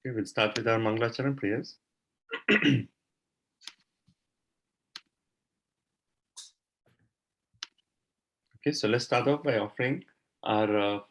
Okay, we'll start with our Mangalacharan prayers. Okay, so let's start off by offering our,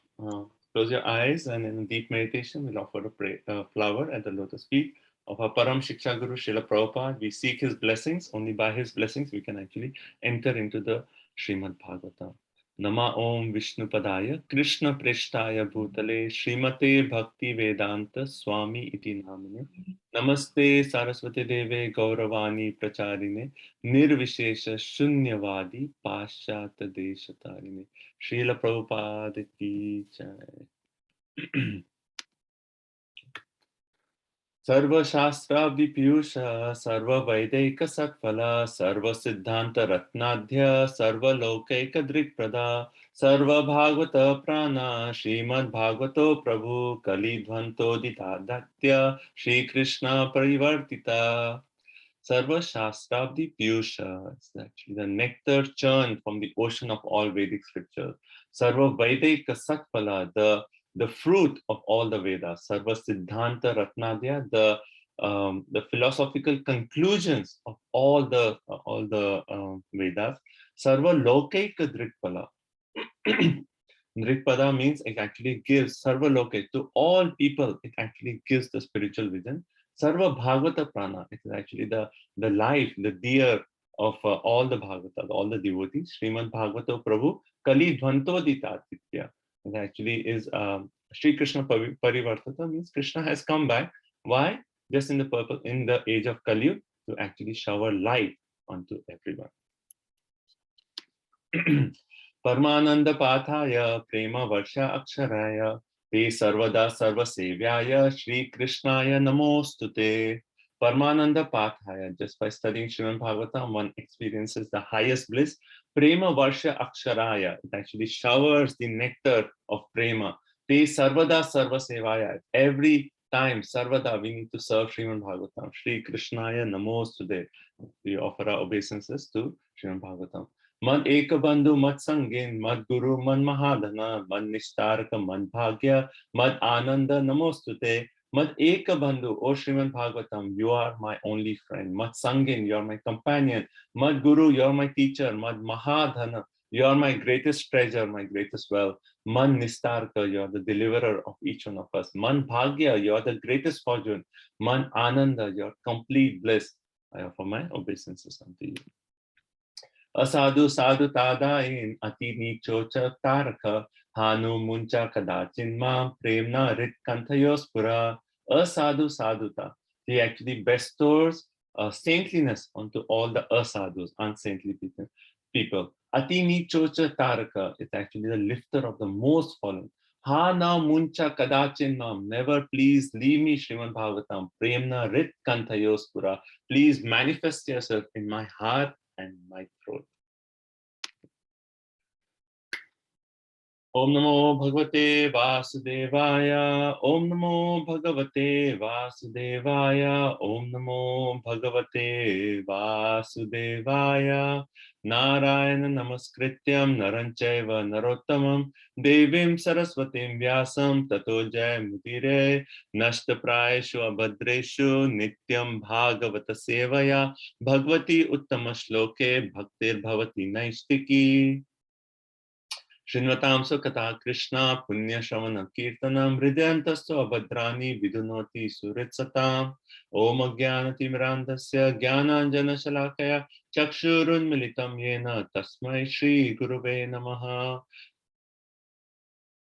close your eyes, and in deep meditation, we'll offer a flower at the lotus feet of our Param Shiksha Guru Srila Prabhupada. We seek his blessings. Only by his blessings we can actually enter into the Srimad Bhagavatam. Nama Om Vishnu Padaya Krishna Prishtaya Bhutale Srimate Bhakti Vedanta Swami Iti Namine Namaste Saraswati Deve Gauravani Pracharine Nirvishesha Shunyavadi Paschata Deshatarine Srila Prabhupada ki jai. Sarva Shastra Vipyusha Sarva Vaideka Satphala Sarva Siddhanta Ratnadhya Sarva Lokaika Drikprada Sarva Bhagavata Prana Srimad Bhagavato Prabhu Kali Dvanto Ditadhatya Shri Krishna Parivartita. Sarva Shastrabdi Piyusha is actually the nectar churned from the ocean of all Vedic scripture. Sarva Vaidika Satphala, the fruit of all the Vedas. Sarva Siddhanta Ratnadya, the philosophical conclusions of all the Vedas. Sarva Lokaika Drikpala. Drikpada means it actually gives Sarva Loke to all people. It actually gives the spiritual vision. Sarva Bhagavata Prana, it is actually the life, the dear of all the Bhagavatas, all the devotees. Srimad Bhagavato Prabhu Kali Dhvantodita Titya. It actually is Sri Krishna Parivartata, means Krishna has come back. Why? Just in the purpose, in the age of Kali, to actually shower light onto everyone. Parmananda Pathaya Prema Varsha Aksharaya Te Sarvada Sarva Sevyaya Shri Krishnaya Namostute. Parmananda Pathaya, just by studying Srimad Bhagavatam, one experiences the highest bliss. Prema Varsha Aksharaya, it actually showers the nectar of Prema. Te Sarvada Sarva Sevaya, every time, Sarvada, we need to serve Srimad Bhagavatam. Shri Krishnaya Namostute. We offer our obeisances to Srimad Bhagavatam. Mad Ekabandhu, Mad Sangin, Mad Guru, Mad Mahadana, Mad Nishtaraka, Mad Bhagya, Mad Ananda, Namostute, Mad Ekabandhu, O Srimad Bhagavatam, you are my only friend. Mad Sangin, you are my companion. Mad Guru, you are my teacher. Mad Mahadana, you are my greatest treasure, my greatest wealth. Man Nistarka, you are the deliverer of each one of us. Man Bhagya, you are the greatest fortune. Man Ananda, you are complete bliss. I offer my obeisances unto you. Asadu sadhu tadain ati nichocha taraka hanu muncha kadachinma premna rit kantayospura. Asadu sadhuta. He actually bestows saintliness onto all the asadhus, unsaintly people. Ati nichocha taraka is actually the lifter of the most fallen. Ha na muncha kadachinam. Never please leave me, Srimad Bhagavatam. Premna rit kantayospura. Please manifest yourself in my heart and my throat. Om Namo Bhagavate Vasudevaya. Om Namo Bhagavate Vasudevaya. Om Namo Bhagavate Vasudevaya. Narayana Namaskrityam Naranchaiva Narottamam Devim Saraswatim Vyasam Tato Jayamutire Nashtaprayeshu Abhadreshu Nityam Bhagavata Sevaya Bhagavati Uttama Shloke Bhaktir Bhavati Naistiki. Shinvatam Sukata Krishna Punya Shavana Kirtanam Hridyantastu Abhadrani Vidunoti Suritsatam Om Agyanati Mirandasya Gyananjana Shalakaya Chakshurun Militam Yena Tasmai Shri Guruve Namaha.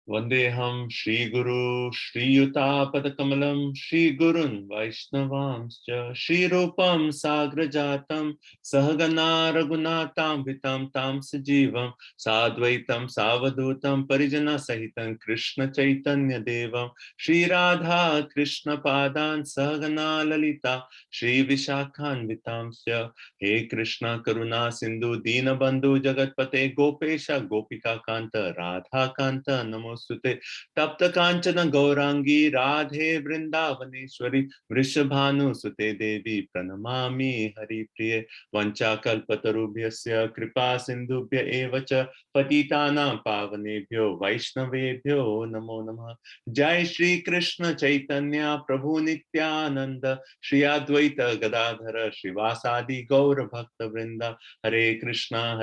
Vandeham Shri Guru Shri Yuta Padakamalam Shri Gurun Vaishnavamscha Shri Rupam Sagrajatam Sahagana Raghunatam Vitam Tam Sajivam Sadvaitam Savadutam Parijana Sahitam Krishna Chaitanya Devam Shri Radha Krishna Padan Sahagana Lalita Shri Vishakhan Vitamsya. He Krishna Karuna Sindhu Dina Bandhu Jagatpate Gopesha Gopika Kanta Radha Kanta Namo Namostute. Tapta Kanchana Gaurangi Radhe Vrindavaneshwari Vrishabhanu Sute Devi Pranamami Hari Priye Vancha Kalpatarubhyasya Kripa Sindhubhya Evacha Patitanam Pavanebhyo Vaishnavebhyo Namo Namah. Jai Shri Krishna Chaitanya Prabhu Nityananda Shri Advaita Gadadhara Srivasadi Gaura Bhakta Vrinda Hare Krishna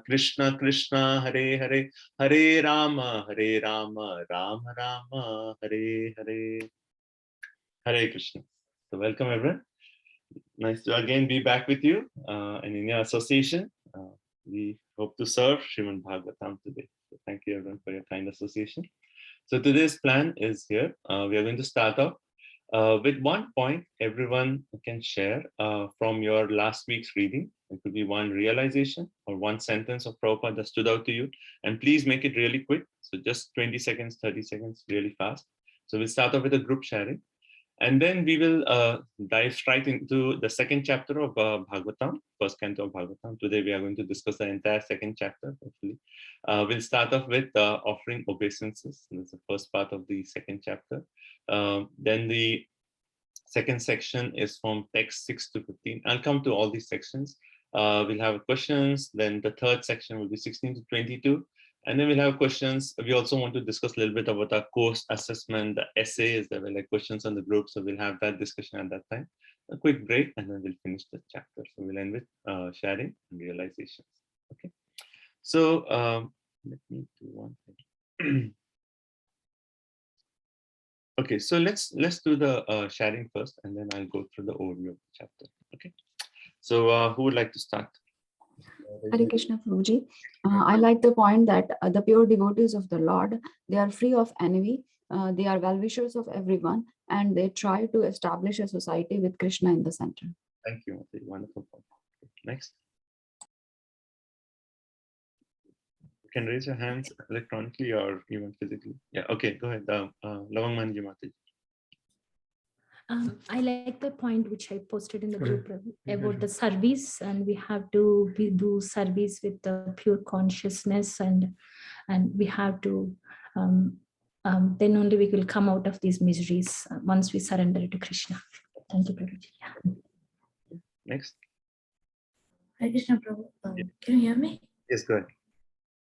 Krishna Krishna Hare Hare Hare Rama Rama Rama Hare Hare. Hare Krishna. So welcome everyone. Nice to again be back with you and in your association. We hope to serve Srimad Bhagavatam today. So thank you everyone for your kind association. So today's plan is here. We are going to start off with one point everyone can share from your last week's reading. It could be one realization or one sentence of Prabhupada that stood out to you. And please make it really quick. So just 20 seconds, 30 seconds, really fast. So we'll start off with a group sharing. And then we will dive straight into the second chapter of Bhagavatam, first canto of Bhagavatam. Today we are going to discuss the entire second chapter, hopefully. We'll start off with offering obeisances. That's the first part of the second chapter. Then the second section is from text 6 to 15. I'll come to all these sections. We'll have questions. Then the third section will be 16 to 22. And then we'll have questions. We also want to discuss a little bit about our course assessment, the essays. There were like questions on the group. So we'll have that discussion at that time. A quick break and then we'll finish the chapter. So we'll end with sharing and realizations. Okay. So let me do one thing. Okay, so let's do the sharing first, and then I'll go through the overview of the chapter. Okay, so who would like to start? Hare Krishna, Prabhuji. I like the point that the pure devotees of the Lord, they are free of envy, they are well-wishers of everyone, and they try to establish a society with Krishna in the center. Thank you, wonderful point. Next. You can raise your hands electronically or even physically. Yeah, okay, go ahead. Lavang Manji Mataji. I like the point which I posted in the group about the service, and we have to do service with the pure consciousness, and we have to then only we will come out of these miseries once we surrender to Krishna. Thank you, Prabhuji. Yeah. Next. Hare Krishna, Prabhu. Can you hear me? Yes, go ahead.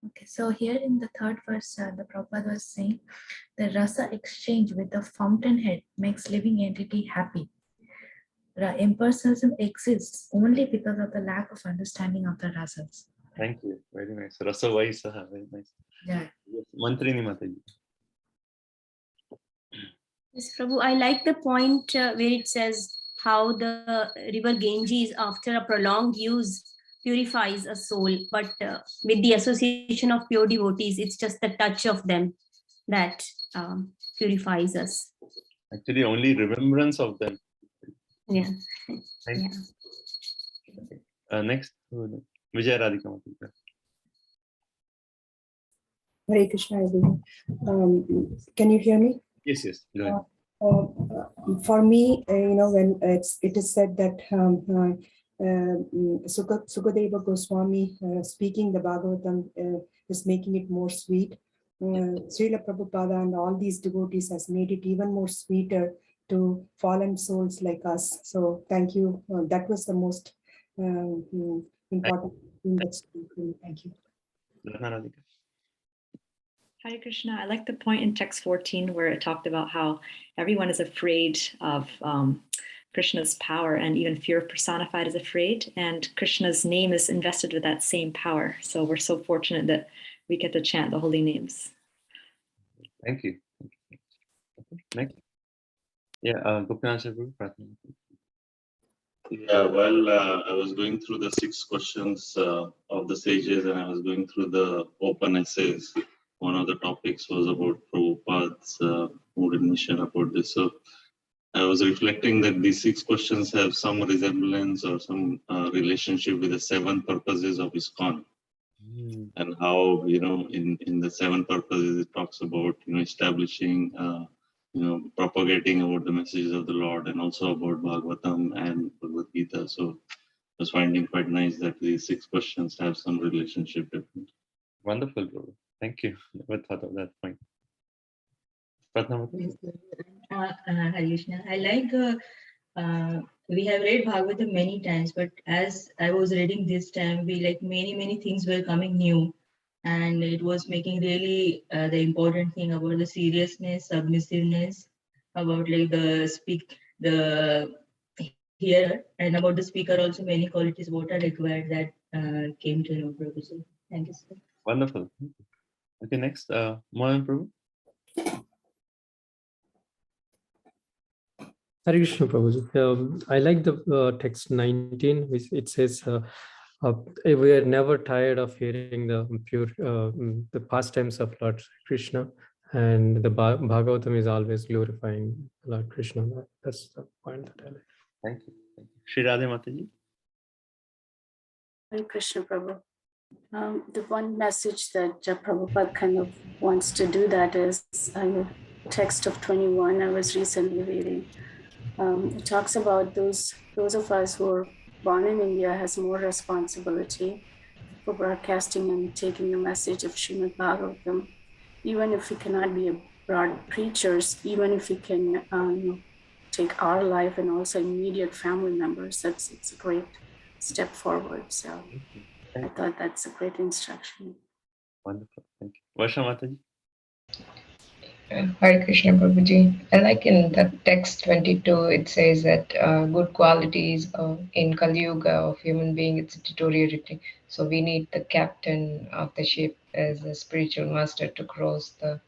Okay, so here in the third verse, the Prabhupada was saying, the rasa exchange with the fountainhead makes living entity happy. Impersonalism exists only because of the lack of understanding of the rasas. Thank you. Very nice. Rasa Vaisaha, very nice. Yeah. Mantrini Mataji. Yes, Prabhu, I like the point where it says how the river Ganges, after a prolonged use, purifies a soul, but with the association of pure devotees, it's just the touch of them that purifies us. Actually, only remembrance of them. Yeah. Thank you. Next, Vijay Radhika Mataji. Hare Krishna, everyone. Can you hear me? Yes, yes. Go ahead. For me, when it is said that Sukadeva Goswami speaking the Bhagavatam is making it more sweet. Srila Prabhupada and all these devotees has made it even more sweeter to fallen souls like us. So thank you. That was the most important thing that's thank you. Hare Krishna. I like the point in text 14 where it talked about how everyone is afraid of Krishna's power, and even fear personified is afraid. And Krishna's name is invested with that same power. So we're so fortunate that we get to chant the holy names. Thank you. Okay, next. Yeah, Gopinath Prabhu, Pratna. Yeah, well, I was going through the 6 questions of the sages, and I was going through the open essays. One of the topics was about Prabhupada's mood and mission about this. So I was reflecting that these 6 questions have some resemblance or some relationship with the 7 purposes of ISKCON. And how, in the 7 purposes, it talks about, establishing, propagating about the messages of the Lord, and also about Bhagavatam and Bhagavad-Gita. So I was finding quite nice that these 6 questions have some relationship. Wonderful, bro. Thank you. Never thought of that point. Pratnamati? Hare Krishna. I like we have read Bhagavatam many times, but as I was reading this time, we like many things were coming new, and it was making really the important thing about the seriousness, submissiveness, about like the hearer, and about the speaker also many qualities what are required that came to know Prabhuji. Thank you, sir. Wonderful. Okay, next, Mohan Prabhu. Hare Krishna Prabhuji. I like the text 19, which it says, we are never tired of hearing the pastimes of Lord Krishna, and the Bhagavatam is always glorifying Lord Krishna. That's the point that I like. Thank you. Thank you. Shri Radhe Mataji. Hare Krishna Prabhu. The one message that Prabhupada kind of wants to do that is text of 21 I was recently reading. It talks about those of us who are born in India has more responsibility for broadcasting and taking the message of Srimad Bhagavatam, even if we cannot be broad preachers, even if we can take our life and also immediate family members. It's a great step forward. So I thought that's a great instruction. Wonderful. Thank you. Varsha Mataji. Hare Krishna Prabhuji. I like in the text 22, it says that good qualities in Kali Yuga of human being, it's deteriorating. So we need the captain of the ship as a spiritual master to cross the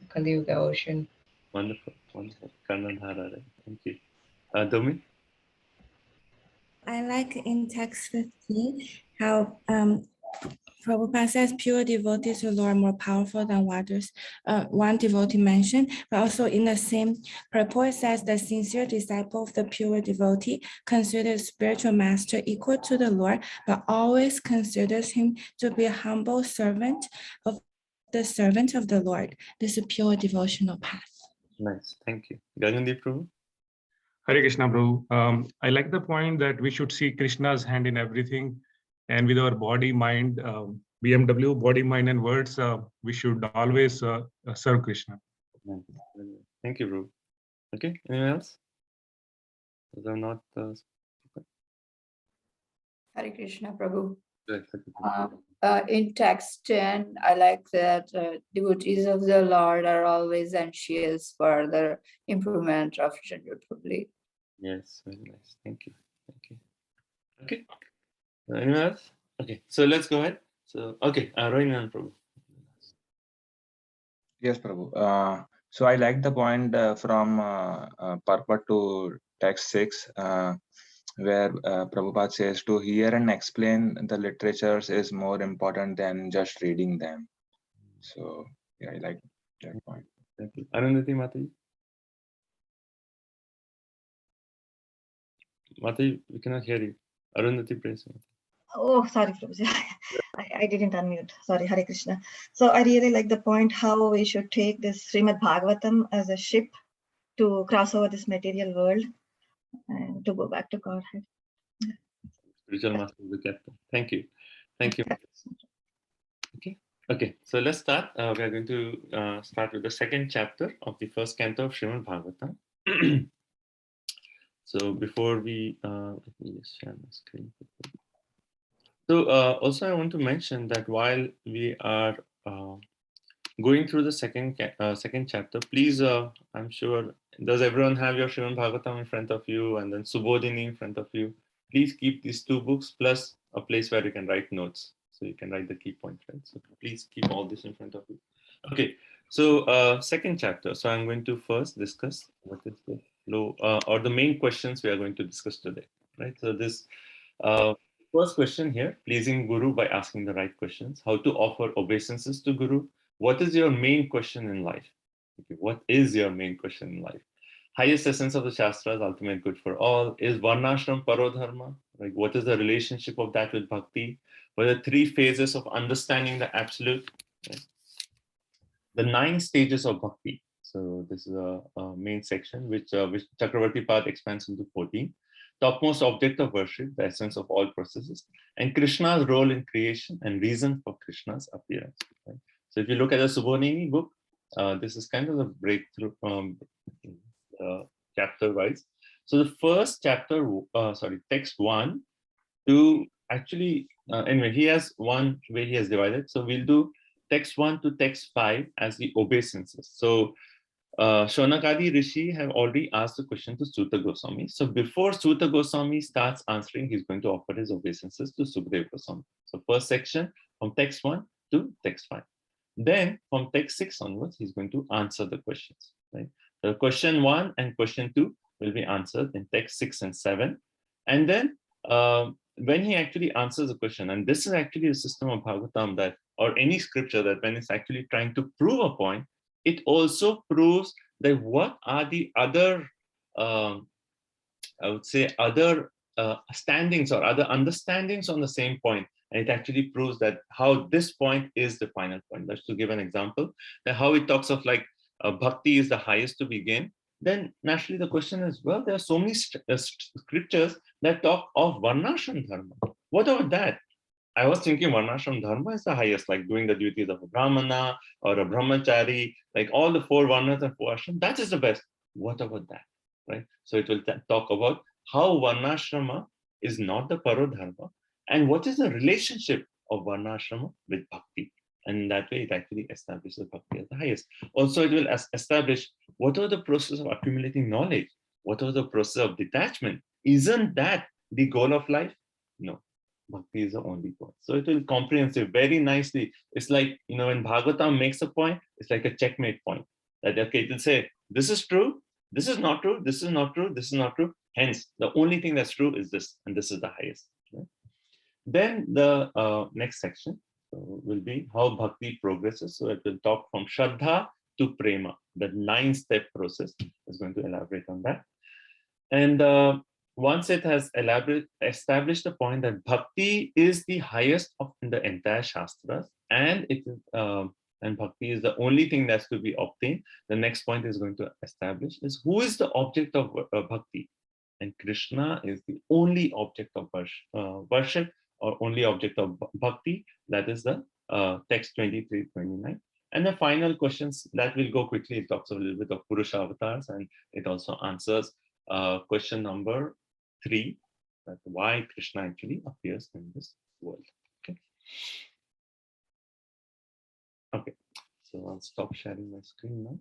Kali Yuga ocean. Wonderful. Wonderful. Kannan Harare. Thank you. Domi? I like in text 15 how Prabhupada says pure devotees to Lord are more powerful than waters. One devotee mentioned, but also in the same purport says the sincere disciple of the pure devotee considers spiritual master equal to the Lord, but always considers him to be a humble servant of the Lord. This is a pure devotional path. Nice. Thank you. Gagandeep Prabhu? Hare Krishna Prabhu. I like the point that we should see Krishna's hand in everything. And with our body, mind, BMW, body, mind, and words, we should always serve Krishna. Thank you, Prabhu. Okay, anyone else? Those are not. Hare Krishna Prabhu. Good. In text 10, I like that devotees of the Lord are always anxious for the improvement of general public. Yes, very nice. Thank you. Thank you. Okay. Anyone else? Okay, so let's go ahead. So, okay, Rohinan Prabhu. Yes, Prabhu. So I like the point from purport to text 6, where Prabhupada says to hear and explain the literatures is more important than just reading them. So yeah, I like that point. Thank you. Arundhati Mataji. Mataji, we cannot hear you. Arundhati, please. Oh, sorry, Prabhuji. I didn't unmute. Sorry, Hare Krishna. So I really like the point how we should take this Srimad Bhagavatam as a ship to cross over this material world and to go back to Godhead. Spiritual master of the captain. Thank you. Thank you. Okay. Okay. So let's start. We are going to start with the second chapter of the first canto of Srimad Bhagavatam. So before we, let me just share my screen. So also I want to mention that while we are going through the second chapter, please, I'm sure, does everyone have your Srimad Bhagavatam in front of you and then Subodhini in front of you? Please keep these two books plus a place where you can write notes. So you can write the key points, right? So please keep all this in front of you. Okay, so second chapter. So I'm going to first discuss what is the flow or the main questions we are going to discuss today, right? So this first question here, pleasing Guru by asking the right questions, how to offer obeisances to Guru. What is your main question in life? Okay, what is your main question in life? Highest essence of the Shastras, ultimate good for all. Is Varnashram Parodharma? Like, what is the relationship of that with Bhakti? What are the three phases of understanding the Absolute? Right? The 9 stages of Bhakti. So this is a main section which Chakravarti Path expands into 14. Topmost object of worship, the essence of all processes, and Krishna's role in creation and reason for Krishna's appearance. Right? So if you look at the Subodhini book, this is kind of a breakthrough from chapter wise. So the first chapter, text 1 to actually, anyway, he has one way he has divided. So we'll do text 1 to text 5 as the obeisances. So Shonakadi Rishi have already asked the question to Suta Goswami. So before Suta Goswami starts answering, he's going to offer his obeisances to Sukadeva Goswami. So first section from text 1 to text 5. Then from text 6 onwards, he's going to answer the questions. Right? The question 1 and question 2 will be answered in text 6 and 7. And then when he actually answers the question, and this is actually a system of Bhagavatam that, or any scripture that when it's actually trying to prove a point, it also proves that what are the other, I would say, other standings or other understandings on the same point. And it actually proves that how this point is the final point. Just to give an example, that how it talks of like bhakti is the highest to begin. Then naturally the question is, well, there are so many scriptures that talk of varnashram dharma. What about that? I was thinking varnashram dharma is the highest, like doing the duties of a brahmana or a brahmachari, like all the 4 varnas and 4 ashrams, that is the best. What about that, right? So it will talk about how varnashrama is not the parodharma and what is the relationship of varnashrama with bhakti. And that way it actually establishes bhakti as the highest. Also, it will establish what are the process of accumulating knowledge, what are the process of detachment. Isn't that the goal of life? No. Bhakti is the only point. So it will comprehensive very nicely. It's like, when Bhagavatam makes a point, it's like a checkmate point. That, okay, it will say, this is true, this is not true, this is not true, this is not true. Hence, the only thing that's true is this, and this is the highest. Right? Then the next section will be how bhakti progresses. So it will talk from Shraddha to Prema. The 9-step process is going to elaborate on that. And once it has established the point that bhakti is the highest in the entire Shastras, and it is, and bhakti is the only thing that's to be obtained, the next point is going to establish is who is the object of bhakti. And Krishna is the only object of worship or only object of bhakti. That is the text 23-29. And the final questions that will go quickly. It talks a little bit of Purusha avatars, and it also answers question number 3, that why Krishna actually appears in this world. Okay, so I'll stop sharing my screen now.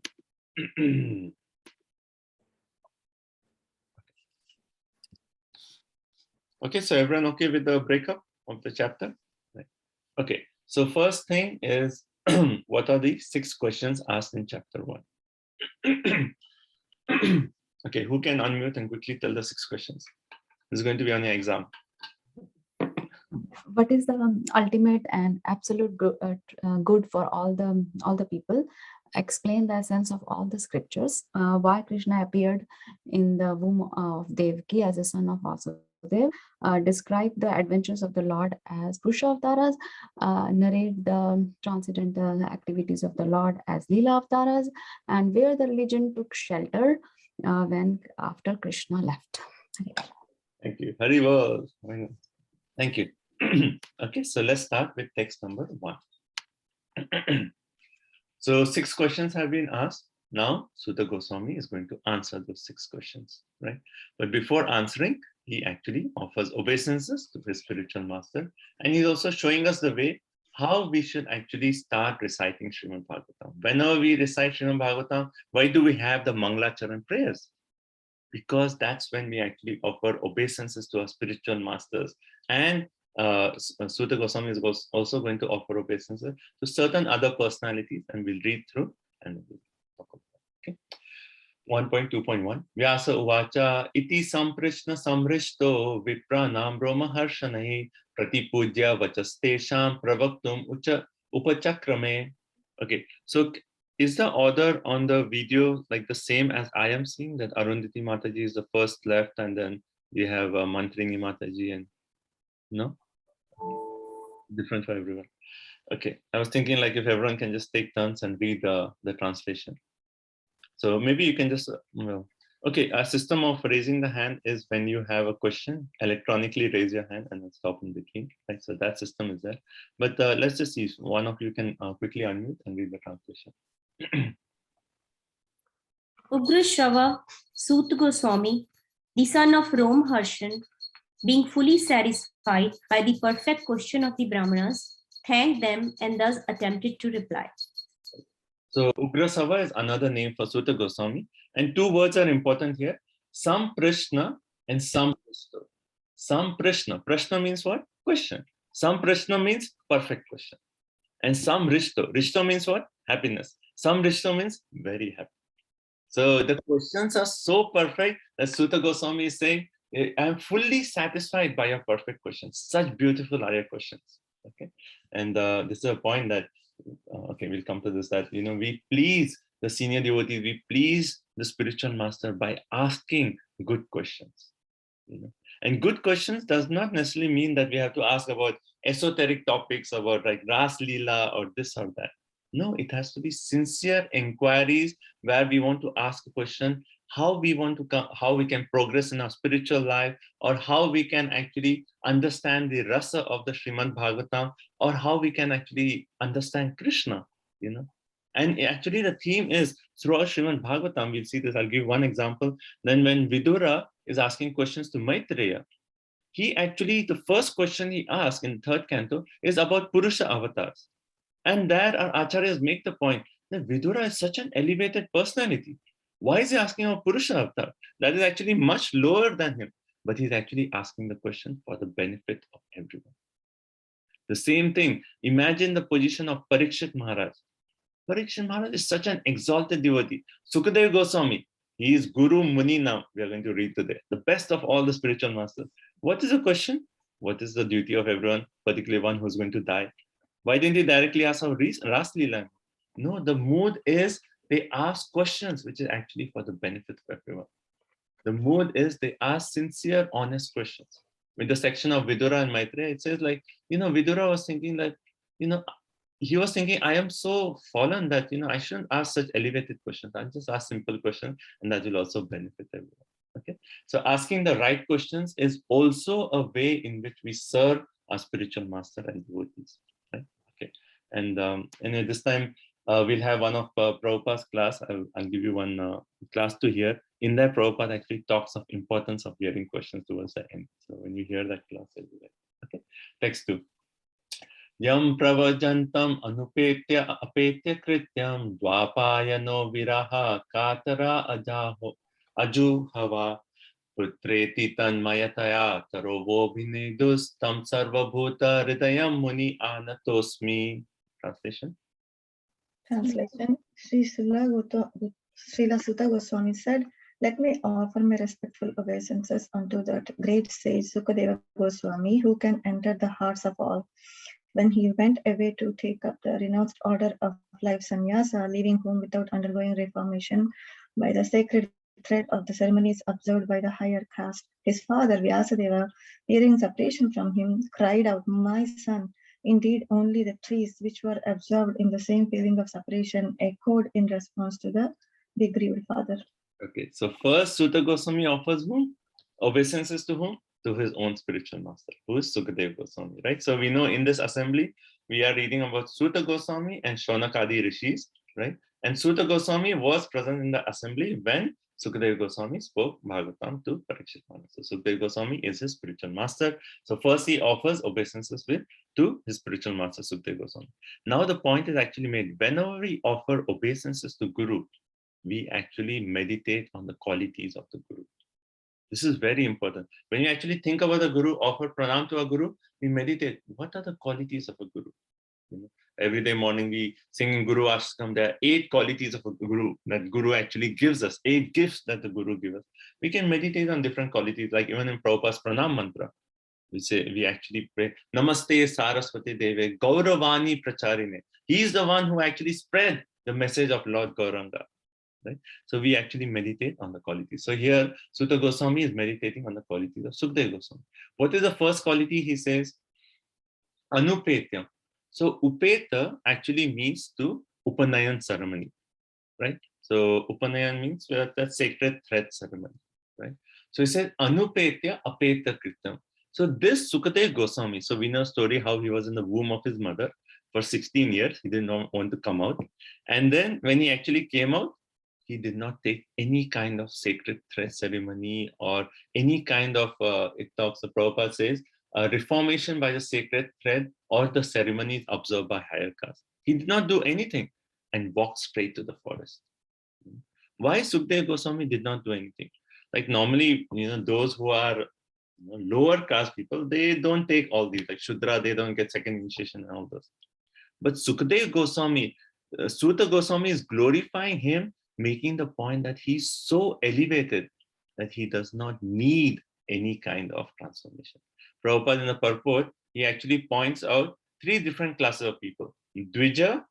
Okay, so everyone okay with the breakup of the chapter? Right. Okay, so first thing is what are the 6 questions asked in chapter 1? Okay, who can unmute and quickly tell the 6 questions? This is going to be on your exam. What is the ultimate and absolute good for all the people? Explain the essence of all the scriptures. Why Krishna appeared in the womb of Devaki as a son of Vasudev. Describe the adventures of the Lord as Purusha Avtaras. Narrate the transcendental activities of the Lord as Leela Avtaras, and where the religion took shelter after Krishna left. Thank you. Haribol. Thank you. Okay, so let's start with text number 1. So 6 questions have been asked. Now Suta Goswami is going to answer those 6 questions, right? But before answering, he actually offers obeisances to his spiritual master, and he's also showing us the way how we should actually start reciting Srimad Bhagavatam. Whenever we recite Srimad Bhagavatam, why do we have the Mangalacharan prayers? Because that's when we actually offer obeisances to our spiritual masters. And Suta Goswami is also going to offer obeisances to certain other personalities, and we'll read through and we'll talk about it. Okay. 1.2.1 Vyasa Uvacha Iti Samprishna Samrishto Vipranam Brahmaharshanahi Pratipujya Vachastesham Pravaktum Upachakrame. Okay, so is the order on the video like the same as I am seeing, that Arundhati Mataji is the first left, and then we have Mantrini Mataji, and no? Different for everyone. Okay, I was thinking like if everyone can just take turns and read the translation. So maybe you can just Okay, a system of raising the hand is when you have a question, electronically raise your hand and then stop in between. Right, so that system is there. But let's just see, one of you can quickly unmute and read the translation. Ugrashava Sut Goswami, the son of Rom Harshan, being fully satisfied by the perfect question of the Brahmanas, thanked them and thus attempted to reply. So Ugrasava is another name for Suta Goswami, and two words are important here: Samprashna and Samprishto. Samprashna. Prashna means what? Question. Samprashna means perfect question. And Samrishto. Rishto means what? Happiness. Samrishto means very happy. So the questions are so perfect that Suta Goswami is saying, I'm fully satisfied by your perfect questions. Such beautiful are your questions. Okay. And this is a point that, okay, we'll come to this, that, we please the senior devotees, we please the spiritual master by asking good questions. And good questions does not necessarily mean that we have to ask about esoteric topics, about like Ras Leela or this or that. No, it has to be sincere inquiries where we want to ask a question, how we can progress in our spiritual life, or how we can actually understand the rasa of the Srimad Bhagavatam, or how we can actually understand Krishna, And actually the theme is throughout Srimad Bhagavatam, we'll see this, I'll give one example. Then when Vidura is asking questions to Maitreya, the first question he asks in 3rd canto is about Purusha avatars. And there our acharyas make the point that Vidura is such an elevated personality. Why is he asking about Purusha avatar? That is actually much lower than him. But he's actually asking the question for the benefit of everyone. The same thing, imagine the position of Parikshit Maharaj. Parikshit Maharaj is such an exalted devotee. Sukadeva Goswami, he is Guru Muni now, we are going to read today. The best of all the spiritual masters. What is the question? What is the duty of everyone, particularly one who's going to die? Why didn't he directly ask how Ras Leela? No, the mood is they ask questions which is actually for the benefit of everyone. The mood is they ask sincere, honest questions. With the section of Vidura and Maitreya, it says like, Vidura was thinking that, he was thinking, I am so fallen that, I shouldn't ask such elevated questions. I'll just ask simple questions and that will also benefit everyone. Okay. So asking the right questions is also a way in which we serve our spiritual master and devotees. Right? Okay. And at this time, we'll have one of Prabhupada's class. I'll give you one class to hear. In there, Prabhupada actually talks of importance of hearing questions towards the end. So when you hear that class, it'll be like, okay. Text 2. Yam pravajantam anupetya apetya krityam dvapayano viraha katara ajuhava putreti tanmayataya tarovo bhinedus tam sarvabhuta hridayam muni anatosmi. Translation. Srila Sutta Goswami said, let me offer my respectful obeisances unto that great sage Sukadeva Goswami, who can enter the hearts of all. When he went away to take up the renounced order of life sannyasa, leaving home without undergoing reformation by the sacred thread of the ceremonies observed by the higher caste, his father Vyasadeva, hearing separation from him, cried out, my son, indeed only the trees which were absorbed in the same feeling of separation echoed in response to the begrieved father. Okay, so first Sutta Goswami offers whom? Obeisances to whom? To his own spiritual master, who is Sukadeva Goswami, right? So we know in this assembly, we are reading about Sutta Goswami and Shaunakadi Rishis, right? And Sutta Goswami was present in the assembly when Sukadeva Goswami spoke Bhagavatam to Parikshit Maharaj. So Sukadeva Goswami is his spiritual master. So first he offers obeisances to his spiritual master, Sukadeva Goswami. Now the point is actually made, whenever we offer obeisances to Guru, we actually meditate on the qualities of the Guru. This is very important. When you actually think about the Guru, offer pranam to a Guru, we meditate. What are the qualities of a Guru? Every day morning we sing in Guru Ashtam. There are 8 qualities of a Guru that Guru actually gives us, 8 gifts that the Guru gives us. We can meditate on different qualities, like even in Prabhupada's pranam mantra. We actually pray, Namaste Saraswati Deve Gauravani Pracharine. He is the one who actually spread the message of Lord Gauranga. Right? So we actually meditate on the qualities. So here, Sutta Goswami is meditating on the qualities of Sukadeva Goswami. What is the first quality? He says, Anupetyam. So Upeta actually means to Upanayan ceremony, right? So Upanayan means that sacred thread ceremony, right? So he said Anupetya Apeta Kritam. So this Sukadev Goswami, so we know story how he was in the womb of his mother for 16 years. He did not want to come out. And then when he actually came out, he did not take any kind of sacred thread ceremony or any kind of, it talks, the Prabhupada says, reformation by the sacred thread or the ceremonies observed by higher caste. He did not do anything and walked straight to the forest. Why Sukdev Goswami did not do anything? Like normally, those who are lower caste people, they don't take all these, like Shudra, they don't get second initiation and all those. But Sukadev Goswami, Suta Goswami is glorifying him, making the point that he's so elevated that he does not need any kind of transformation. Prabhupada in the purport, he actually points out 3 different classes of people: Dvija,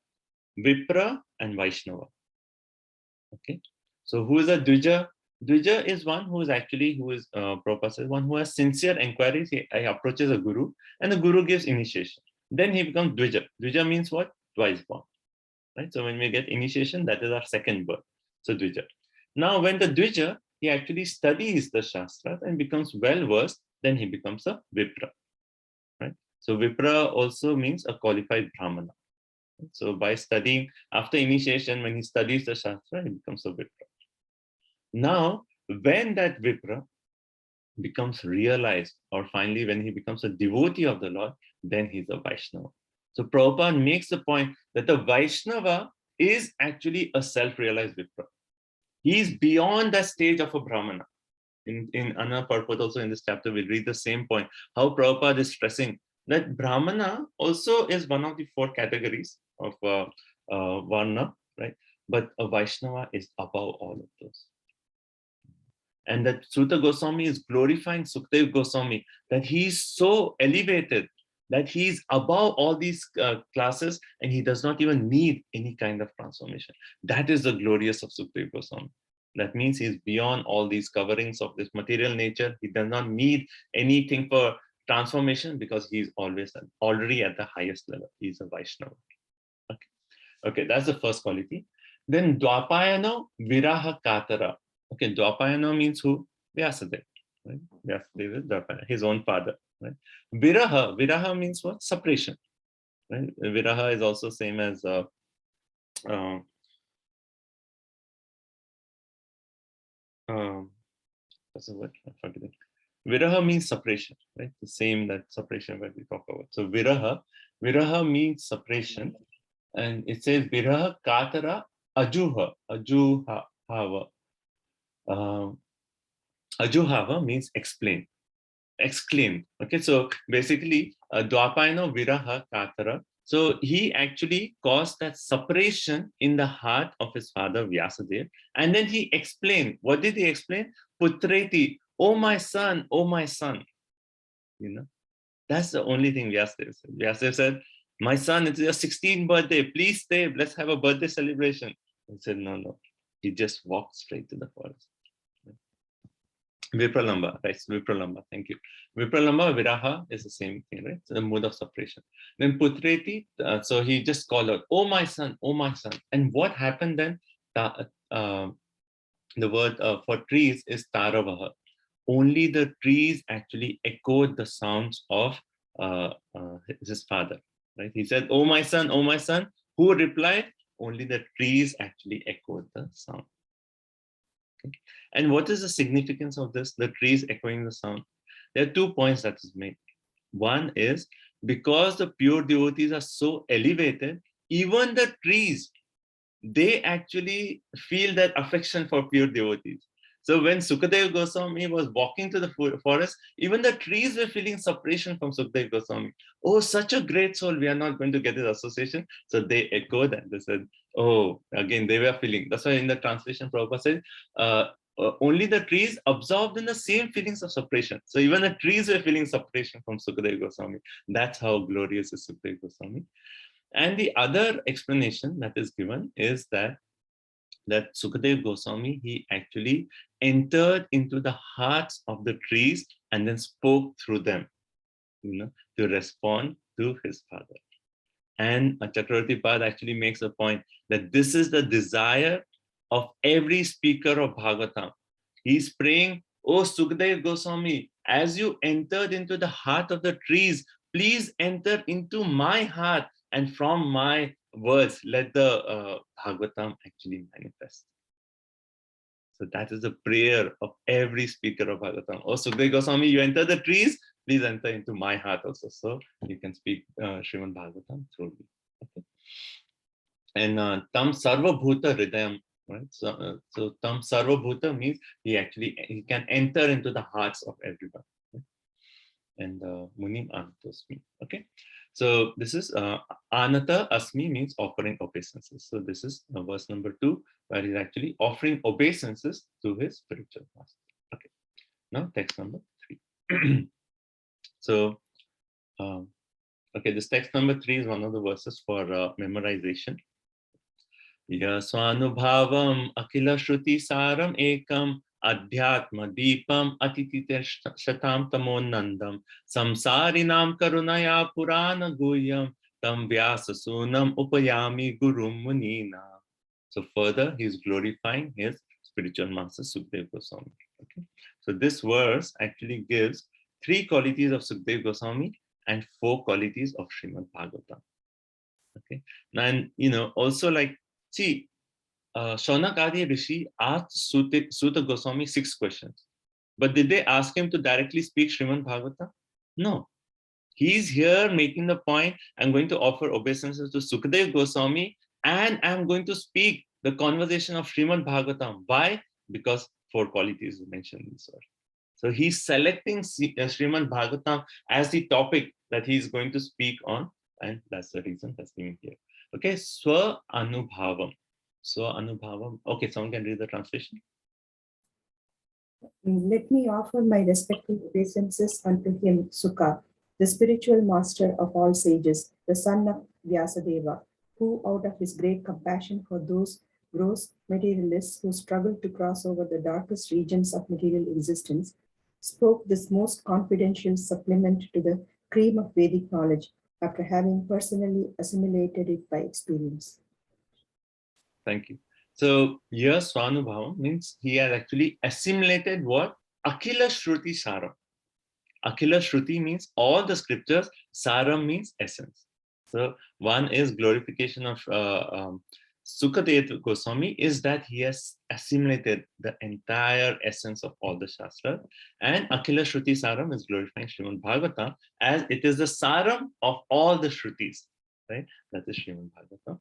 Vipra, and Vaishnava. Okay, so who is a Dvija? Dvija is one who is Prabhupada says, one who has sincere inquiries. He approaches a guru, and the guru gives initiation. Then he becomes Dvija. Dvija means what? Twice born. Right? So when we get initiation, that is our second birth. So Dvija. Now, when the Dvija, he actually studies the Shastras and becomes well versed, then he becomes a Vipra. Right? So Vipra also means a qualified Brahmana. So by studying, after initiation, when he studies the Shastra, he becomes a Vipra. Now, when that Vipra becomes realized, or finally when he becomes a devotee of the Lord, then he's a Vaishnava. So Prabhupada makes the point that the Vaishnava is actually a self-realized Vipra. He is beyond that stage of a Brahmana. In another purport also in this chapter, we'll read the same point, how Prabhupada is stressing that Brahmana also is one of the 4 categories of Varna, right? But a Vaishnava is above all of those. And that Suta Goswami is glorifying Sukadev Goswami, that he is so elevated, that he is above all these classes, and he does not even need any kind of transformation. That is the glorious of Sukadev Goswami. That means he is beyond all these coverings of this material nature. He does not need anything for transformation because he is already at the highest level. He is a Vaishnava. Okay, that's the first quality. Then Dwapayana Viraha Katara. Okay, Dwapayana means who? Vyasadeva. Right? Vyasadeva is Dwapayana, his own father. Right? Viraha means what? Separation. Right? Viraha is also same as what's the word? I forget it. Viraha means separation, right? The same that separation that we talk about. So Viraha means separation, and it says Viraha Katara Ajuhava. Ajuhava means explain, exclaim. Okay, so basically Dwapayana Viraha Katara. So he actually caused that separation in the heart of his father Vyasadeva, and then he explained. What did he explain? Putreti, oh my son, oh my son. That's the only thing Vyasadeva said. Vyasadeva said, my son, it's your 16th birthday. Please stay. Let's have a birthday celebration. He said, no. He just walked straight to the forest. Vipralamba, right? Vipralamba, thank you. Vipralamba, Viraha is the same thing, right? So the mode of separation. Then Putreti, so he just called out, oh my son, oh my son. And what happened then? The word for trees is Taravaha. Only the trees actually echoed the sounds of his father, right? He said, oh my son, oh my son. Who replied? Only the trees actually echoed the sound. Okay. And what is the significance of this? The trees echoing the sound. There are 2 points that is made. One is because the pure devotees are so elevated, even the trees, they actually feel that affection for pure devotees. So when Sukadeva Goswami was walking to the forest, even the trees were feeling separation from Sukadeva Goswami. Oh, such a great soul, we are not going to get his association. So they echoed that. They said, oh, again, they were feeling. That's why in the translation, Prabhupada said, only the trees absorbed in the same feelings of separation. So even the trees were feeling separation from Sukadeva Goswami. That's how glorious is Sukadeva Goswami. And the other explanation that is given is that Sukadeva Goswami, he actually entered into the hearts of the trees and then spoke through them, to respond to his father. And Chakravarti Pad actually makes a point that this is the desire of every speaker of Bhagavatam. He's praying, "Oh Sukadeva Goswami, as you entered into the heart of the trees, please enter into my heart, and from my words, let the Bhagavatam actually manifest." So that is the prayer of every speaker of Bhagavatam. Oh Sukadeva Goswami, you enter the trees, please enter into my heart also, so you can speak Srimad Bhagavatam through me. Okay. And tam sarva bhuta hridayam, right? So tam sarva bhuta means he can enter into the hearts of everyone. Right? And munim anatosmi. Okay. So this is anata asmi means offering obeisances. So this is verse number 2, where he's actually offering obeisances to his spiritual master. Okay. Now text number 3. So okay, this text number 3 is one of the verses for memorization. Yasvanubhavam akila shruti saram ekam adhyatma deepam atitite shatam tamonandam samsarinam karunaya purana guyam tam vyasa sunam upayami gurum munina. So further, he is glorifying his spiritual master Sukadeva Goswami. Okay, so this verse actually gives 3 qualities of Sukadeva Goswami and 4 qualities of Srimad Bhagavatam. Okay, and also, like, see, Shaunak Adi Rishi asked Suta Goswami 6 questions, but did they ask him to directly speak Srimad Bhagavatam? No. He's here making the point, I'm going to offer obeisances to Sukadeva Goswami, and I'm going to speak the conversation of Srimad Bhagavatam. Why? Because 4 qualities mentioned in this verse. So he's selecting Srimad Bhagavatam as the topic that he's going to speak on, and that's the reason that's given here. Okay, Swa Anubhavam. Swa Anubhavam. Okay, someone can read the translation. Let me offer my respectful obeisances unto him, Sukha, the spiritual master of all sages, the son of Vyasadeva, who out of his great compassion for those gross materialists who struggle to cross over the darkest regions of material existence, spoke this most confidential supplement to the cream of Vedic knowledge after having personally assimilated it by experience. Thank you. So here Swanubhavam means he has actually assimilated what? Akhila Shruti Saram. Akhila Shruti means all the scriptures, Saram means essence. So one is glorification of Sukadeva Goswami is that he has assimilated the entire essence of all the Shastras, and Akhila Shruti Saram is glorifying Srimad Bhagavatam as it is the Saram of all the Shrutis, right? That is Srimad Bhagavatam.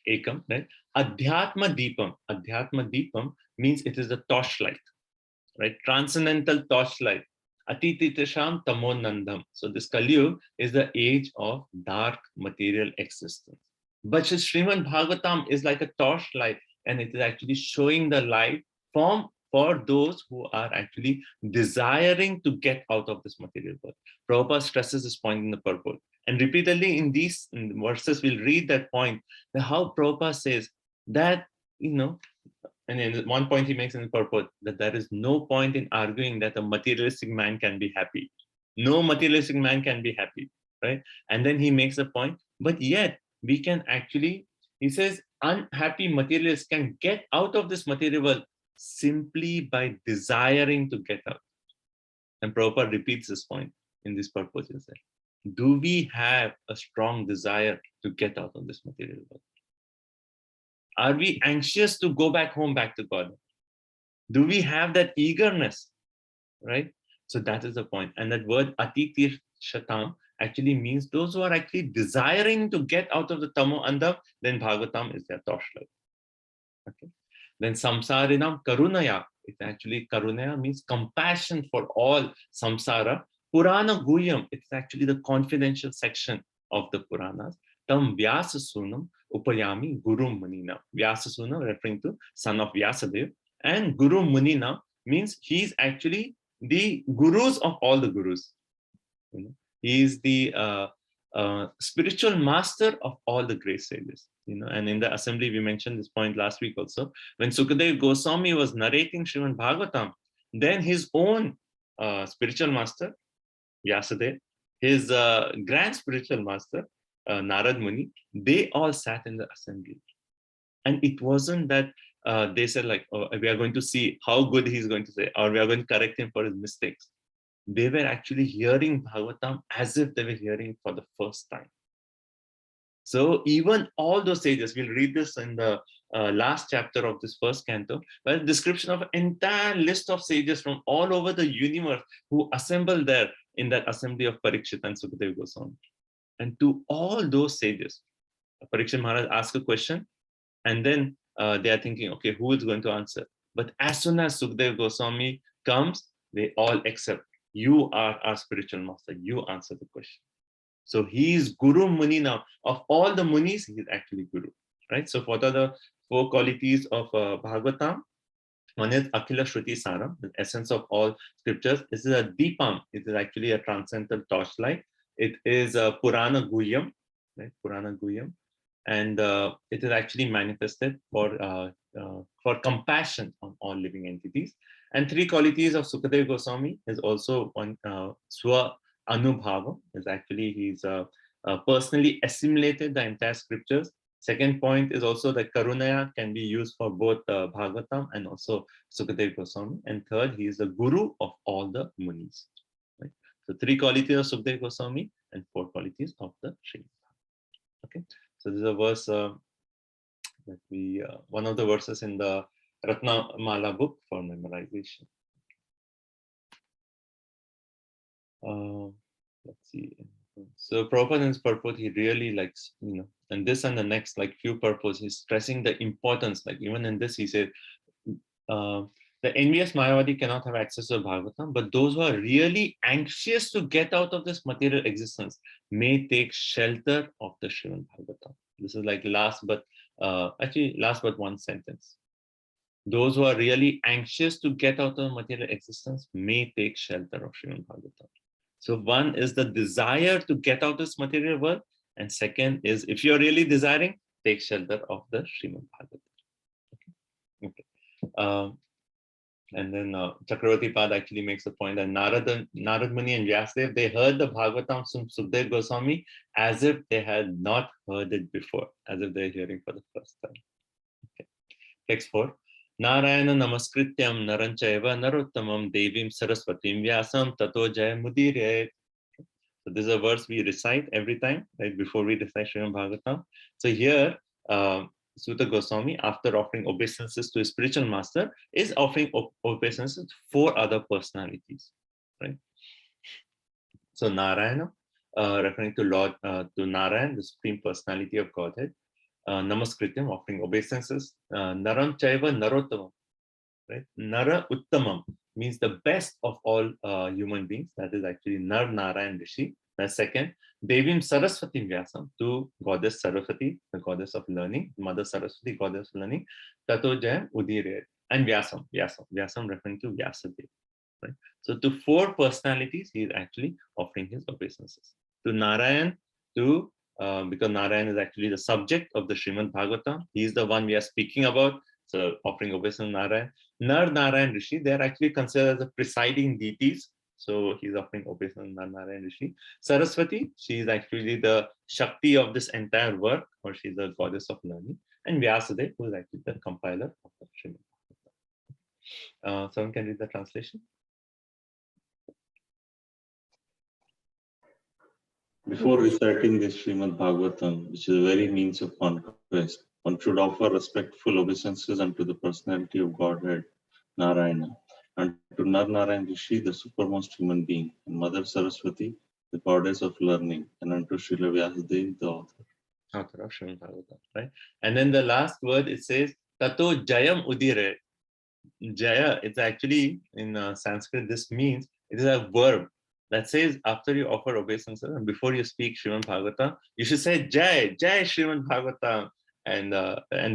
Ekam, right? Adhyatma Deepam. Adhyatma Deepam means it is the torchlight, right? Transcendental torchlight. Atititasham Tamonandam. So this Kaliyug is the age of dark material existence. But Srimad Bhagavatam is like a torchlight, and it is actually showing the light for those who are actually desiring to get out of this material world. Prabhupada stresses this point in the purport. And repeatedly in these verses, we'll read that point, how Prabhupada says that, and in one point he makes in the purport that there is no point in arguing that a materialistic man can be happy. No materialistic man can be happy, right? And then he makes a point, but yet we can actually, he says, unhappy materialists can get out of this material world simply by desiring to get out. And Prabhupada repeats this point in this purpose. Do we have a strong desire to get out of this material world? Are we anxious to go back home, back to God? Do we have that eagerness, right? So that is the point. And that word atiti shatam actually means those who are actually desiring to get out of the tamo andam, then Bhagavatam is their torchlight. Okay. Then samsarinam karunaya. It actually, karunaya means compassion for all samsara. Purana guyam. It's actually the confidential section of the Puranas. Tam Vyasa Sunam Upayami Guru Munina. Vyasa Sunam referring to son of Vyasadeva. And Guru Munina means he's actually the gurus of all the gurus. He is the spiritual master of all the great sages. And in the assembly, we mentioned this point last week also. When Sukadeva Goswami was narrating Srimad Bhagavatam, then his own spiritual master, Vyasadeva, his grand spiritual master, Narad Muni, they all sat in the assembly. And it wasn't that they said like, oh, we are going to see how good he's going to say, or we are going to correct him for his mistakes. They were actually hearing Bhagavatam as if they were hearing for the first time. So even all those sages, we'll read this in the last chapter of this first canto, where the description of an entire list of sages from all over the universe who assembled there in that assembly of Parikshit and Sukadeva Goswami. And to all those sages, Parikshit Maharaj asked a question, and then they are thinking, okay, who is going to answer? But as soon as Sukadeva Goswami comes, they all accept. You are our spiritual master. You answer the question. So he is Guru Muni now. Of all the Munis, he is actually Guru, right? So what are the 4 qualities of Bhagavatam? One is Akhila Shruti Saram, the essence of all scriptures. This is a Deepam. It is actually a transcendental torchlight. It is a Purana Guhyam, right? Purana Guhyam. And it is actually manifested for compassion on all living entities. And 3 qualities of Sukadeva Goswami is also one Swa Anubhava, is actually he's personally assimilated the entire scriptures. Second point is also that Karunaya can be used for both Bhagavatam and also Sukadeva Goswami. And third, he is the guru of all the Munis. Right? So 3 qualities of Sukadeva Goswami and 4 qualities of the Srimad. Okay, so this is a verse that we one of the verses in the Ratna Mala book for memorization. Let's see. So Prabhupada in his purport, he really likes, and this and the next, like few purpose, he's stressing the importance. Like even in this, he said, the envious Mayavadi cannot have access to Bhagavatam, but those who are really anxious to get out of this material existence may take shelter of the Srimad Bhagavatam. This is like last but one sentence. Those who are really anxious to get out of material existence may take shelter of Srimad Bhagavatam. So one is the desire to get out of this material world, and second is if you're really desiring, take shelter of the Srimad Bhagavatam. Okay. And then Chakravarti Pad actually makes a point that Narad Muni and Vyasadev, they heard the Bhagavatam from Sukadeva Goswami as if they had not heard it before, as if they're hearing for the first time. Okay. Text 4. Narayana namaskrityam naranchaiva narottamam devim saraswatim vyasam tato jaya mudire. So this is a verse we recite every time, right, before we recite Srimad Bhagavatam. So here, Suta Goswami, after offering obeisances to his spiritual master, is offering obeisances to 4 other personalities, right? So Narayana, referring to Lord, to Narayan, the supreme personality of Godhead. Namaskrityam, offering obeisances. Naram Chaiva Narottamam, right? Nara Uttamam means the best of all human beings. That is actually Nar Narayan Rishi. The second, Devim Saraswati Vyasam, to Goddess Saraswati, the goddess of learning, Mother Saraswati, goddess of learning, Tato Jayam Udire, and Vyasam referring to Vyasadeva. Right? So to 4 personalities, he is actually offering his obeisances. To Narayan, because Narayan is actually the subject of the Srimad Bhagavatam. He is the one we are speaking about. So offering obeisance to Narayan. Nar Narayan Rishi, they are actually considered as the presiding deities. So he's offering obeisance to Nar Narayan Rishi. Saraswati, she is actually the Shakti of this entire work, or she's the goddess of learning. And Vyasadeva, who is actually the compiler of the Srimad Bhagavatam. Someone can read the translation? Before reciting this Srimad Bhagavatam, which is a very means of conquest, one should offer respectful obeisances unto the personality of Godhead, Narayana, and to Nar Narayan Rishi, the supermost human being, and Mother Saraswati, the goddess of learning, and unto Srila Vyasadeva, the author. Author of Srimad Bhagavatam, right? And then the last word, it says, Tato Jayam Udire. Jaya, it's actually in Sanskrit, this means, it is a verb that says after you offer obeisances and before you speak Srimad Bhagavatam, you should say Jai, Jai Srimad Bhagavatam, and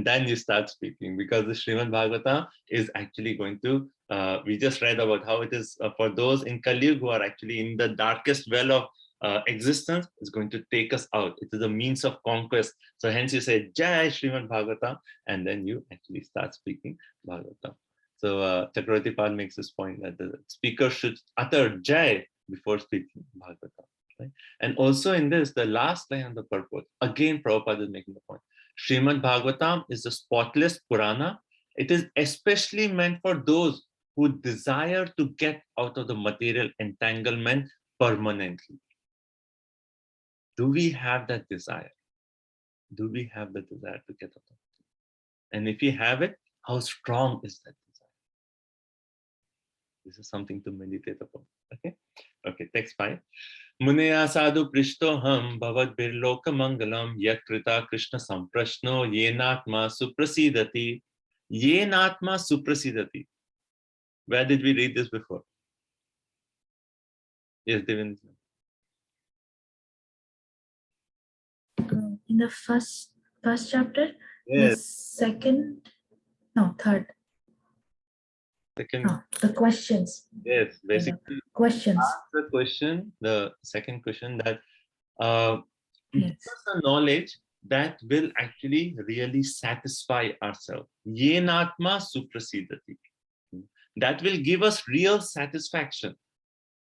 then you start speaking, because the Srimad Bhagavatam is actually going to, we just read about how it is for those in Kali Yuga who are actually in the darkest well of existence, is going to take us out. It is a means of conquest. So hence you say Jai Srimad Bhagavatam, and then you actually start speaking Bhagavatam. So Chakravarti Pal makes this point that the speaker should utter Jai before speaking Bhagavatam. Right? And also in this, the last line of the purport, again Prabhupada is making the point. Srimad Bhagavatam is the spotless Purana, It is especially meant for those who desire to get out of the material entanglement permanently. Do we have that desire? Do we have the desire to get out of it? And if we have it, how strong is that desire? This is something to meditate upon. Okay? Okay, text 5. Munaya sadhu prishtoham bhavad birloka mangalam yakrita krishna samprashno yenatma suprasidati. Yenatma suprasidati. Where did we read this before? Yes, Devendra. In the first chapter, Yes. third. Second. The questions. Yes, basically. Questions. Ask the question, the second question, that Yes. give us a knowledge that will actually really satisfy ourselves. Yenatma suprasidati. That will give us real satisfaction.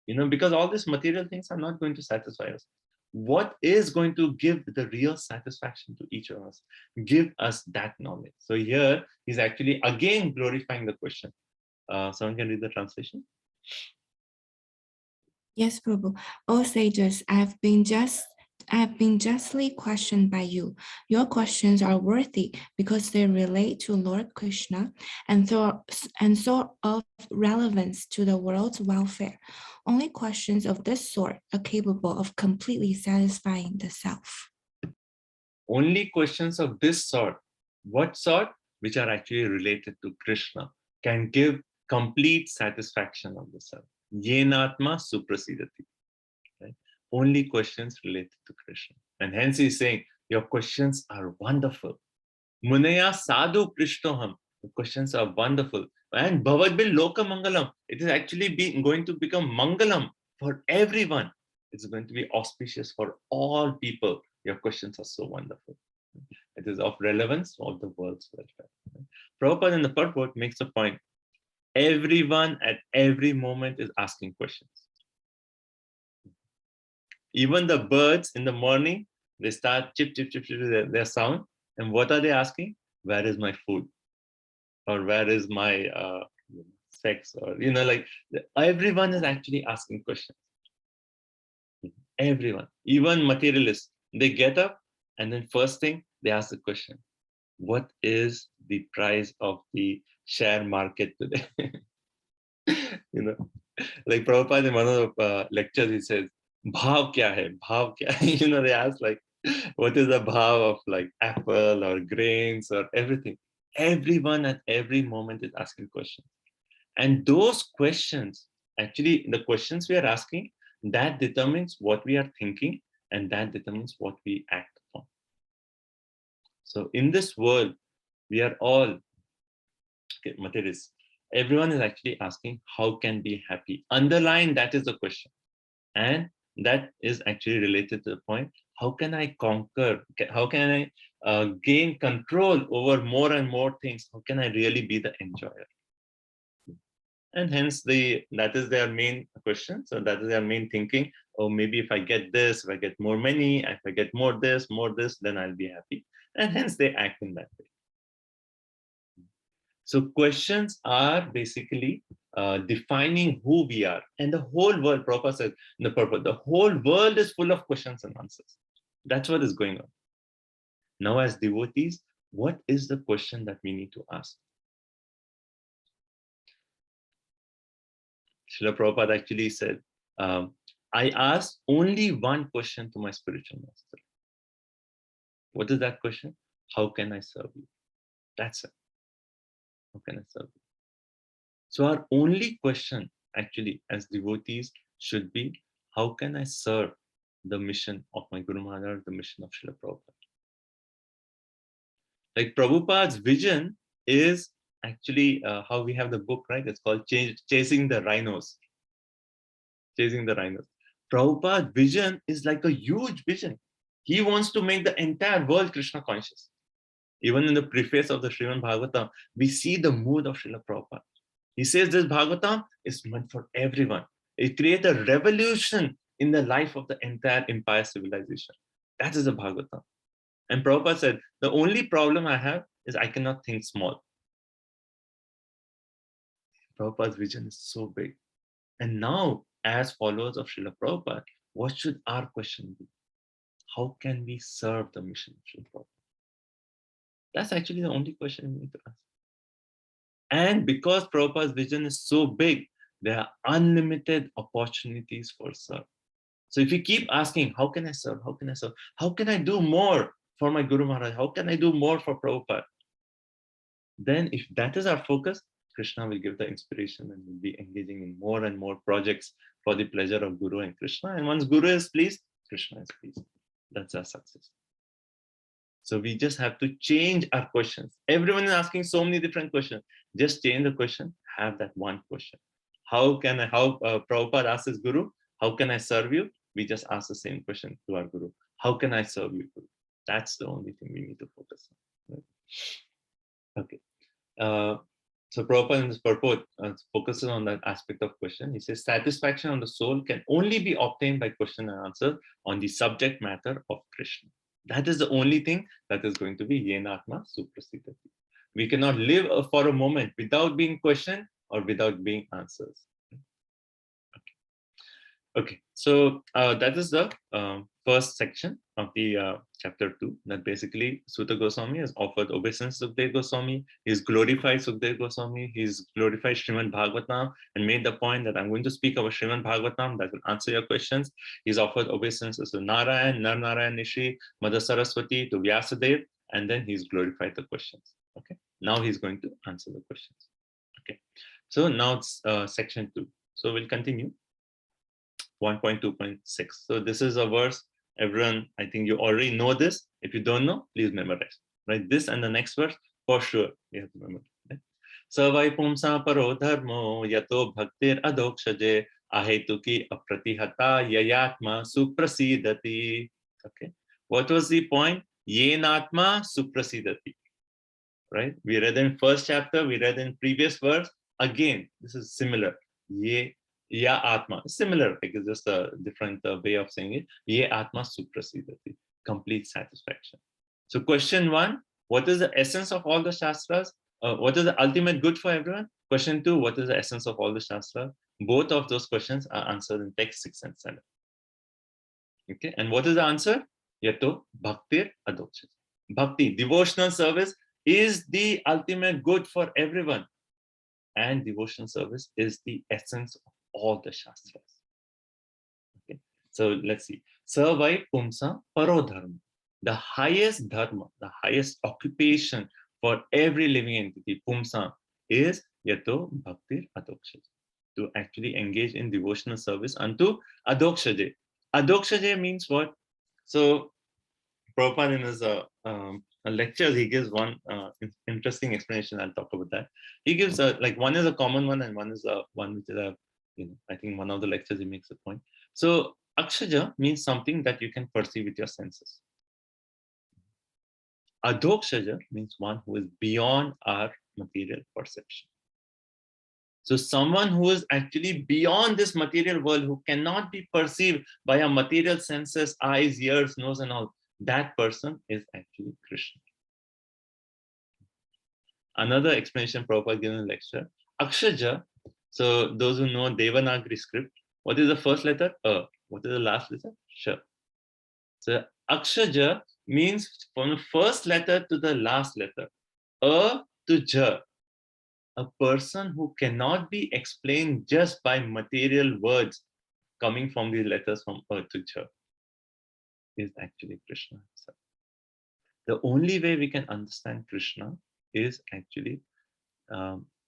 Because all these material things are not going to satisfy us. What is going to give the real satisfaction to each of us? Give us that knowledge. So here he's actually again glorifying the question. Someone can read the translation? Yes, Prabhu. O sages, I have been justly questioned by you. Your questions are worthy because they relate to Lord Krishna and so of relevance to the world's welfare. Only questions of this sort are capable of completely satisfying the self. Only questions of this sort. What sort? Which are actually related to Krishna, can give complete satisfaction of the self. Yenatma suprasidati. Right? Only questions related to Krishna. And hence he's saying, your questions are wonderful. Munaya sadhu prishtoham. The questions are wonderful. And bhavadbil loka mangalam. It is actually going to become mangalam for everyone. It's going to be auspicious for all people. Your questions are so wonderful. It is of relevance of the world's welfare. Prabhupada in the purport makes a point. Everyone at every moment is asking questions. Even the birds in the morning, they start chip, chip, chip, chip, their sound. And what are they asking? Where is my food? Or where is my sex? Or, everyone is actually asking questions. Everyone, even materialists, they get up and then first thing they ask the question, what is the price of the share market today? Like Prabhupada in one of the lectures, he says, bhav kya hai? Bhav kya hai? They ask like, what is the bhav of like apple or grains or everything? Everyone at every moment is asking questions. And those questions, actually the questions we are asking, that determines what we are thinking and that determines what we act upon. So in this world, we are all, materialists, everyone is actually asking, how can be happy? Underline, that is the question. And that is actually related to the point, how can I conquer? How can I gain control over more and more things? How can I really be the enjoyer? And hence that is their main question. So that is their main thinking. Oh, maybe if I get this, if I get more money, if I get more this, then I'll be happy. And hence they act in that way. So questions are basically defining who we are. And the whole world, Prabhupada said in the purport, the whole world is full of questions and answers. That's what is going on. Now as devotees, what is the question that we need to ask? Srila Prabhupada actually said, I asked only one question to my spiritual master. What is that question? How can I serve you? That's it. How can I serve you? So our only question actually as devotees should be, how can I serve the mission of my Guru Maharaj, the mission of Srila Prabhupada? Like Prabhupada's vision is actually how we have the book, right? It's called Chasing the Rhinos. Chasing the Rhinos. Prabhupada's vision is like a huge vision. He wants to make the entire world Krishna conscious. Even in the preface of the Srimad Bhagavatam, we see the mood of Srila Prabhupada. He says this Bhagavatam is meant for everyone. It creates a revolution in the life of the entire empire civilization. That is the Bhagavatam. And Prabhupada said, the only problem I have is I cannot think small. Prabhupada's vision is so big. And now, as followers of Srila Prabhupada, what should our question be? How can we serve the mission of Srila Prabhupada? That's actually the only question we need to ask. And because Prabhupada's vision is so big, there are unlimited opportunities for serve. So if you keep asking, how can I serve? How can I serve? How can I do more for my Guru Maharaj? How can I do more for Prabhupada? Then if that is our focus, Krishna will give the inspiration and we'll be engaging in more and more projects for the pleasure of Guru and Krishna. And once Guru is pleased, Krishna is pleased. That's our success. So we just have to change our questions. Everyone is asking so many different questions. Just change the question, have that one question. How Prabhupada asks his Guru, how can I serve you? We just ask the same question to our Guru. How can I serve you, Guru? That's the only thing we need to focus on. Right? Okay. So Prabhupada in this purport focuses on that aspect of question. He says, satisfaction on the soul can only be obtained by question and answer on the subject matter of Krishna. That is the only thing that is going to be yenatma suprasidati. We cannot live for a moment without being questioned or without being answers. Okay, so that is the first section of the chapter 2. That basically Suta Goswami has offered obeisance to Sukhdev Goswami. He's glorified Sukhdev Goswami. He's glorified Srimad Bhagavatam and made the point that I'm going to speak about Srimad Bhagavatam that will answer your questions. He's offered obeisances to Narayan, Nar Narayan Nishi, Mother Saraswati, to Vyasadeva, and then he's glorified the questions. Okay, now he's going to answer the questions. Okay, so now it's section 2. So we'll continue. 1.2.6. So this is a verse, everyone, I think you already know this. If you don't know, please memorize. Right? This and the next verse, for sure, you have to memorize. Right? Savai pumsa paro dharmo yato bhaktir adokshaje ahetuki apratihata yayatma suprasidati. Okay. What was the point? Yenatma suprasidati. Right? We read in first chapter, we read in previous verse. Again, this is similar. Ya Atma, similar, like it's just a different way of saying it. Ye Atma suprasidati, complete satisfaction. So question 1, what is the essence of all the Shastras? What is the ultimate good for everyone? Question 2, what is the essence of all the Shastras? Both of those questions are answered in text 6 and 7. Okay, and what is the answer? Yato bhaktir adoksha. Bhakti, devotional service, is the ultimate good for everyone. And devotional service is the essence of all the Shastras. Okay, so let's see. Savai pumsa parodharma. The highest dharma, the highest occupation for every living entity, pumsa, is yato bhaktir adokshaje. To actually engage in devotional service unto adokshaje. Adokshaje means what? So Prabhupada in his lectures, he gives one interesting explanation. I'll talk about that. He gives like one is a common one and one is one which is I think one of the lectures he makes a point. So akshaja means something that you can perceive with your senses. Adokshaja means one who is beyond our material perception. So someone who is actually beyond this material world, who cannot be perceived by our material senses, eyes, ears, nose, and all, that person is actually Krishna. Another explanation Prabhupada given in the lecture, akshaja. So those who know Devanagari script, what is the first letter? A. What is the last letter? Sh. So akshaja means from the first letter to the last letter. A to ja. A person who cannot be explained just by material words coming from the letters from A to ja is actually Krishna himself. The only way we can understand Krishna is actually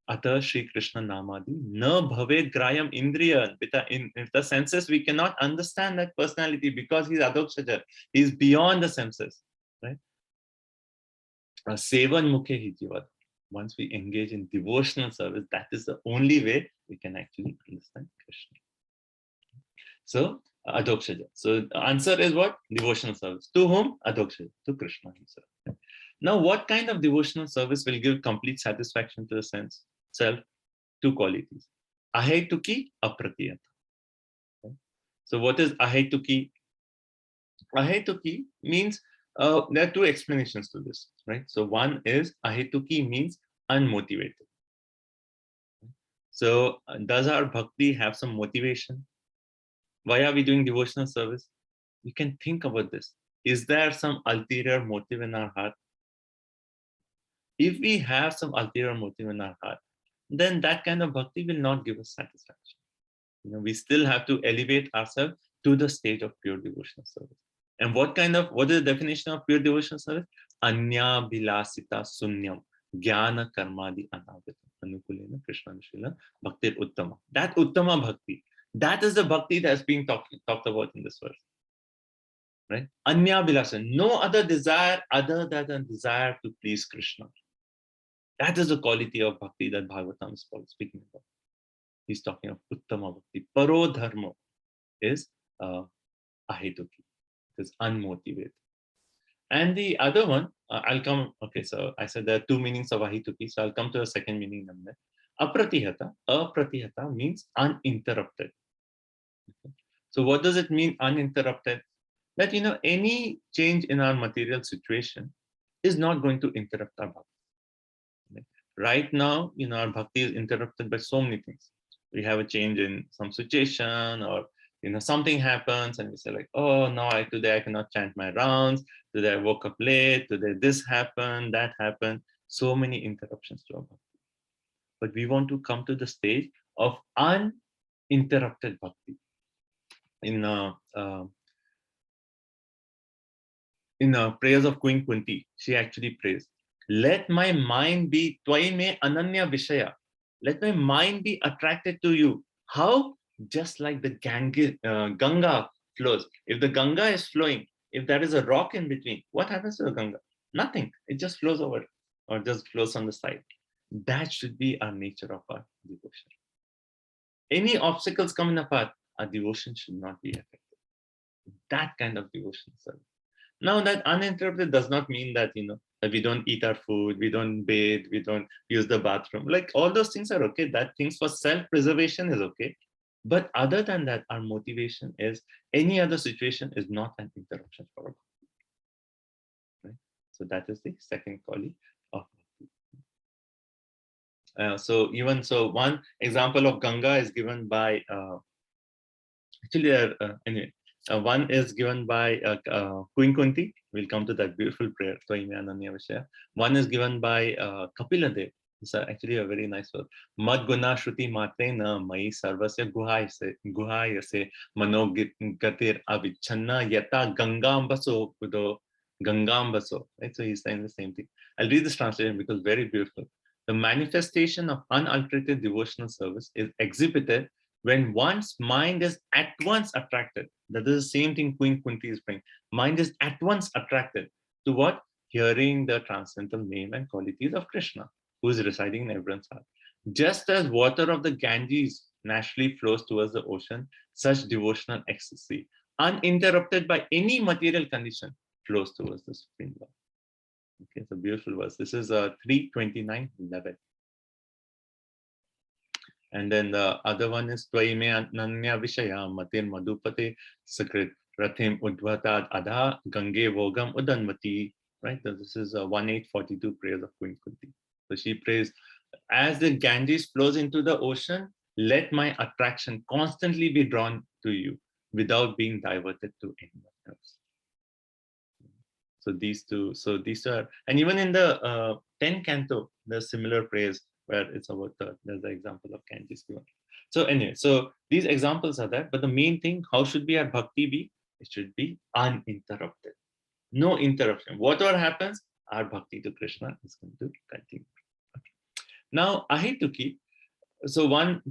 Ata Shri Krishna Namadi Na Bhave Grayam Indriya. In the senses, we cannot understand that personality because he's Adokshaja. He's beyond the senses. Right? Sevan Mukhe Hi Jivad. Once we engage in devotional service, that is the only way we can actually understand Krishna. So, Adokshaja. So, the answer is what? Devotional service. To whom? Adokshaja. To Krishna himself. Now, what kind of devotional service will give complete satisfaction to the sense? Self, 2 qualities. Ahetuki, apratiyata. So, what is ahetuki? Ahetuki means, there are 2 explanations to this, right? So, one is ahetuki means unmotivated. So does our bhakti have some motivation? Why are we doing devotional service? You can think about this. Is there some ulterior motive in our heart? If we have some ulterior motive in our heart, then that kind of bhakti will not give us satisfaction. We still have to elevate ourselves to the stage of pure devotional service. And what is the definition of pure devotional service? Anya bilasita sunyam jnana karmadi anavritam anukulena krishna nishila bhaktir uttama. That uttama bhakti, that is the bhakti that's being talked about in this verse. Right? Anya bilasa, no other desire other than the desire to please Krishna. That is the quality of bhakti that Bhagavatam is speaking about. He's talking of uttama bhakti. Paro dharma is ahetuki. It is unmotivated. And the other one, I'll come, okay, so I said there are two meanings of ahituki, so I'll come to a second meaning. Apratihata. Apratihata means uninterrupted. Okay. So what does it mean, uninterrupted? That, any change in our material situation is not going to interrupt our bhakti. Right now, our bhakti is interrupted by so many things. We have a change in some situation, or something happens and we say like, oh no, today I cannot chant my rounds, today I woke up late, today this happened, that happened. So many interruptions to our bhakti. But we want to come to the stage of uninterrupted bhakti. In prayers of Queen Kunti, she actually prays, let my mind be Twaime Ananya Vishaya. Let my mind be attracted to you. How? Just like the Ganga flows. If the Ganga is flowing, if there is a rock in between, what happens to the Ganga? Nothing. It just flows over or just flows on the side. That should be our nature of our devotion. Any obstacles come in our path, our devotion should not be affected. That kind of devotion service. Now, that uninterrupted does not mean that, that we don't eat our food, we don't bathe, we don't use the bathroom. Like all those things are okay. That things for self-preservation is okay. But other than that, our motivation is any other situation is not an interruption for our bhakti. Right? So that is the second quality of bhakti. One example of Ganga is given by, anyway, one is given by Queen Kunti. We'll come to that beautiful prayer. One is given by Kapila Dev. It's actually a very nice word. Mad guna shruti matrena mai sarvasya guhayase manogatir avichanna yata gangambaso kudo gangambaso. Right? So he's saying the same thing. I'll read this translation because very beautiful. The manifestation of unalterated devotional service is exhibited when one's mind is at once attracted. That is the same thing Queen Kunti is praying. Mind is at once attracted to what? Hearing the transcendental name and qualities of Krishna, who is residing in everyone's heart. Just as water of the Ganges naturally flows towards the ocean, such devotional ecstasy, uninterrupted by any material condition, flows towards the Supreme Lord. Okay, it's a beautiful verse. This is 3:29:11. And then the other one is Twaime Ananya Vishaya Matir Madhupate Sakrit Rathim Udvatad Adha Gange Vogam Udanvati. Right? This is 1842 prayers of Queen Kunti. So she prays, as the Ganges flows into the ocean, let my attraction constantly be drawn to you without being diverted to anyone else. So these two are, and even in the 10th canto, there's similar prayers where it's about there's the example of Ganges given. So anyway, so these examples are there, but the main thing, how should be our bhakti be? It should be uninterrupted. No interruption. Whatever happens, our bhakti to Krishna is going to continue. Okay. Now, ahituki. So one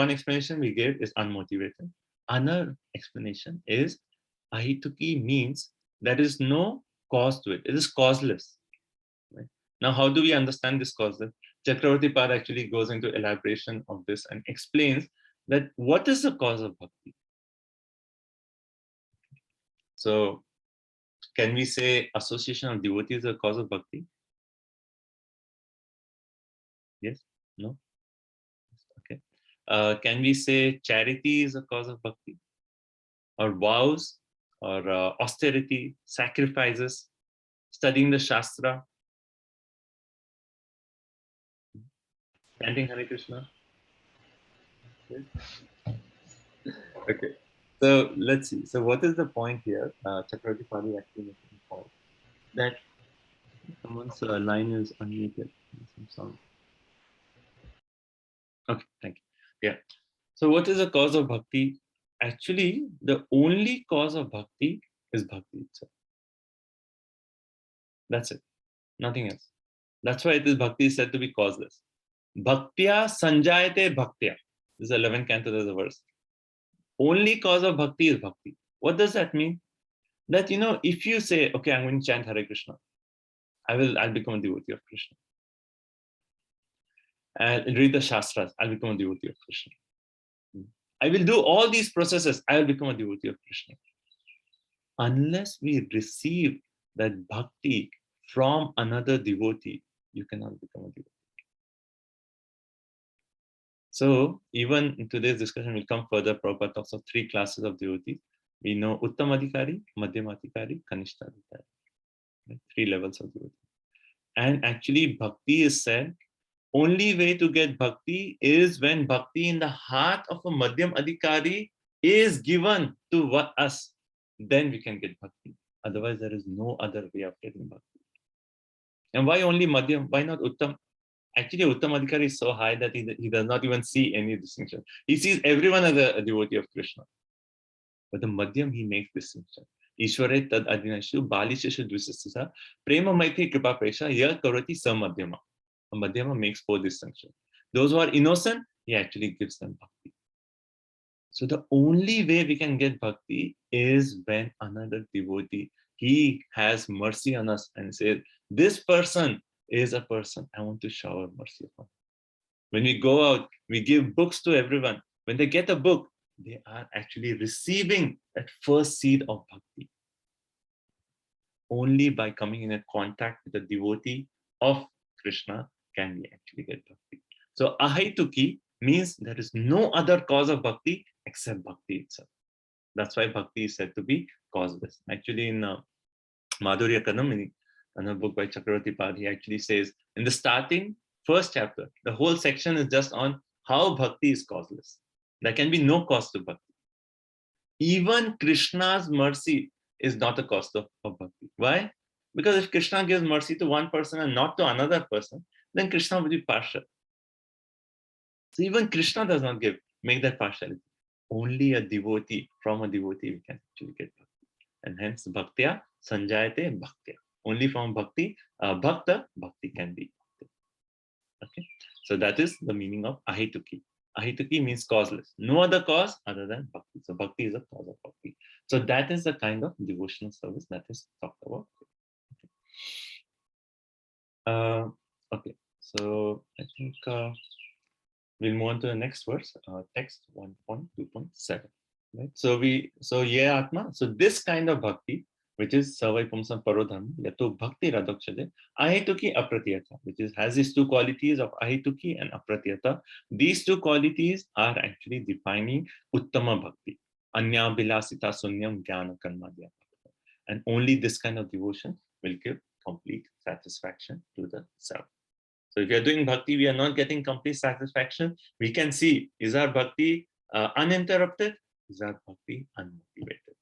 explanation we gave is unmotivated. Another explanation is ahituki means there is no cause to it. It is causeless. Right? Now, how do we understand this causeless? Chakravarti Pad actually goes into elaboration of this and explains that what is the cause of bhakti. So, can we say association of devotees is a cause of bhakti? Yes? No? Okay. Can we say charity is a cause of bhakti? Or vows? Or austerity, sacrifices, studying the Shastra? Chanting Hare Krishna? Okay, so let's see. So what is the point here? Chakravarti Pali actually making a point that someone's line is unmuted. Some sound. Okay, thank you. Yeah. So what is the cause of bhakti? Actually, the only cause of bhakti is bhakti itself. That's it. Nothing else. That's why it is bhakti is said to be causeless. Bhaktya sanjayate bhaktya. This is 11th canto, there's a verse. Only cause of bhakti is bhakti. What does that mean? That, if you say, okay, I'm going to chant Hare Krishna, I'll become a devotee of Krishna. I'll read the Shastras, I'll become a devotee of Krishna. I will do all these processes, I will become a devotee of Krishna. Unless we receive that bhakti from another devotee, you cannot become a devotee. So even in today's discussion will come further. Prabhupada talks of 3 classes of devotees. We know Uttamadhikari, Madhyamadhikari, Kanishtadhikari. 3 levels of devotee. And actually bhakti is said, only way to get bhakti is when bhakti in the heart of a Madhyam Adhikari is given to us. Then we can get bhakti. Otherwise there is no other way of getting bhakti. And why only Madhyam? Why not Uttam? Actually, Uttam Adhikari is so high that he does not even see any distinction. He sees everyone as a devotee of Krishna. But the Madhyam, he makes distinction. Ishware tad adinashu balishashu dvisasasa prema maitri kripa presha ya karati samadhyama. A Madhyama makes 4 distinctions. Those who are innocent, he actually gives them bhakti. So the only way we can get bhakti is when another devotee, he has mercy on us and says, this person is a person I want to shower mercy upon. When we go out, we give books to everyone. When they get a book, they are actually receiving that first seed of bhakti. Only by coming in contact with a devotee of Krishna can we actually get bhakti. So ahaituki means there is no other cause of bhakti except bhakti itself. That's why bhakti is said to be causeless. Actually, in Madhurya Kadam, in another book by Chakravarti Pali, he actually says in the starting first chapter, the whole section is just on how bhakti is causeless. There can be no cause to bhakti. Even Krishna's mercy is not a cause of bhakti. Why? Because if Krishna gives mercy to one person and not to another person, then Krishna will be partial. So even Krishna does not make that partiality. Only a devotee, from a devotee, we can actually get bhakti. And hence, bhaktya sanjayate bhaktya. Only from bhakti, bhakta, bhakti can be. Okay, so that is the meaning of ahituki. Ahituki means causeless. No other cause other than bhakti. So bhakti is a cause of bhakti. So that is the kind of devotional service that is talked about. Okay, so I think we'll move on to the next verse, text 1.2.7. Right? So yeah, Atma. So this kind of bhakti, which is Savai Pumsam Parodham, Yato Bhakti Radokshade, Ahituki Apratiyata, which has these 2 qualities of Ahituki and Apratiyata. These 2 qualities are actually defining Uttama Bhakti. Anya Bilasita Sunyam Jnana Karmadya. And only this kind of devotion will give complete satisfaction to the self. So if we are doing bhakti, we are not getting complete satisfaction. We can see, is our bhakti uninterrupted? Is our bhakti unmotivated?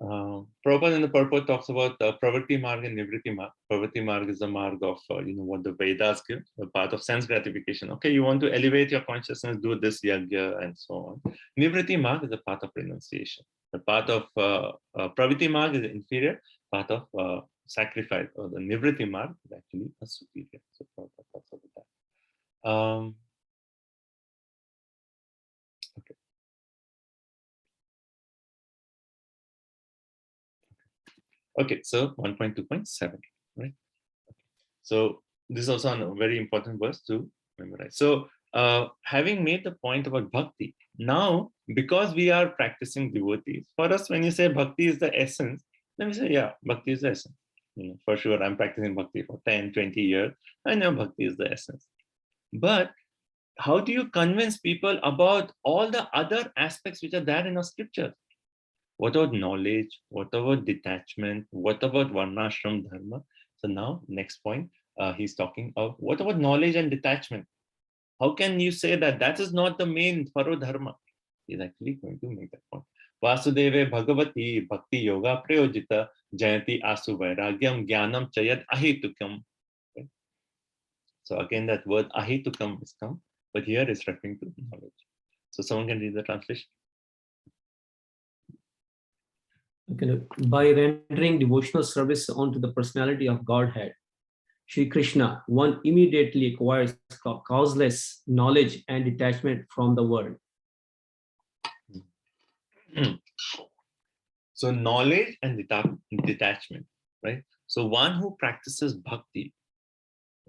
Prabhupada in the purport talks about pravritti marg and nivritti marg. Pravritti marg is the marg of what the Vedas give, the path of sense gratification. Okay, you want to elevate your consciousness, do this yajna and so on. Nivritti marg is the path of renunciation. The path of pravritti marg is the inferior, path of sacrifice, or the nivritti marg is actually a superior. So Prabhupada talks about that. Okay. Okay, so 1.2.7, right? Okay. So this is also a very important verse to memorize. So having made the point about bhakti, now because we are practicing devotees, for us when you say bhakti is the essence, then we say, yeah, bhakti is the essence. For sure, I'm practicing bhakti for 10, 20 years. I know bhakti is the essence. But how do you convince people about all the other aspects which are there in our scriptures? What about knowledge? What about detachment? What about varnashram dharma? So now, next point, he's talking of what about knowledge and detachment? How can you say that that is not the main Paro Dharma? He's actually going to make that point. Vasudeve Bhagavati Bhakti Yoga Prayojita Jayanti Asu Vairagyam Jnanam Chayat Ahetukam. Okay. So again, that word Ahetukam is come, but here it's referring to knowledge. So someone can read the translation. Okay. By rendering devotional service unto the personality of Godhead, Shri Krishna, one immediately acquires causeless knowledge and detachment from the world. So knowledge and detachment, right? So one who practices bhakti,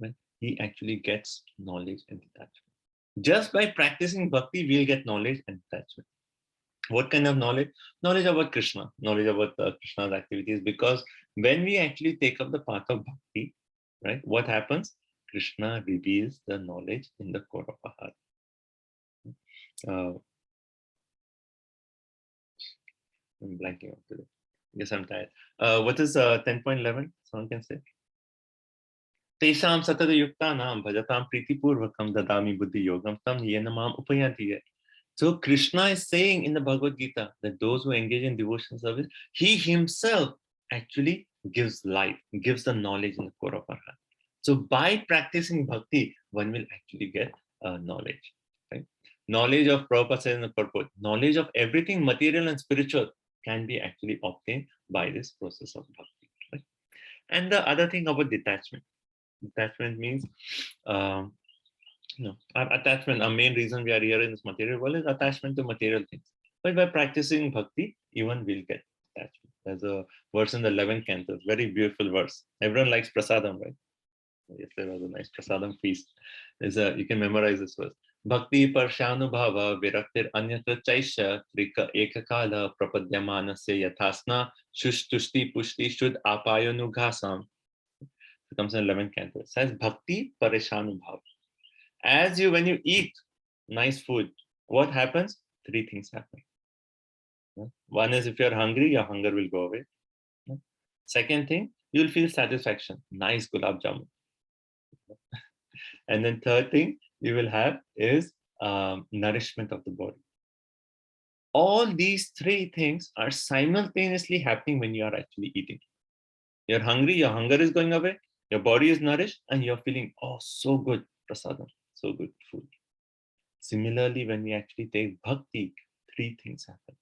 right, he actually gets knowledge and detachment. Just by practicing bhakti, we'll get knowledge and detachment. What kind of knowledge? Knowledge about Krishna, knowledge about Krishna's activities. Because when we actually take up the path of bhakti, right, what happens? Krishna reveals the knowledge in the core of our heart. I'm blanking out today. Yes, I'm tired. What is 10.11? Someone can say. Tesham satata yuktanam bhajatam pritipurvakam dadami buddhi yogam tam yenamam upayanti. So Krishna is saying in the Bhagavad-Gita that those who engage in devotion service, he himself actually gives light, gives the knowledge in the core of our heart. So by practicing bhakti, one will actually get knowledge. Right? Knowledge of Prabhupada says in the purport, knowledge of everything material and spiritual can be actually obtained by this process of bhakti. Right? And the other thing about detachment. Detachment means, our attachment, our main reason we are here in this material world is attachment to material things. But by practicing bhakti, even will get attachment. There's a verse in the 11th canto, very beautiful verse. Everyone likes prasadam, right? Yesterday was a nice prasadam feast. You can memorize this verse. Bhakti parshanubhava viraktir anyatra chaisha trika ekakala prapadyamana se yathasna shushtushti pushti shud apayanughasam. It comes in 11th canto. It says bhakti pareshanubhava. When you eat nice food, what happens? Three things happen. One is if you're hungry, your hunger will go away. Second thing, you'll feel satisfaction. Nice gulab jamun. And then third thing you will have is nourishment of the body. All these three things are simultaneously happening when you are actually eating. You're hungry, your hunger is going away, your body is nourished, and you're feeling, oh, so good, prasadam, so good food. Similarly, when we actually take bhakti, three things happen.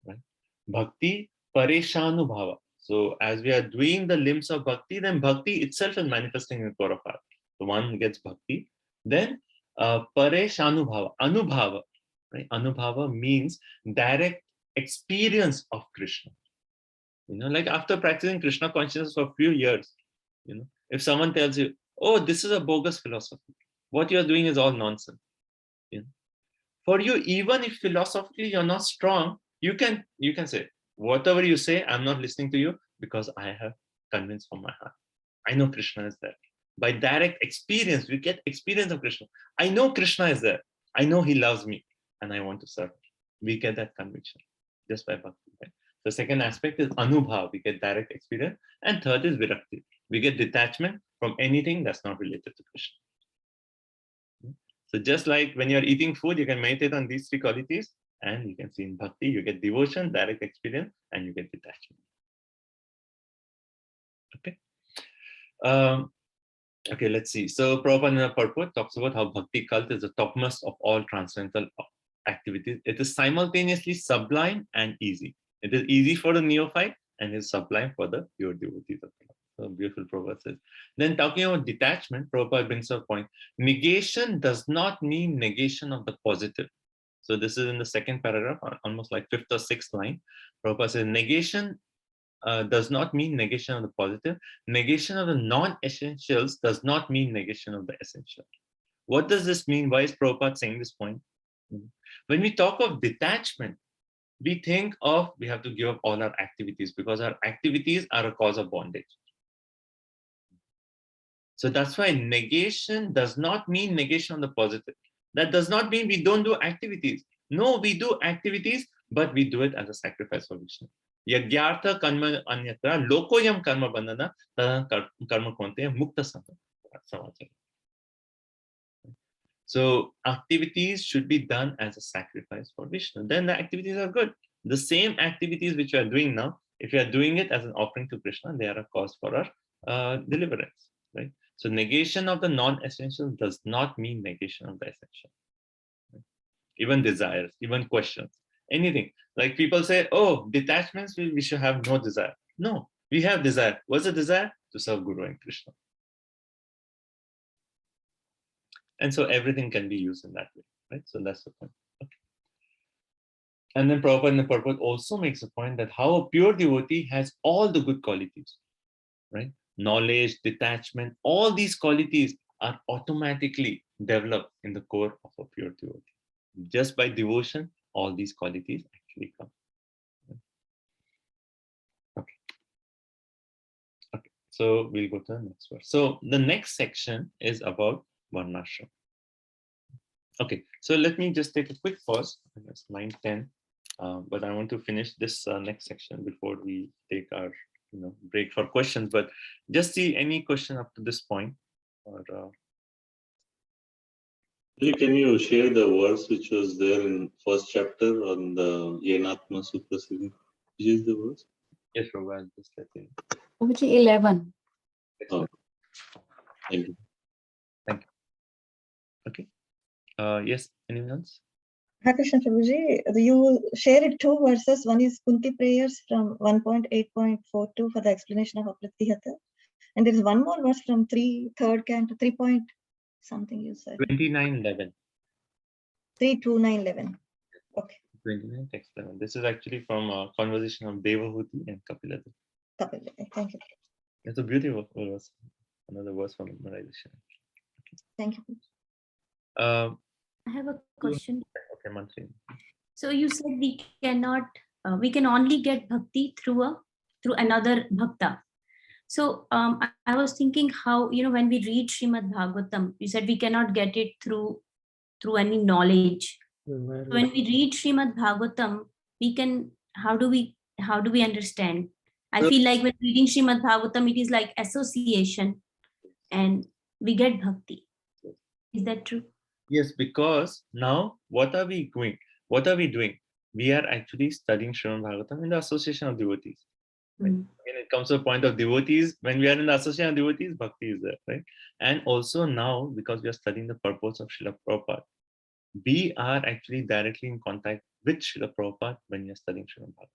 Right? Bhakti pareshanubhava. So as we are doing the limbs of bhakti, then bhakti itself is manifesting in the core of heart. So one gets bhakti. Then pareshanubhava, anubhava. Right? Anubhava means direct experience of Krishna. Like after practicing Krishna consciousness for a few years, if someone tells you, oh, this is a bogus philosophy, what you're doing is all nonsense. For you, even if philosophically you're not strong, you can say, whatever you say, I'm not listening to you because I have convinced from my heart. I know Krishna is there. By direct experience, we get experience of Krishna. I know Krishna is there. I know he loves me and I want to serve him. We get that conviction just by bhakti. Right? The second aspect is anubhav. We get direct experience. And third is virakti. We get detachment from anything that's not related to Krishna. So just like when you're eating food, you can meditate on these three qualities, and you can see in bhakti, you get devotion, direct experience, and you get detachment. Okay. Okay, let's see. So Prabhupada in the purport talks about how bhakti cult is the topmost of all transcendental activities. It is simultaneously sublime and easy. It is easy for the neophyte and is sublime for the pure devotees of God. So beautiful Prabhupada says. Then talking about detachment, Prabhupada brings up a point. Negation does not mean negation of the positive. So this is in the second paragraph, almost like fifth or sixth line. Prabhupada says negation does not mean negation of the positive. Negation of the non-essentials does not mean negation of the essential. What does this mean? Why is Prabhupada saying this point? When we talk of detachment, we think of we have to give up all our activities because our activities are a cause of bondage. So that's why negation does not mean negation on the positive. That does not mean we don't do activities. No, we do activities, but we do it as a sacrifice for Vishnu. Yagyartha karma anyatra lokoyam karma bandhana tada karma konte mukta samachara. So activities should be done as a sacrifice for Vishnu. Then the activities are good. The same activities which we are doing now, if you are doing it as an offering to Krishna, they are a cause for our deliverance, right? So negation of the non-essential does not mean negation of the essential. Right? Even desires, even questions, anything. Like people say, oh, detachments, we should have no desire. No, we have desire. What's the desire? To serve Guru and Krishna. And so everything can be used in that way, right? So that's the point. Okay. And then Prabhupada in the purport also makes a point that how a pure devotee has all the good qualities, right? Knowledge, detachment, all these qualities are automatically developed in the core of a pure devotee. Just by devotion, all these qualities actually come. Okay. Okay. So we'll go to the next verse. So the next section is about Varnashram. Okay, so let me just take a quick pause. It's 9:10, but I want to finish this next section before we take our break for questions. But just see any question up to this point, or Can you share the verse which was there in first chapter on the Yenatma Suprasiddhi? Which is the verse? Yes, Prabhupada, just let me. 11. Oh, thank you. Thank you. Okay. Yes, anyone else? Hare Krishna Prabhuji, you shared two verses. One is Kunti prayers from 1.8.42 for the explanation of Apratihata. And there is one more verse from third canto, 3 point something you said. 29:11. 3:29:11. Okay. 29 text 11. This is actually from a conversation of Devahuti and Kapiladu. Thank you. It's a beautiful verse. Another verse from memorization. Thank you. I have a question. Okay, Mantri. So you said we cannot, we can only get bhakti through another bhakta. So I was thinking how, when we read Srimad Bhagavatam, you said we cannot get it through any knowledge. When we read Srimad Bhagavatam, we can, how do we understand? I feel like when reading Srimad Bhagavatam, it is like association and we get bhakti. Is that true? Yes, because now what are we doing? What are we doing? We are actually studying Srimad Bhagavatam in the association of devotees. Right? When it comes to a point of devotees, when we are in the association of devotees, bhakti is there, right? And also now, because we are studying the purpose of Srila Prabhupada, we are actually directly in contact with Srila Prabhupada when we are studying Srimad Bhagavatam.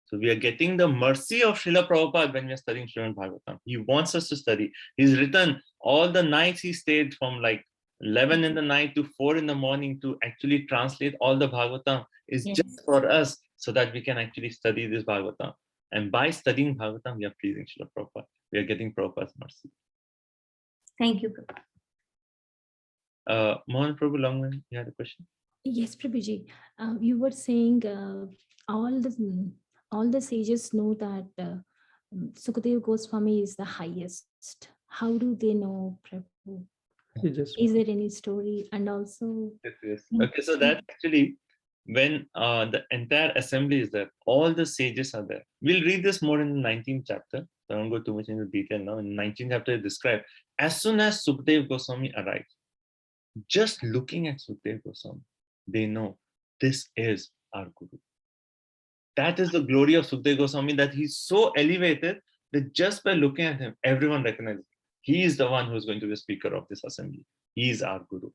So we are getting the mercy of Srila Prabhupada when we are studying Srimad Bhagavatam. He wants us to study. He's written all the nights he stayed from like 11 in the night to 4 in the morning to actually translate all the Bhagavatam is just for us so that we can actually study this Bhagavatam. And by studying Bhagavatam, we are pleasing Srila Prabhupada. We are getting Prabhupada's mercy. Thank you, Prabhupada. Mohan Prabhu Longman, you had a question? Yes, Prabhuji. You were saying all the sages know that Sukadeva Goswami is the highest. How do they know, Prabhu? Is there any story? And also, Yes. Okay, so that actually, when the entire assembly is there, all the sages are there. We'll read this more in the 19th chapter. I won't go too much into detail now. In the 19th chapter, it describes as soon as Sukadeva Goswami arrives, just looking at Sukadeva Goswami, they know this is our Guru. That is the glory of Sukadeva Goswami, that he's so elevated that just by looking at him, everyone recognizes he is the one who is going to be the speaker of this assembly. He is our Guru.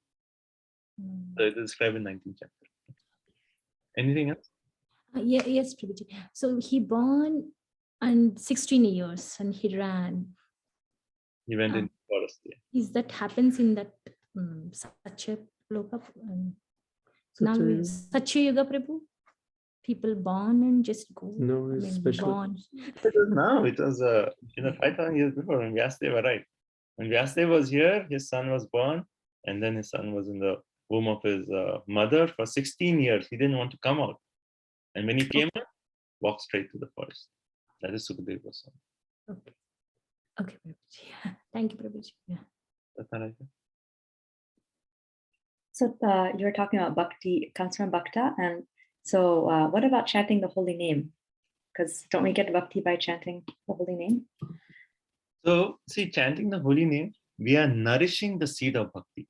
So it is described in 19th chapter. Anything else? Yes, Prabhuji. So he born and 16 years and he ran. He went in forest. Yeah. Is that happens in that Satya Loka? Now Satya Yuga, Prabhu? People born and just go. No, it's special. Born. No, it was 5,000 years before when Vyasdeva arrived. When Vyasdeva was here, his son was born, and then his son was in the womb of his mother for 16 years. He didn't want to come out. And when he came out, walked straight to the forest. That is Sukadeva Goswami. Okay. Okay, Prabhuji. Thank you, Prabhuji. Yeah. So you were talking about bhakti, it comes from bhakta, and So what about chanting the holy name? Because don't we get bhakti by chanting the holy name? So, see, chanting the holy name, we are nourishing the seed of bhakti.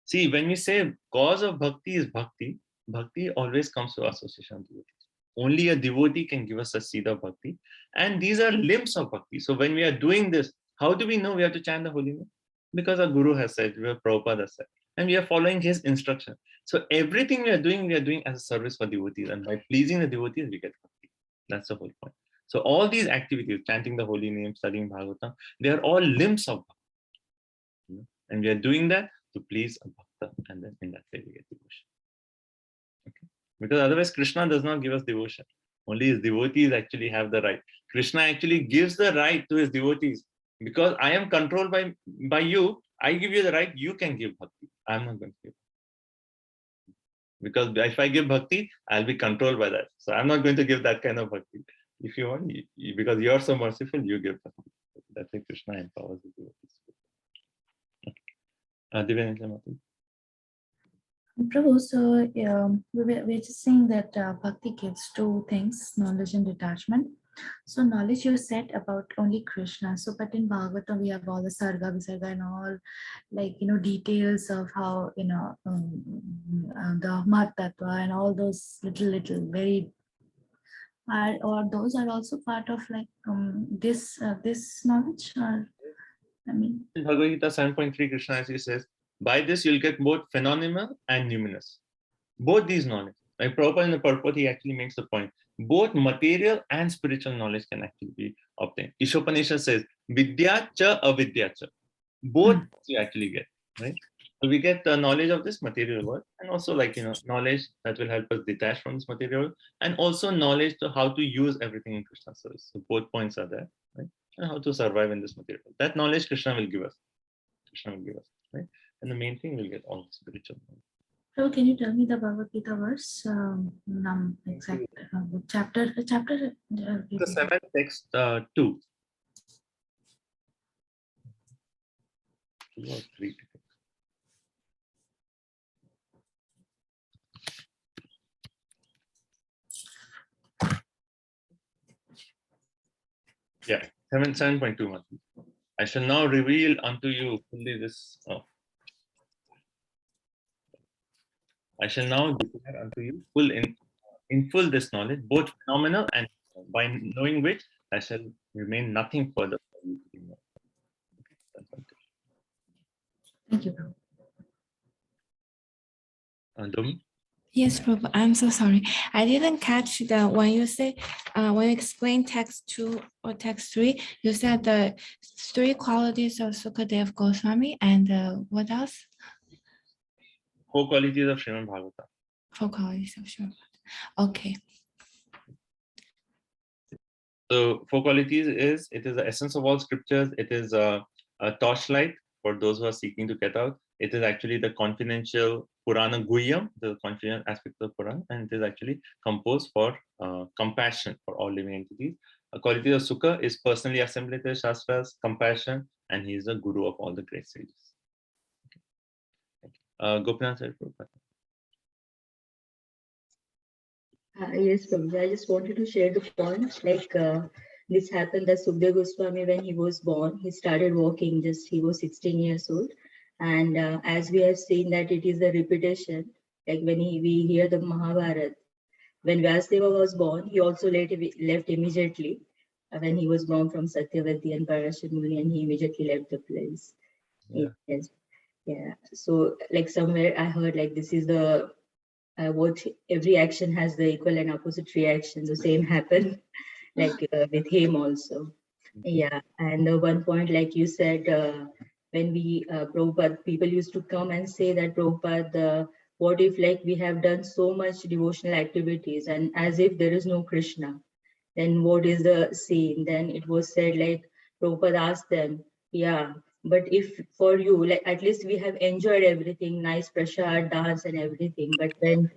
See, when we say cause of bhakti is bhakti, bhakti always comes to association with devotees. Only a devotee can give us a seed of bhakti. And these are limbs of bhakti. So when we are doing this, how do we know we have to chant the holy name? Because our guru has said, Prabhupada has said, and we are following his instruction. So everything we are doing as a service for devotees. And by pleasing the devotees, we get bhakti. That's the whole point. So all these activities, chanting the holy name, studying Bhagavatam, they are all limbs of bhakti. And we are doing that to please a bhakta, and then in that way we get devotion. Okay? Because otherwise Krishna does not give us devotion. Only his devotees actually have the right. Krishna actually gives the right to his devotees. Because I am controlled by you, I give you the right, you can give bhakti. I'm not going to give. Because if I give bhakti, I'll be controlled by that. So I'm not going to give that kind of bhakti. If you want, because you're so merciful, you give bhakti. That's why Krishna empowers the devotees. Prabhu, so we're just saying that bhakti gives two things, knowledge and detachment. So knowledge you said about only Krishna. So but in Bhagavatam we have all the sarga, visarga and all, like, details of how, the Mat Tattva and all those little very, or those are also part of like this knowledge, or I mean. In Bhagavad-Gita 7.3, Krishna actually says, by this you'll get both phenomenal and numinous. Both these knowledge. Like Prabhupada in the purport, he actually makes the point. Both material and spiritual knowledge can actually be obtained. Ishopanishad says, Vidya cha avidya cha. Both you actually get, right? So we get the knowledge of this material world, and also knowledge that will help us detach from this material world, and also knowledge to how to use everything in Krishna's service. So both points are there, right? And how to survive in this material world. That knowledge Krishna will give us. Right? And the main thing we'll get all spiritual knowledge. So can you tell me the Bhagavad Gita verse, exact chapter? The 7th text 2. 2 or 3. Yeah, 7.2. I shall now reveal unto you fully this. I shall now declare unto you in full this knowledge, both phenomenal and by knowing which I shall remain nothing further for you to know. Thank you, Domi? Yes, Prabhu, I'm so sorry. I didn't catch the when you say when you explain text 2 or text 3, you said the 3 qualities of Sukadev Goswami and what else? 4 qualities of Srimad Bhagavatam. 4 qualities of Srimad Bhagavatam. Okay. So 4 qualities is, it is the essence of all scriptures. It is a torchlight for those who are seeking to get out. It is actually the confidential Purana Guhyam, the confidential aspect of the Purana, and it is actually composed for compassion for all living entities. A quality of Sukha is personally assimilated Shastras, compassion, and he is the guru of all the great sages. Gopinath said, Yes, Prabhuji, I just wanted to share the point. Like this happened that Sukadeva Goswami, when he was born, he started walking. He was 16 years old, and as we have seen that it is a repetition. Like when we hear the Mahabharata, when Vyasdeva was born, he also left immediately when he was born from Satyavati and Parashar-muni, and he immediately left the place. Yeah. Yes. Yeah. So like somewhere I heard like this is the what every action has the equal and opposite reaction. The same happened like with him also. Yeah. And one point, like you said, when we Prabhupada, people used to come and say that Prabhupada, what if like we have done so much devotional activities and as if there is no Krishna, then what is the scene? Then it was said like Prabhupada asked them, yeah, but if for you, like at least we have enjoyed everything, nice prasad, dance and everything, but then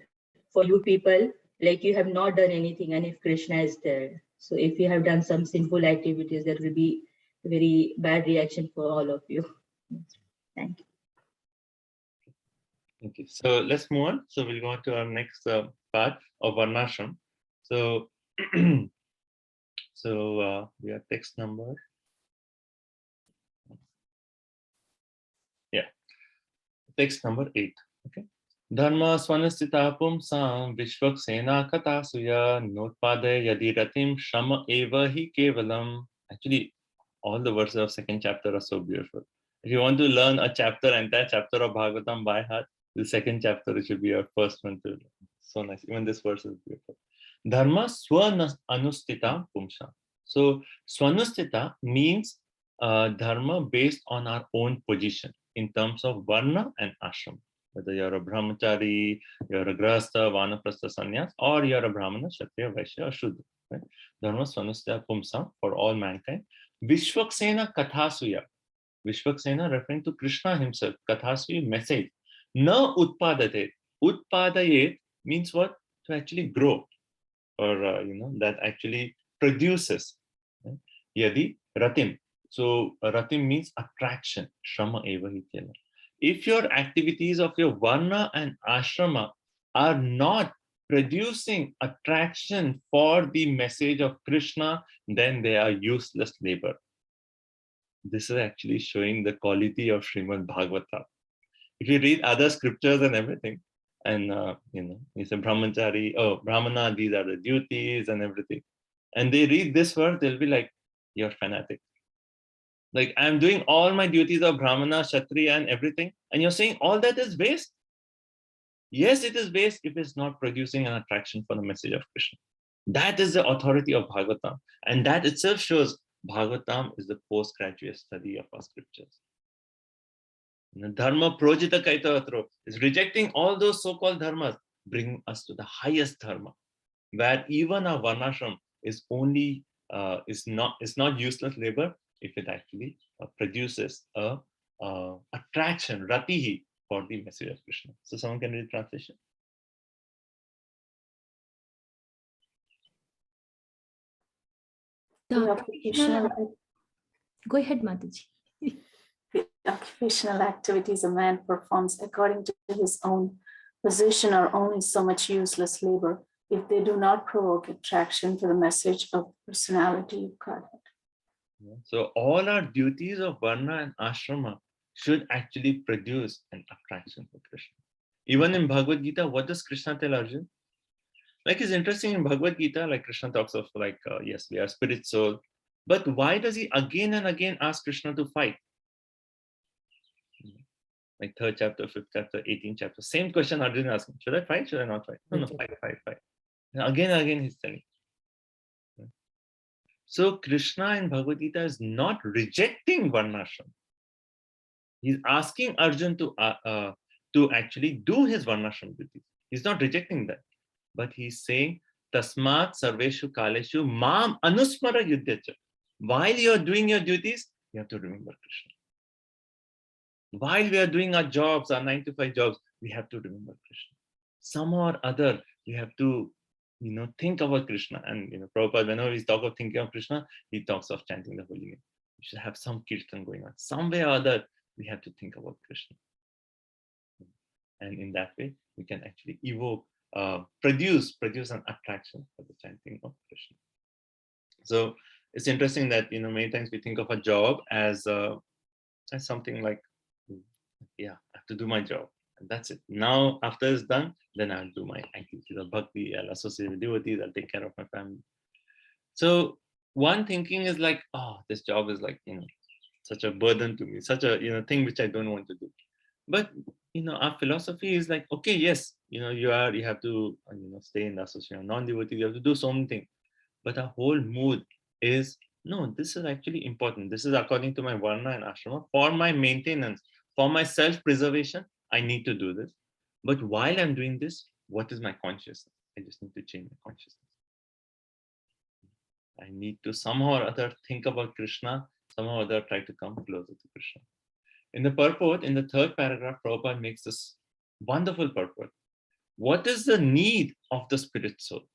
for you people, like you have not done anything, and if Krishna is there, so if you have done some sinful activities, there will be very bad reaction for all of you. Thank you. Okay, so let's move on. So we'll go on to our next part of Varnashram. So, we are text number. Yeah, text number 8. Okay. Dharma swanasthita pumsam vishvak sena kata suya notpade yadi ratim shama eva hi kevalam. Actually, all the verses of second chapter are so beautiful. If you want to learn a chapter, entire chapter of Bhagavatam by heart, the second chapter it should be your first one to learn. So nice. Even this verse is beautiful. Dharma swanustita pumsam. So swanustita means dharma based on our own position in terms of varna and ashram. Whether you're a brahmachari, you're a grahastha, vanaprastha, sannyas, or you're a brahmana, kshatriya, vaishya, or shudra. Right? Dharma swanustita pumsam for all mankind. Vishvaksena kathasuya. Vishvaksena referring to Krishna himself. Kathasuya message. Na utpadate. Utpadayet means what? To actually grow, or that actually produces. Right? Yadi ratim. So ratim means attraction. Shrama eva hityana. If your activities of your varna and ashrama are not producing attraction for the message of Krishna, then they are useless labor. This is actually showing the quality of Srimad Bhagavata. If you read other scriptures and everything, and it's a brahmachari, brahmana, these are the duties and everything, and they read this verse, they'll be like, you're fanatic. Like, I'm doing all my duties of brahmana, kshatriya, and everything, and you're saying all that is waste? Yes, it is waste if it's not producing an attraction for the message of Krishna. That is the authority of Bhagavatam, and that itself shows Bhagavatam is the postgraduate study of our scriptures. Dharma projita kaitavatro is rejecting all those so-called dharmas, bringing us to the highest dharma, where even a varnashram is only is not useless labor if it actually produces a attraction, ratihi, for the message of Krishna. So someone can read translation. Go ahead, Mataji. The occupational activities a man performs according to his own position are only so much useless labor if they do not provoke attraction to the message of personality of Godhead. So all our duties of varna and ashrama should actually produce an attraction for Krishna. Even in Bhagavad-Gita, what does Krishna tell Arjuna? Like, it's interesting in Bhagavad-Gita, like Krishna talks of yes, we are spirit soul, but why does he again and again ask Krishna to fight? Like 3rd chapter, 5th chapter, 18th chapter, same question Arjuna asking, should I fight, should I not fight? No, fight. And again and again he's telling. So Krishna in Bhagavad-Gita is not rejecting varnashram. He's asking Arjuna to actually do his varnashram duties. He's not rejecting that, but he's saying, Tasmat sarveshu kaleshu mam anusmara yuddhacha. While you're doing your duties, you have to remember Krishna. While we are doing our jobs, our 9-to-5 jobs, we have to remember Krishna. Somehow or other, we have to, think about Krishna. And Prabhupada, whenever we talk of thinking of Krishna, he talks of chanting the holy name. We should have some kirtan going on. Some way or other, we have to think about Krishna. And in that way, we can actually evoke, produce an attraction for the chanting of Krishna. So it's interesting that many times we think of a job as something like, yeah, I have to do my job, and that's it. Now after it's done, then I'll do my activities of bhakti, I'll associate with devotees, I'll take care of my family. So one thinking is like, oh, this job is like such a burden to me, such a thing which I don't want to do. But our philosophy is like, okay, yes, you have to stay in the association of non-devotees, you have to do so many things. But our whole mood is, no, this is actually important. This is according to my varna and ashrama. For my maintenance, for my self-preservation, I need to do this. But while I'm doing this, what is my consciousness? I just need to change my consciousness. I need to somehow or other think about Krishna, somehow or other try to come closer to Krishna. In the purport, in the 3rd paragraph, Prabhupada makes this wonderful purport. What is the need of the spirit soul?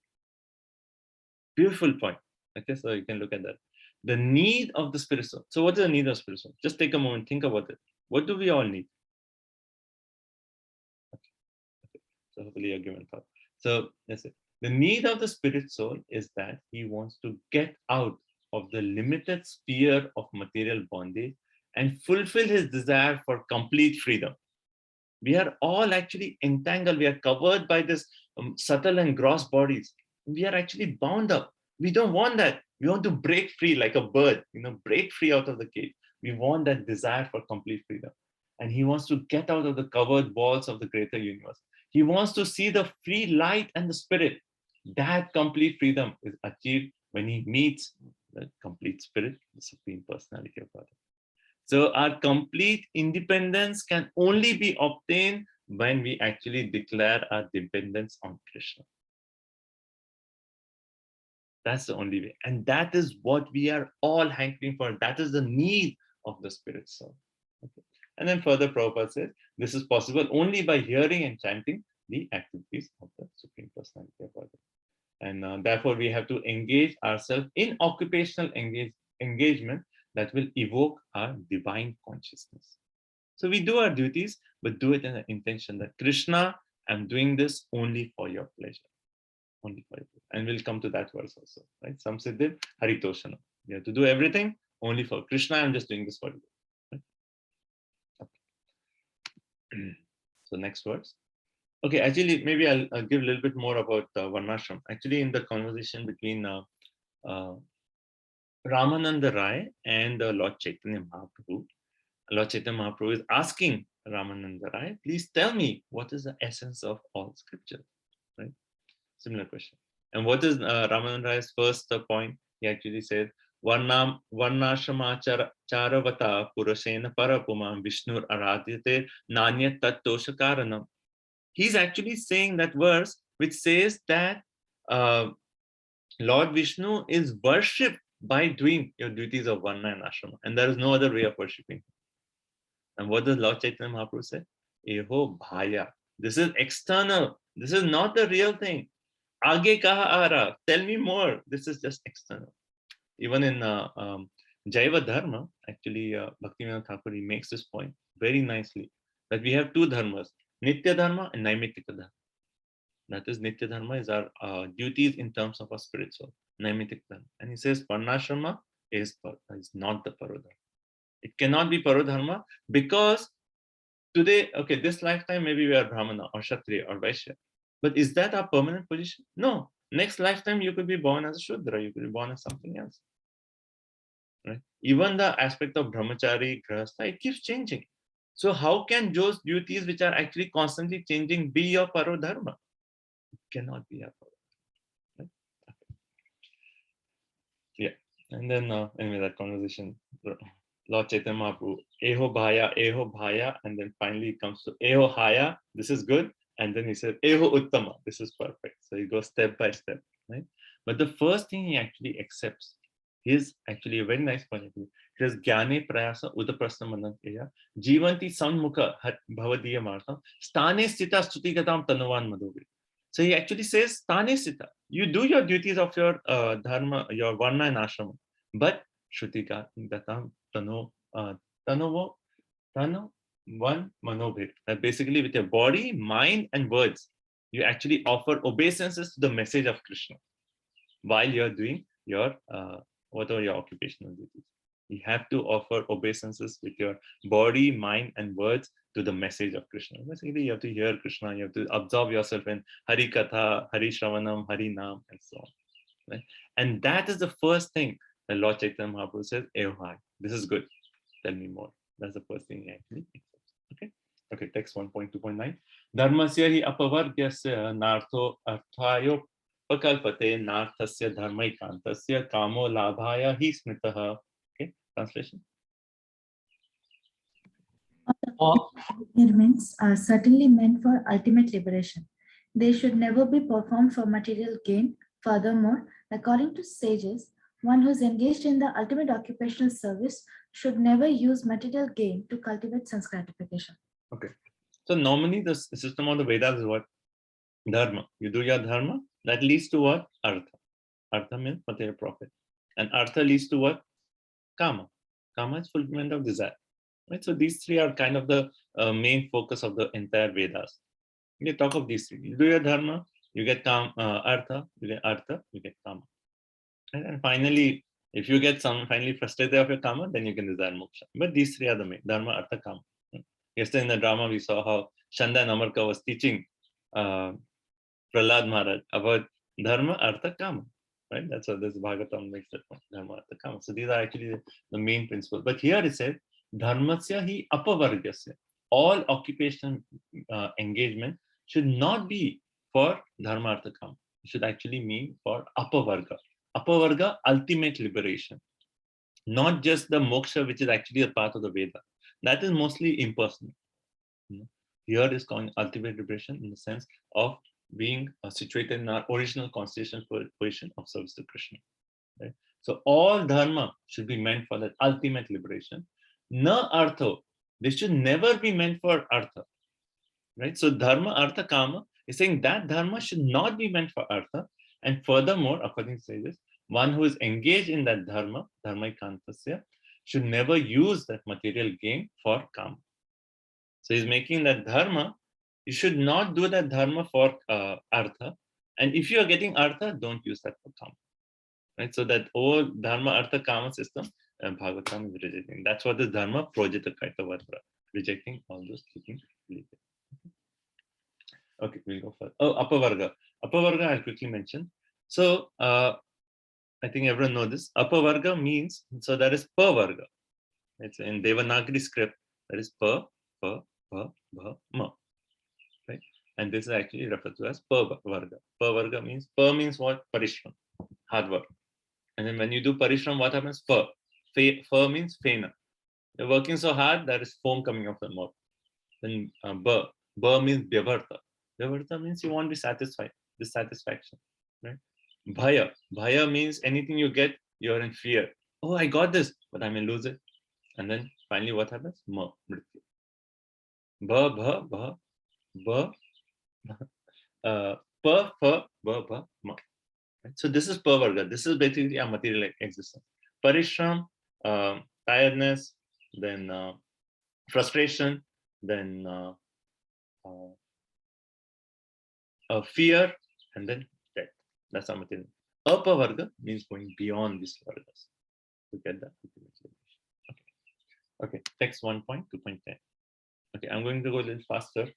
Beautiful point. Okay, so you can look at that. The need of the spirit soul. So what is the need of spirit soul? Just take a moment, think about it. What do we all need? So hopefully you're given thought. So that's it. The need of the spirit soul is that he wants to get out of the limited sphere of material bondage and fulfill his desire for complete freedom. We are all actually entangled. We are covered by this subtle and gross bodies. We are actually bound up. We don't want that. We want to break free like a bird, break free out of the cage. We want that desire for complete freedom. And he wants to get out of the covered walls of the greater universe. He wants to see the free light and the spirit. That complete freedom is achieved when he meets the complete spirit, the Supreme Personality of God. So our complete independence can only be obtained when we actually declare our dependence on Krishna. That's the only way. And that is what we are all hankering for. That is the need of the spirit soul. Okay. And then further Prabhupada says, this is possible only by hearing and chanting the activities of the Supreme Personality of God. And therefore we have to engage ourselves in occupational engagement that will evoke our divine consciousness. So we do our duties, but do it in the intention that Krishna, I'm doing this only for your pleasure. Only for your pleasure. And we'll come to that verse also, right? Samsiddhi Haritoshanam. You have to do everything only for Krishna. I'm just doing this for you. Right? Okay. So next verse. Okay, actually, maybe I'll give a little bit more about Varnashram. Actually, in the conversation between Ramananda Rai and Lord Chaitanya Mahaprabhu, Lord Chaitanya Mahaprabhu is asking Ramananda Rai, please tell me what is the essence of all scripture, right? Similar question. And what is Ramananda Rai's first point? He actually said, Varnashama charavata purashena parapumam Vishnur aradyate nanya tattosha karanam. He's actually saying that verse which says that Lord Vishnu is worshipped by doing your duties of Varna and Ashrama, and there is no other way of worshipping. And what does Lord Chaitanya Mahaprabhu say? Eho bhaya. This is external. This is not the real thing. Aage kaha ara. Tell me more. This is just external. Even in Jaiva Dharma, actually, Bhaktivinoda Thakur, he makes this point very nicely, that we have two dharmas, Nitya Dharma and Naimittika Dharma. That is, Nitya Dharma is our duties in terms of our spirit soul, Naimittika Dharma. And he says, Varnashrama is not the Parodharma. It cannot be Parodharma because today, okay, this lifetime, maybe we are Brahmana or Kshatriya or Vaishya. But is that our permanent position? No. Next lifetime, you could be born as a Shudra, you could be born as something else. Right? Even the aspect of Brahmachari, Grahastha, it keeps changing. So how can those duties which are actually constantly changing be your Parodharma? It cannot be your Parodharma. Right? Okay. Yeah. And then, anyway, that conversation, Lord Chaitanya Mahaprabhu, Eho Bhaya, and then finally it comes to Eho Haya, this is good. And then he said, Eho Uttama, this is perfect. So he goes step by step, right? But the first thing he actually accepts is actually a very nice point of view. He says, Gyane Prayasa Udaprasna Manankeya, Jivanti Sanmukha Bhavadiya Martham, Stane Sthita Stutigatam Tanuvan Madhuvi. So he actually says, Stane Sthita, you do your duties of your dharma, your varna and ashrama, but Shutigatam Tanu one manobhir. That basically with your body, mind, and words, you actually offer obeisances to the message of Krishna while you're doing your whatever your occupational duties. You have to offer obeisances with your body, mind, and words to the message of Krishna. Basically, you have to hear Krishna, you have to absorb yourself in Hari Katha, Hari Shravanam, Hari Nam, and so on. Right? And that is the first thing that Lord Chaitanya Mahaprabhu says, Eho, this is good. Tell me more. That's the first thing he actually accepts. Okay. Okay, text 1.2.9. Dharmasya hi apavargyasya nartho arthayo pakalpate narthasya dharmaikantasya kamo labhaya hi smitaha. Okay, translation. Experiments are certainly meant for ultimate liberation. They should never be performed for material gain. Furthermore, according to sages, one who is engaged in the ultimate occupational service should never use material gain to cultivate sense gratification. Okay. So normally the system of the Vedas is what? Dharma. You do your dharma, that leads to what? Artha. Artha means material profit. And artha leads to what? Kama. Kama is fulfillment of desire. Right? So these three are kind of the main focus of the entire Vedas. You talk of these three. You do your dharma, you get artha, you get kama. And finally, if you get finally frustrated of your karma, then you can desire moksha. But these three are the main: dharma, artha, kama. Yesterday in the drama, we saw how Shanda and Amarka was teaching Prahlad Maharaj about dharma, artha, kama. Right? That's what this Bhagavatam makes that point. Dharma, artha, kama. So these are actually the main principles. But here it said, dharmasya hi apavargasya. All occupational engagement should not be for dharma, artha, kama. It should actually mean for apavarga. Apavarga, ultimate liberation. Not just the moksha, which is actually a part of the Veda. That is mostly impersonal. Here is called ultimate liberation in the sense of being situated in our original constitutional position of service to Krishna. Right? So all dharma should be meant for that ultimate liberation. Na artho, they should never be meant for artha. Right? So dharma, artha, kama is saying that dharma should not be meant for artha. And furthermore, according to sages, one who is engaged in that dharma, dharmaikantasya, should never use that material gain for kama. So he's making that dharma, you should not do that dharma for artha. And if you are getting artha, don't use that for kama. Right? So that whole dharma, artha, kama system, Bhagavatam is rejecting. That's what the dharma projita kaita vatra, rejecting all those thinking. Okay, we'll go further. Oh, apavarga. Apavarga, I'll quickly mention. So I think everyone knows this. Apavarga means, so that is pavarga. It's in Devanagari script. That is pa, ma. Right? And this is actually referred to as pavarga. Pavarga means, pa means what? Parishram, hard work. And then when you do parishram, what happens? Fa means fena. You're working so hard, there is foam coming off the mouth. Then ba means byavarta. Byavarta means you won't be satisfied, dissatisfaction. Right? Bhaya means anything you get, you're in fear. Oh, I got this, but I may lose it. And then finally, what happens? Ma, mrityu. Ba, ma. Right? So this is pavarga. This is basically a material existence. Parishram, tiredness, then frustration, then fear, and then death. That's our material. Apavarga means going beyond these vargas to get that. Okay, text 1.2.10. Okay, I'm going to go a little faster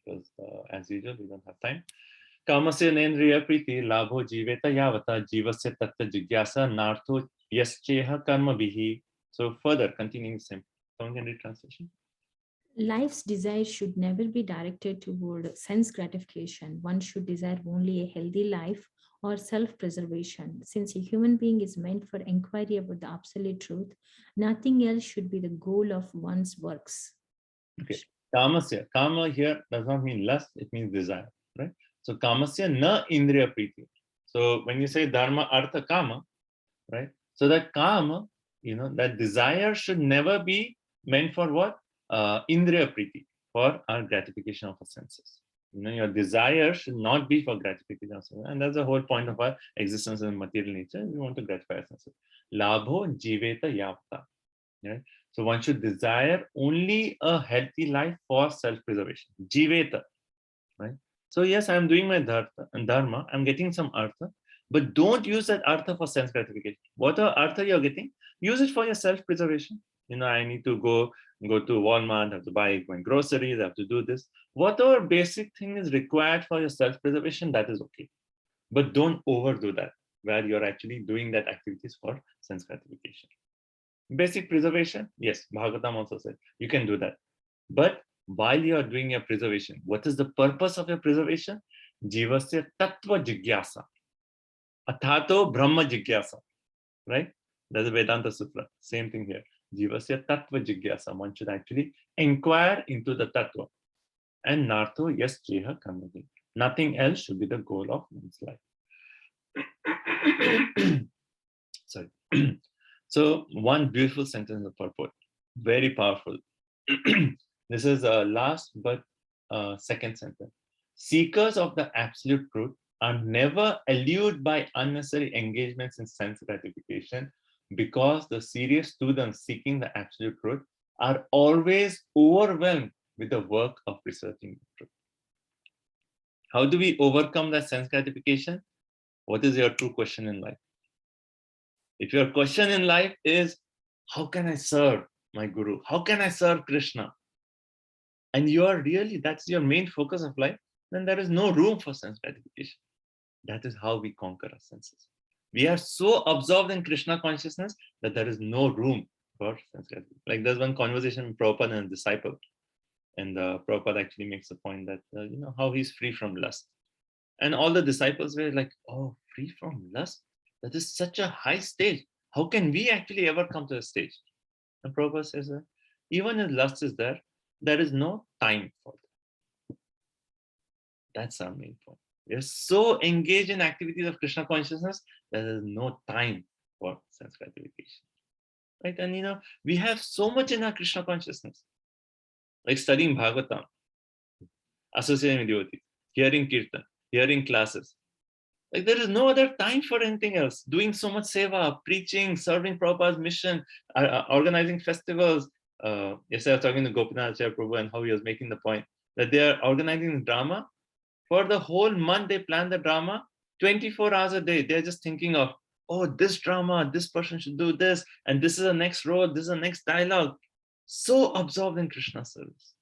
because as usual, we don't have time. Kamasya nendriya priti labho jiveta yavata jivasya tatta jigyasa nartho yascheha karma bihi. So further, continuing the same. Someone can read translation. Life's desire should never be directed toward sense gratification. One should desire only a healthy life or self-preservation. Since a human being is meant for inquiry about the absolute truth, nothing else should be the goal of one's works. Okay, kamasya. Kama here does not mean lust, it means desire, right? So kamasya na indriya priti. So when you say dharma, artha, kama, right? So that kama, that desire should never be meant for what? Indriya priti, for our gratification of our senses. Your desire should not be for gratification of senses. And that's the whole point of our existence in material nature. We want to gratify our senses. Labho jiveta yapta. Right? So one should desire only a healthy life for self-preservation. Jiveta. Right? So yes, I'm doing my dharma, I'm getting some artha, but don't use that artha for sense gratification. Whatever artha you're getting, use it for your self-preservation. I need to go to Walmart, have to buy my groceries, I have to do this. Whatever basic thing is required for your self-preservation, that is okay. But don't overdo that, where you're actually doing that activities for sense gratification. Basic preservation, yes, Bhagavatam also said, you can do that. But while you are doing your preservation, what is the purpose of your preservation? Jivasya tattva jigyasa. Athato brahma jigyasa. Right? That's a Vedanta Sutra. Same thing here. Jivasya tattva jigyasa. One should actually inquire into the tattva. And nartho yes jeha karmati. Nothing else should be the goal of one's life. Sorry. So one beautiful sentence of purport. Very powerful. This is last but second sentence. Seekers of the absolute truth are never allured by unnecessary engagements in sense gratification, because the serious students seeking the absolute truth are always overwhelmed with the work of researching the truth. How do we overcome that sense gratification? What is your true question in life? If your question in life is, how can I serve my guru? How can I serve Krishna? And you are really, that's your main focus of life, then there is no room for sense gratification. That is how we conquer our senses. We are so absorbed in Krishna consciousness that there is no room for sense gratification. Like there's one conversation with Prabhupada and a disciple. And Prabhupada actually makes a point that, how he's free from lust. And all the disciples were like, oh, free from lust? That is such a high stage. How can we actually ever come to a stage? And Prabhupada says that even if lust is there, there is no time for it. That's our main point. We are so engaged in activities of Krishna consciousness, there is no time for sense gratification. Right? And we have so much in our Krishna consciousness. Like studying Bhagavatam, associating with devotees, hearing kirtan, hearing classes. Like there is no other time for anything else. Doing so much seva, preaching, serving Prabhupada's mission, organizing festivals. Yesterday I was talking to Gopinath Acharya Prabhu and how he was making the point that they are organizing drama. For the whole month, they plan the drama 24 hours a day. They're just thinking of, oh, this drama, this person should do this, and this is the next road, this is the next dialogue. So absorbed in Krishna service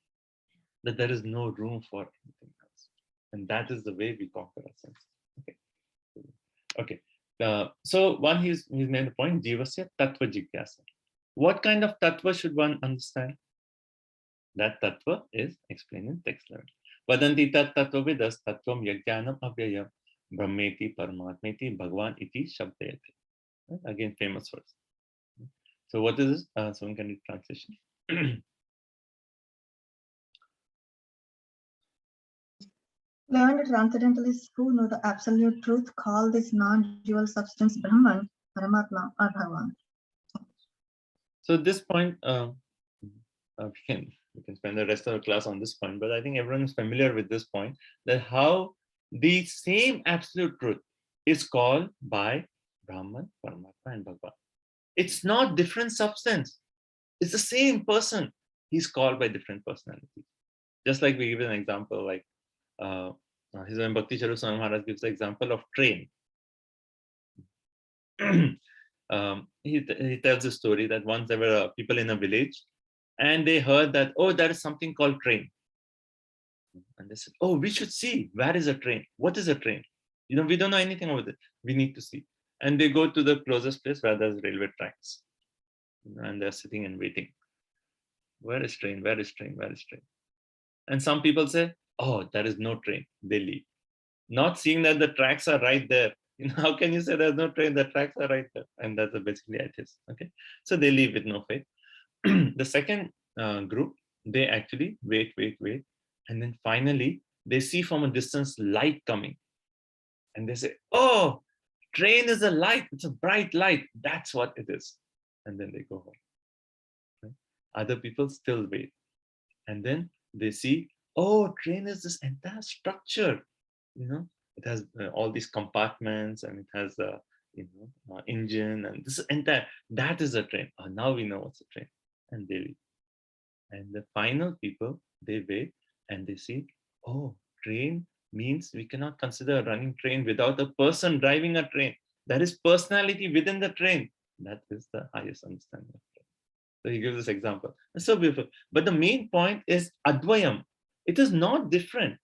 that there is no room for anything else. And that is the way we conquer our senses. Okay. So one, he's made the point, Jivasya Tattva Jigyasa. What kind of Tattva should one understand? That Tattva is explained in text 11. Vadanti tat tattva vidas tattvam yajnanam avyayam brahmeti paramatmeti bhagwan iti shabdayate. Again, famous words. So what is this? Someone can read translation. Learned transcendentalists who know the absolute truth call this non-dual substance Brahman, Paramatma, or Bhagavan. So this point, we can spend the rest of the class on this point, but I think everyone is familiar with this point, that how the same absolute truth is called by Brahman, Paramatma, and Bhagavan. It's not different substance. It's the same person. He's called by different personalities. Just like we give an example, like His Holiness Bhakti Charu Maharaj gives the example of train. He tells a story that once there were people in a village and they heard that, oh, there is something called train. And they said, oh, we should see, where is a train? What is a train? We don't know anything about it. We need to see. And they go to the closest place where there's railway tracks. And they're sitting and waiting. Where is train? Where is train? Where is train? And some people say, oh, there is no train. They leave. Not seeing that the tracks are right there. How can you say there's no train? The tracks are right there. And that's basically atheist. Okay. So they leave with no faith. The second group, they actually wait. And then finally, they see from a distance light coming. And they say, oh, train is a light. It's a bright light. That's what it is. And then they go home. Right? Other people still wait. And then they see, oh, train is this entire structure. It has all these compartments and it has a engine and this entire, that is a train. Oh, now we know what's a train. And they leave. And the final people, they wait and they see, oh, train means we cannot consider a running train without a person driving a train. There is personality within the train. That is the highest understanding of train. So he gives this example. It's so beautiful. But the main point is Advayam. It is not different.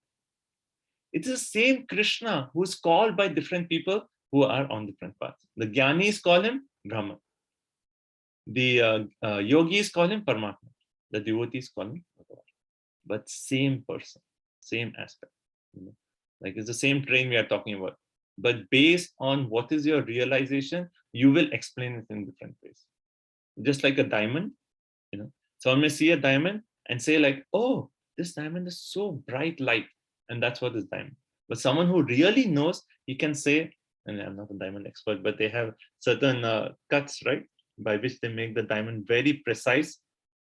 It is the same Krishna who is called by different people who are on different paths. The Jnanis call him Brahman. The yogis call him Paramatma. The devotees call him Bhagavan. But same person, same aspect. Like it's the same train we are talking about. But based on what is your realization, you will explain it in different ways. Just like a diamond, someone may see a diamond and say like, oh, this diamond is so bright light. And that's what is diamond. But someone who really knows, he can say, and I'm not a diamond expert, but they have certain cuts, right? By which they make the diamond very precise.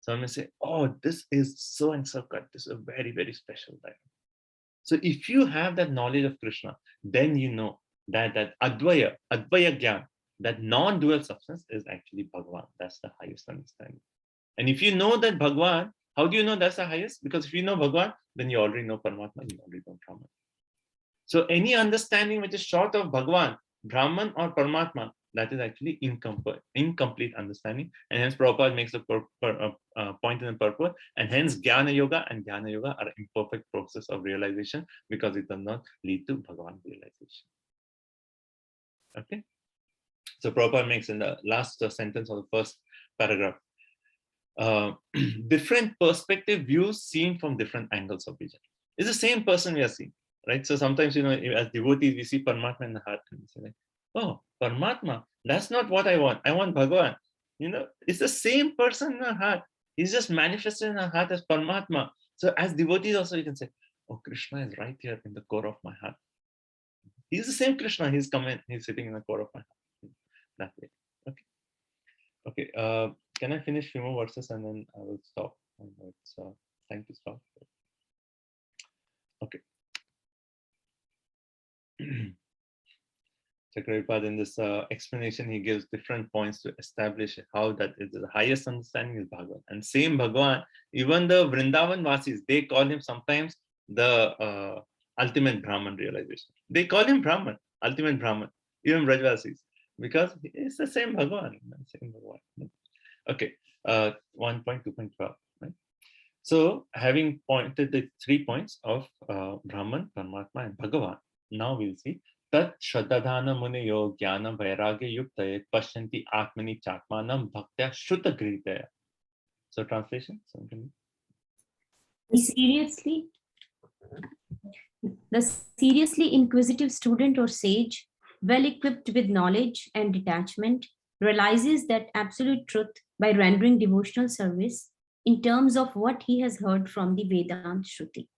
Someone may say, oh, this is so and so cut. This is a very, very special diamond. So if you have that knowledge of Krishna, then you know that Advaya Gyan, that non-dual substance is actually Bhagavan. That's the highest understanding. And if you know that Bhagavan, how do you know that's the highest? Because if you know Bhagavan, then you already know Paramatma, you already know Brahman. So any understanding which is short of Bhagavan, Brahman or Paramatma, that is actually incomplete understanding. And hence Prabhupada makes a point in the purport. And hence Jnana Yoga and Jnana Yoga are imperfect process of realization because it does not lead to Bhagavan realization. Okay. So Prabhupada makes in the last sentence of the first paragraph, different perspective views seen from different angles of vision. It's the same person we are seeing, right? So sometimes, as devotees, we see Paramatma in the heart and we say, like, oh, Paramatma, that's not what I want. I want Bhagavan. It's the same person in our heart. He's just manifested in our heart as Paramatma. So as devotees also, you can say, oh, Krishna is right here in the core of my heart. He's the same Krishna. He's sitting in the core of my heart. That way. Okay. Okay. Can I finish few more verses and then I will stop? I know it's time to stop. Okay. Prabhupada, in this explanation, he gives different points to establish how that is the highest understanding is Bhagavan. And same Bhagavan, even the Vrindavan Vasis, they call him sometimes the ultimate Brahman realization. They call him Brahman, ultimate Brahman, even Brajvasis, because it's the same Bhagavan. Same Bhagavan. Okay, 1.2.12. Right? So, having pointed the 3 points of Brahman, Paramatma, and Bhagavan, now we'll see Tat Shraddhadhana Muneyo Jnana Vairagya Yuktaye Pashyanti Atmani Chatmanam Bhaktya Shruta Gritaya. So, translation? The seriously inquisitive student or sage, well equipped with knowledge and detachment, realizes that absolute truth by rendering devotional service in terms of what he has heard from the Vedanta Shruti.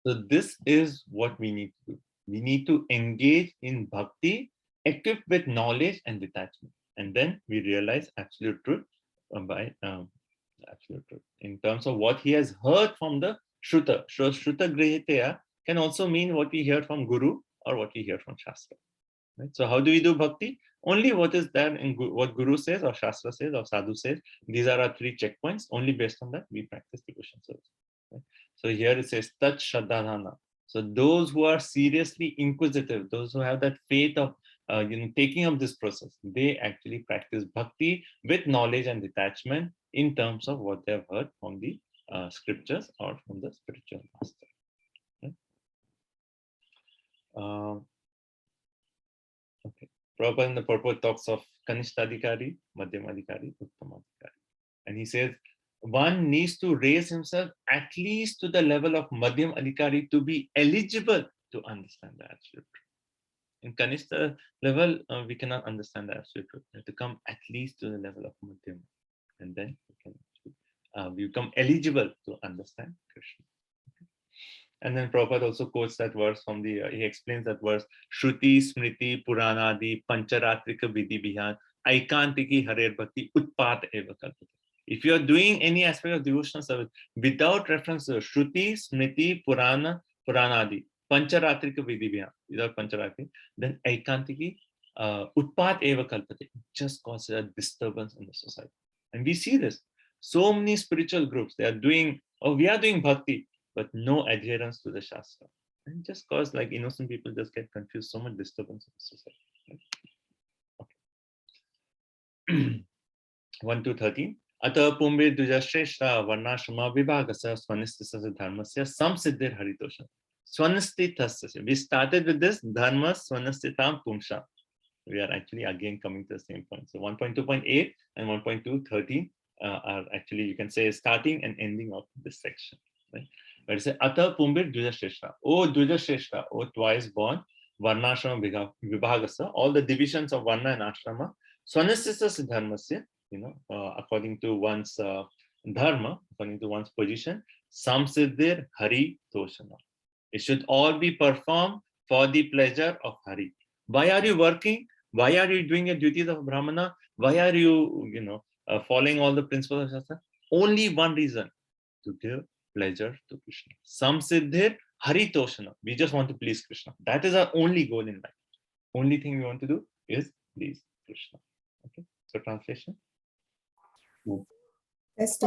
So this is what we need to do. We need to engage in bhakti, equipped with knowledge and detachment. And then we realize absolute truth by absolute truth. In terms of what he has heard from the Shruta. So Shruta Grihiteya can also mean what we hear from Guru or what we hear from Shastra. Right? So how do we do bhakti? Only what is there in what Guru says or Shastra says or Sadhu says. These are our 3 checkpoints. Only based on that we practice devotion service. Right? So here it says Tat Shraddhadhana. So those who are seriously inquisitive, those who have that faith of taking up this process, they actually practice bhakti with knowledge and detachment in terms of what they have heard from the scriptures or from the spiritual master. Right? Okay. Prabhupada in the purport talks of Kanishtadikari, Madhyamadikari, Uttamadikari. And he says, one needs to raise himself at least to the level of Madhyam Adhikari to be eligible to understand the absolute truth. In Kanishta level, we cannot understand the absolute truth. We have to come at least to the level of Madhyam. And then we can become eligible to understand Krishna. And then Prabhupada also quotes that verse from he explains that verse, Shruti, Smriti, Puranadi, Pancharatrika Vidhi Bihan, Aikantiki Harer Bhakti, Utpat Eva Kalpate. If you are doing any aspect of devotional service without reference to Shruti, Smriti, Puranadi, Pancharatrika Vidhi Bihan, without Pancharatri, then Aikantiki, Utpat Eva Kalpate, it just causes a disturbance in the society. And we see this. So many spiritual groups, they are doing, we are doing bhakti, but no adherence to the Shastra. And just cause like innocent people just get confused, so much disturbance in the society. Okay. 1 to 13. Ata Pumbe Dujashresha Varnashrama Vibhagasa Swanistisasya Dharmasya Samsiddhir Haritosha. Swanistitasya. We started with this Dharma Swanistitam Pumsha. We are actually again coming to the same point. So 1.2.8 and 1.2.13 are actually, you can say, starting and ending of this section. Right? But it says, Ata Pumbir Dujashresha. O Dujashresha, O twice born, Varnashrama Vibhagasa, all the divisions of Varna and Ashrama, Swanastisasya Dharmasya, according to one's dharma, according to one's position, Samsiddhir Hari Toshana. It should all be performed for the pleasure of Hari. Why are you working? Why are you doing your duties of Brahmana? Why are you, following all the principles of Shastra? Only one reason, to give pleasure to Krishna. Samsiddhir Hari Toshana. We just want to please Krishna. That is our only goal in life. Only thing we want to do is please Krishna. Okay. So translation. Yes,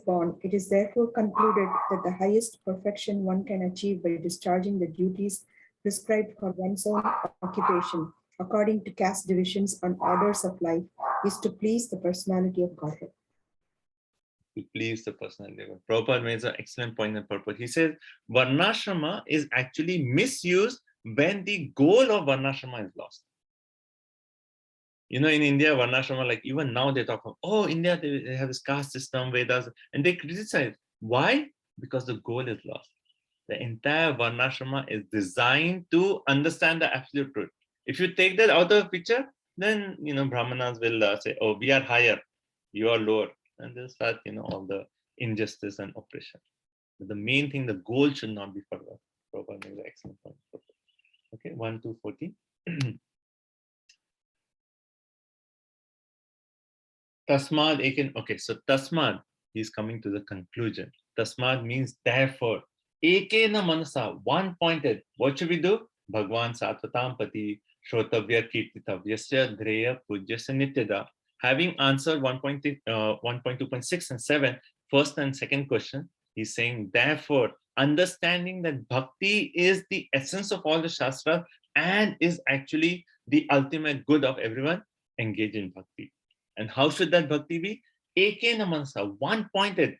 Born. It is therefore concluded that the highest perfection one can achieve by discharging the duties prescribed for one's own occupation, according to caste divisions and orders of life, is to please the personality of Godhead. To please the personality of God. Prabhupada makes an excellent point in purport. He says, Varnashrama is actually misused when the goal of Varnashrama is lost. You know, in India, Varnashrama, like even now they talk about, oh, India, they have this caste system, Vedas, and they criticize. Why? Because the goal is lost. The entire Varnashrama is designed to understand the absolute truth. If you take that out of the picture, then, you know, Brahmanas will say, oh, we are higher, you are lower. And they'll start, you know, all the injustice and oppression. But the main thing, the goal should not be forgotten. Prabhupada makes an excellent point. Okay, 1 to 14. Tasmad Ekin. Okay, so Tasmad, he's coming to the conclusion. Tasmad means therefore. Ekena manasa, one pointed. What should we do? Bhagwan Satvatam Pati, Shrotavya Kirtitavyasya, Dhreya Pujyasya Nityada. Having answered 1.2.6 and 7, first and second question, he's saying, therefore, understanding that bhakti is the essence of all the Shastra and is actually the ultimate good of everyone, engage in bhakti. And how should that bhakti be? Ekena manasa, one pointed.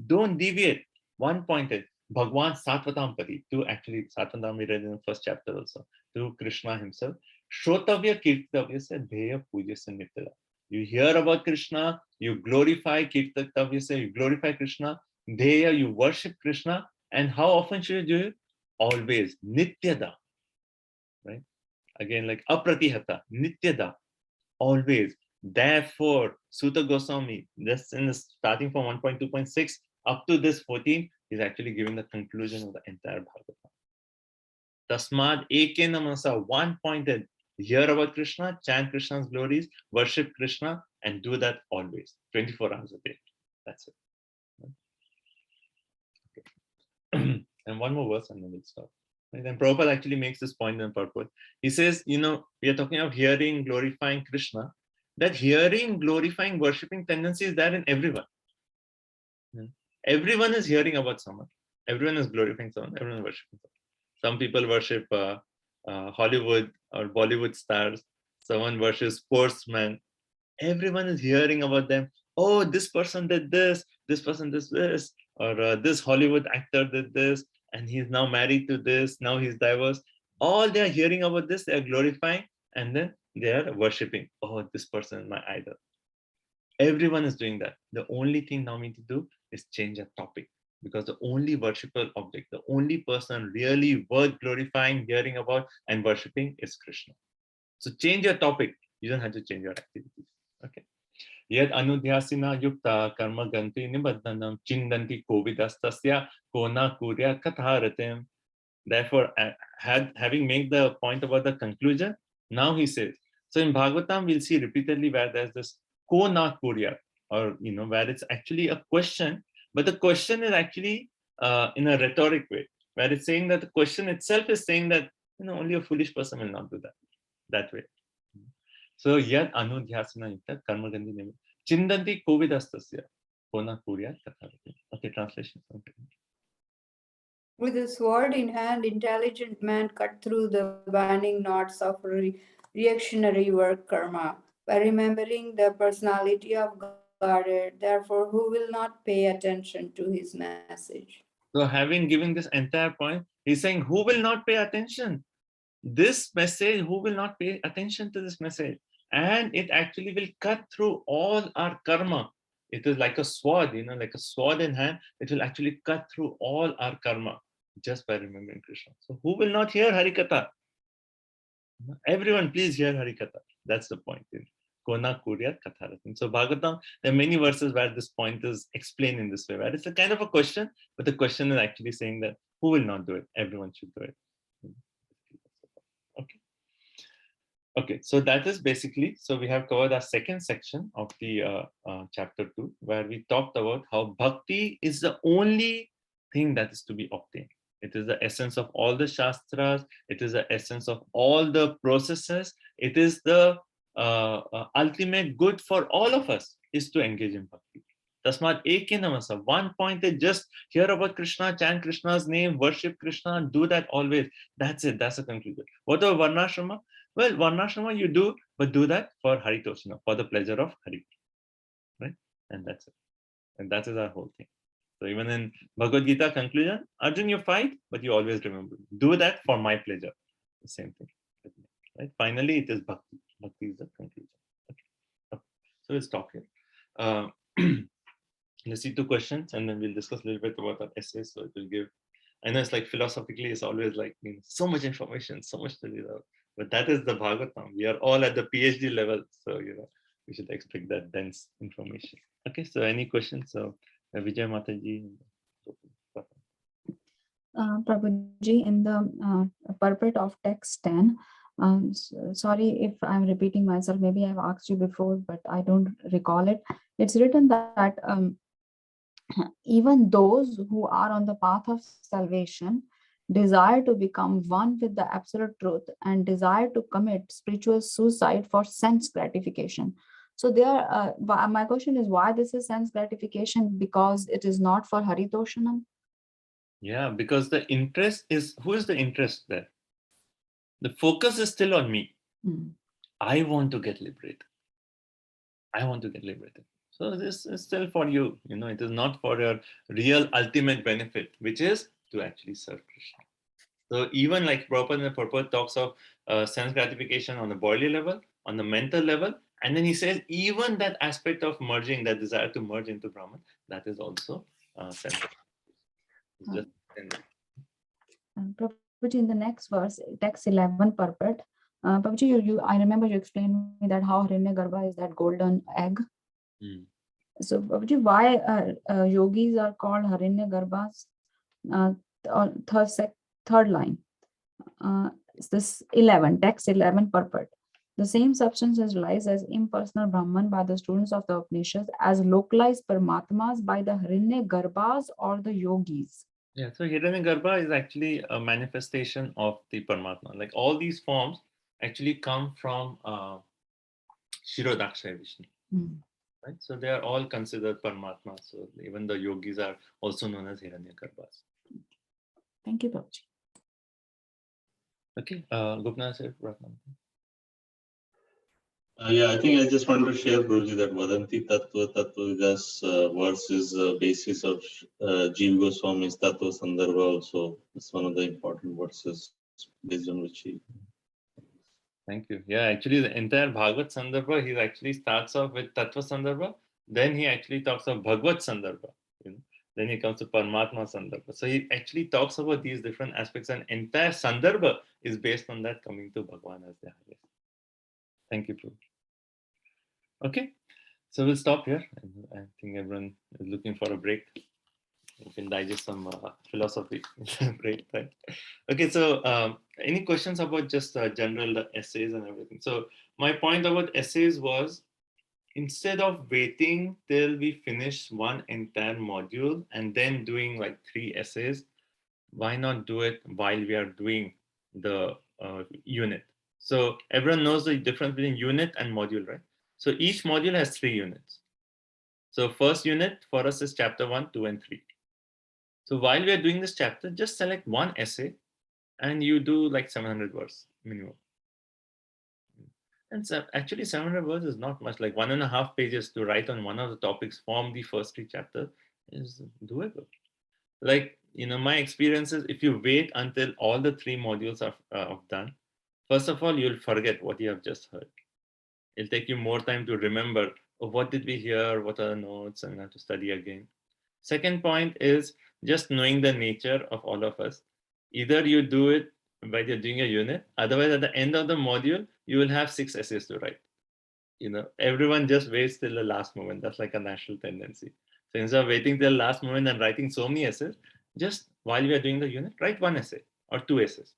Don't deviate, one pointed. Bhagwan Satvatam Pati, to actually, Satvatam we read in the first chapter also, to Krishna himself. Shrotavya Kirtitavyasya Dheya Pujyasya Nityada. You hear about Krishna, you glorify Kirtitavyasya, you glorify Krishna. Dheya, you worship Krishna. And how often should you do it? Always. Nityada. Right? Again, like Apratihata, Nityada. Always. Therefore, Sutta Goswami, just in the starting from 1.2.6 up to this 14, is actually giving the conclusion of the entire Bhagavatam. Tasmad Ekena Manasa, one pointed, hear about Krishna, chant Krishna's glories, worship Krishna, and do that always, 24 hours a day. That's it. Okay. And one more verse and then we'll stop. And then Prabhupada actually makes this point in purport. He says, you know, we are talking of hearing, glorifying Krishna. That hearing, glorifying, worshipping tendency is there in everyone. Everyone is hearing about someone. Everyone is glorifying someone. Everyone is worshipping someone. Some people worship Hollywood or Bollywood stars. Someone worships sportsmen. Everyone is hearing about them. Oh, this person did this. This person did this. Or this Hollywood actor did this. And he's now married to this. Now he's divorced. All they are hearing about this, they are glorifying. And then they are worshipping. Oh, this person is my idol. Everyone is doing that. The only thing now we need to do is change a topic, because the only worshipable object, the only person really worth glorifying, hearing about, and worshipping is Krishna. So change your topic. You don't have to change your activities. Okay. Yad anudhyasina yukta karma ganti nibadhanam chindanti kovidastasya kona kurya katharatim. Therefore, having made the point about the conclusion, now he says, so in Bhagavatam, we'll see repeatedly where there's this ko na kurya, or, you know, where it's actually a question, but the question is actually in a rhetoric way, where it's saying that the question itself is saying that, you know, only a foolish person will not do that way. So, yad anudhyasana yukta karma gandhi nemi chindanti kovidastasya kona kurya katharati. Okay, translation. With a sword in hand, intelligent man cut through the binding knots of reactionary work karma by remembering the personality of Godhead. Therefore, who will not pay attention to his message? So, having given this entire point, he's saying, who will not pay attention? This message, who will not pay attention to this message? And it actually will cut through all our karma. It is like a sword, you know, like a sword in hand. It will actually cut through all our karma just by remembering Krishna. So who will not hear Harikatha? Everyone, please hear Harikatha. That's the point. Kona Kurya Katharatim. So Bhagavatam, there are many verses where this point is explained in this way, where it's a kind of a question, but the question is actually saying that who will not do it? Everyone should do it. Okay. Okay, so that is basically, so we have covered our second section of the chapter 2, where we talked about how bhakti is the only thing that is to be obtained. It is the essence of all the Shastras. It is the essence of all the processes. It is the ultimate good for all of us is to engage in bhakti. Tasmat eke namasa. One pointed, just hear about Krishna, chant Krishna's name, worship Krishna, do that always. That's it. That's the conclusion. What about Varnashrama? Well, Varnashrama you do, but do that for Haritoshana, for the pleasure of Hari. Right? And that's it. And that is our whole thing. So even in Bhagavad-Gita conclusion, Arjun, you fight, but you always remember. Do that for my pleasure. The same thing. Right? Finally, it is Bhakti. Bhakti is the conclusion. Okay. So we'll stop here. Let's see 2 questions and then we'll discuss a little bit about our essays. So it will give, I know it's like philosophically, it's always like so much information, so much to read out. But that is the Bhagavatam. We are all at the PhD level. So, we should expect that dense information. Okay, so any questions? So, Vijay Mataji. Prabhuji, in the purport of text 10, sorry if I'm repeating myself, maybe I've asked you before, but I don't recall it. It's written that even those who are on the path of salvation desire to become one with the absolute truth and desire to commit spiritual suicide for sense gratification. So there, my question is why this is sense gratification? Because it is not for Haritoshanam? Yeah, because the interest is, who is the interest there? The focus is still on me. I want to get liberated. I want to get liberated. So this is still for you. It is not for your real ultimate benefit, which is to actually serve Krishna. So even like Prabhupada talks of sense gratification on the bodily level, on the mental level, and then he says even that aspect of merging, that desire to merge into Brahman, that is also sense gratification. Prabhuji, in the next verse, text 11 purport, Prabhuji, I remember you explained me that how Hiranyagarbha is that golden egg. So Prabhuji, why yogis are called Hiranyagarbhas? Third line. This 11, text 11 purport. The same substance is realized as impersonal Brahman by the students of the Upanishads, as localized Paramatmas by the Hiranyagarbhas or the yogis. Yeah, so Hiranyagarbha is actually a manifestation of the Paramatma. Like all these forms actually come from Shirodakshaya Vishnu. Right? So they are all considered Paramatma. So even the yogis are also known as Hiranyagarbhas. Thank you, Prabhuji. Okay, Gopinath sir, Ratnam. Yeah, I think I just wanted to share, Guruji, that Vadanti Tattva Vidas verse is the basis of Jiva Goswami's Tattva Sandarbha also. It's one of the important verses based on which he... Thank you. Yeah, actually the entire Bhagavad Sandarbha, he actually starts off with Tattva Sandarbha, then he actually talks of Bhagavad Sandarbha, then he comes to Paramatma Sandarbha. So he actually talks about these different aspects, and entire Sandarbha is based on that, coming to Bhagwan as the highest. Thank you, Prabhu. Okay, so we'll stop here. I think everyone is looking for a break. You can digest some philosophy break, right? Okay, so any questions about just general essays and everything? So my point about essays was, instead of waiting till we finish one entire module and then doing like 3 essays, why not do it while we are doing the unit? So everyone knows the difference between unit and module, right? So each module has 3 units. So first unit for us is chapter 1, 2, and 3. So while we are doing this chapter, just select one essay and you do like 700 words minimum. And so actually 700 words is not much, like 1.5 pages to write on one of the topics from the first 3 chapters is doable. Like, my experience is, if you wait until all the 3 modules are done, first of all, you'll forget what you have just heard. It'll take you more time to remember, what did we hear, what are the notes, and have to study again. Second point is just knowing the nature of all of us. Either you do it while you're doing a unit, otherwise at the end of the module, you will have 6 essays to write. Everyone just waits till the last moment. That's like a natural tendency. So instead of waiting till the last moment and writing so many essays, just while we are doing the unit, write 1 essay or 2 essays.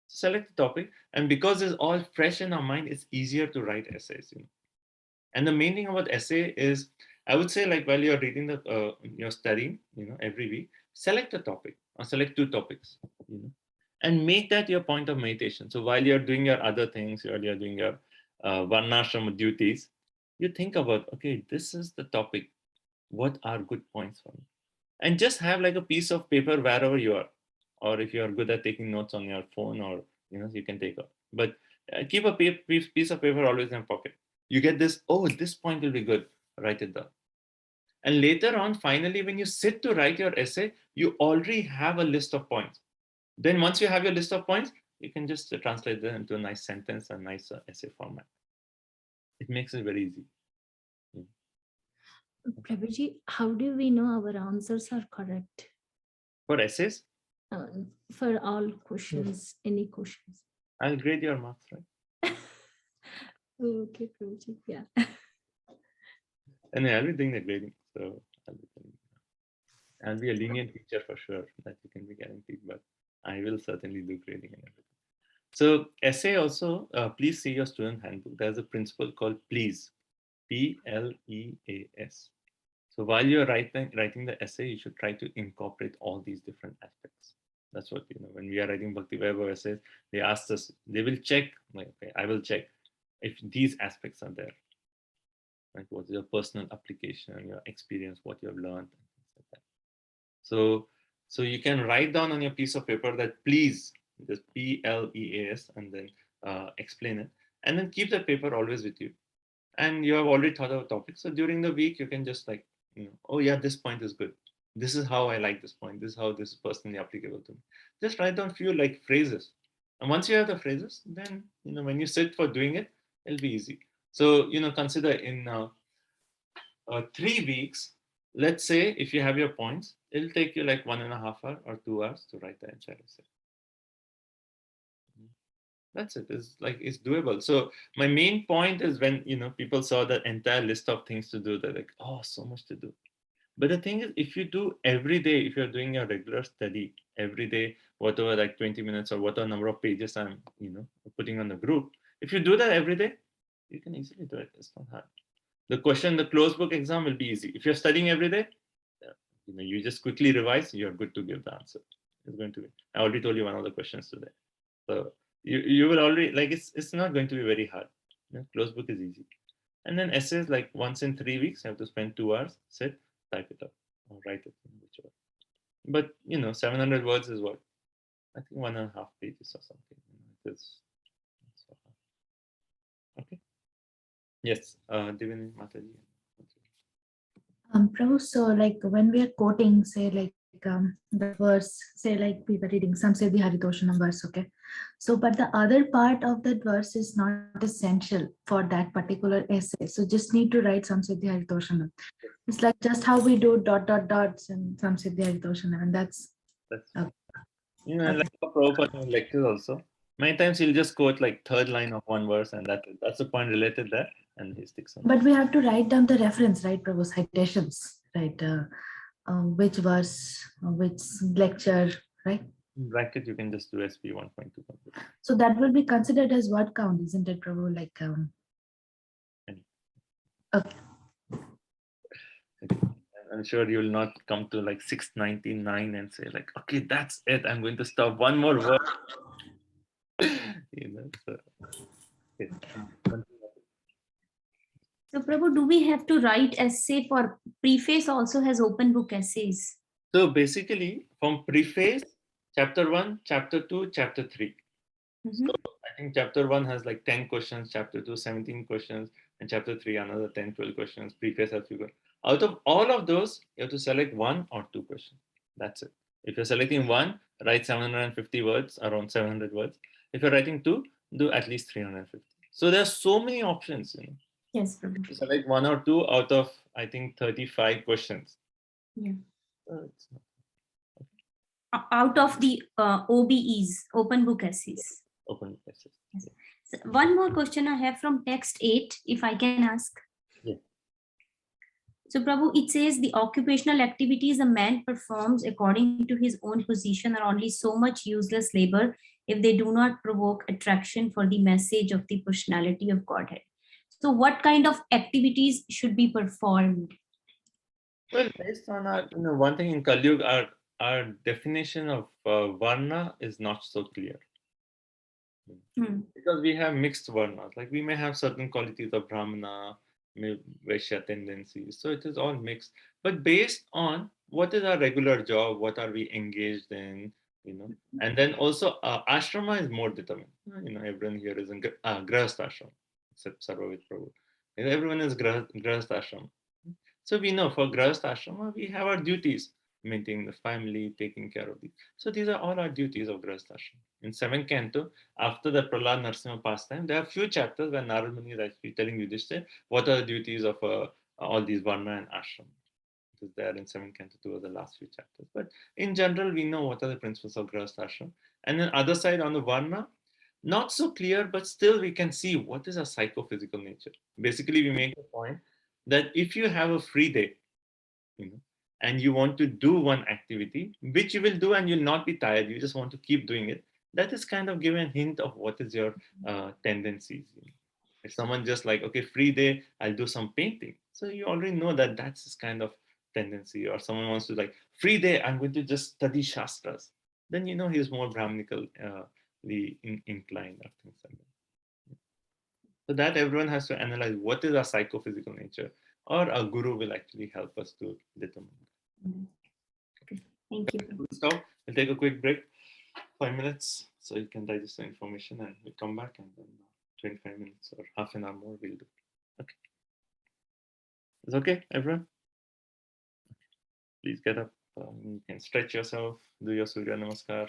Select the topic, and because it's all fresh in our mind, it's easier to write essays. And the main thing about essay is, I would say, like while you're reading you're studying, every week, select a topic or select 2 topics, and make that your point of meditation. So while you're doing your other things, while you're doing your varnashrama duties, you think about, okay, this is the topic. What are good points for me? And just have like a piece of paper wherever you are, or if you are good at taking notes on your phone, or you can take up. But keep a piece of paper always in your pocket. You get this, oh, this point will be good. Write it down. And later on, finally, when you sit to write your essay, you already have a list of points. Then once you have your list of points, you can just translate them into a nice sentence and nice essay format. It makes it very easy. Prabhuji, how do we know our answers are correct? For essays? For all questions, any questions. I'll grade your marks, right? Okay, Prabhuji, yeah. And I'll be doing the grading, so I'll be a lenient teacher for sure, that you can be guaranteed, but I will certainly do grading and everything. So essay also, please see your student handbook. There's a principle called please, P-L-E-A-S. So while you're writing the essay, you should try to incorporate all these different aspects. That's what, when we are writing Bhakti Vaibhava essays, they asked us, they will check, like, okay, I will check if these aspects are there. Like what's your personal application, your experience, what you have learned, and things like that. So you can write down on your piece of paper that please, just P-L-E-A-S, and then explain it. And then keep that paper always with you. And you have already thought of a topic. So during the week, you can just like, oh yeah, this point is good. This is how I like this point. This is how this is personally applicable to me. Just write down a few like phrases. And once you have the phrases, then, when you sit for doing it, it'll be easy. So, consider in 3 weeks, let's say if you have your points, it'll take you like 1.5 hours or 2 hours to write the entire essay. That's it. It's doable. So my main point is when people saw the entire list of things to do, they're like, oh, so much to do. But the thing is, if you do every day, if you're doing your regular study every day, whatever, like 20 minutes or whatever number of pages I'm putting on the group, if you do that every day, you can easily do it. It's not hard. The closed book exam will be easy. If you're studying every day, you just quickly revise, you're good to give the answer. It's going to be. I already told you one of the questions today. So you will already, like, it's not going to be very hard. Closed book is easy. And then essays, like once in 3 weeks, you have to spend 2 hours, sit, type it up, or write it, whichever. But 700 words is what? I think 1.5 pages or something. Okay. Yes, Divini Mataji. Prabhu, so like when we are quoting, say like the verse, say like we were reading Samsiddhi Haritoshanam verse, okay? So, but the other part of that verse is not essential for that particular essay. So just need to write Samsiddhi Haritoshanam. It's like just how we do ... dots and Samsiddhi Haritoshanam, and that's like for Prabhupada lectures also. Many times he'll just quote like third line of one verse, and that's the point related there, and he sticks on. But we have to write down the reference, right, Prabhu? Citations, right? Which verse, which lecture, right? In bracket, you can just do SP 1.2. So that will be considered as word count, isn't it, Prabhu? Like, okay. I'm sure you will not come to like 699 and say like, okay, that's it. I'm going to stop one more word. So Prabhu, do we have to write essay for preface also has open book essays? So basically from preface, chapter 1, chapter 2, chapter 3. So I think chapter 1 has like 10 questions, chapter 2, 17 questions, and chapter 3, another 10, 12 questions. Preface has few. Out of all of those, you have to select 1 or 2 questions. That's it. If you're selecting 1, write 750 words, around 700 words. If you're writing 2, do at least 350. So there are so many options. Yes. You select 1 or 2 out of, I think, 35 questions. Yeah. Out of the OBEs, open book essays. Open book essays. Yes. So one more question I have from text 8, if I can ask. Yeah. So Prabhu, it says the occupational activities a man performs according to his own position are only so much useless labor if they do not provoke attraction for the message of the personality of Godhead. So what kind of activities should be performed? Well, based on our, one thing in Kali Yuga, our definition of varna is not so clear. Because we have mixed varnas. Like we may have certain qualities of Brahmana, Vaishya tendencies. So it is all mixed. But based on what is our regular job, what are we engaged in, and then also ashrama is more determined. Everyone here is in grahast ashram, except Sarvavit Prabhu. Everyone is grahast ashram. So we know for grahast ashrama, we have our duties, maintaining the family, taking care of these. So these are all our duties of grahast ashram. In 7th canto, after the Prahlad Narasimha pastime, there are few chapters where Narad Muni is actually telling Yudhishthira what are the duties of all these varna and ashram. It is there in 7th canto, two of the last few chapters. But in general, we know what are the principles of grahast ashram. And then other side on the varna, not so clear, but still we can see what is a psychophysical nature. Basically, we make the point that if you have a free day, and you want to do one activity, which you will do and you'll not be tired, you just want to keep doing it, that is kind of giving a hint of what is your tendencies. If someone just like, okay, free day, I'll do some painting. So you already know that that's this kind of tendency. Or someone wants to like, free day, I'm going to just study Shastras. Then he's more Brahmanically inclined or things like that. So that everyone has to analyze what is our psychophysical nature, or a guru will actually help us to determine. Okay. Thank you. We'll stop. We'll take a quick break, 5 minutes, so you can digest the information, and we'll come back, and then 25 minutes or half an hour more we'll do. Okay. It's okay, everyone? Please get up. You can stretch yourself, do your Surya Namaskar.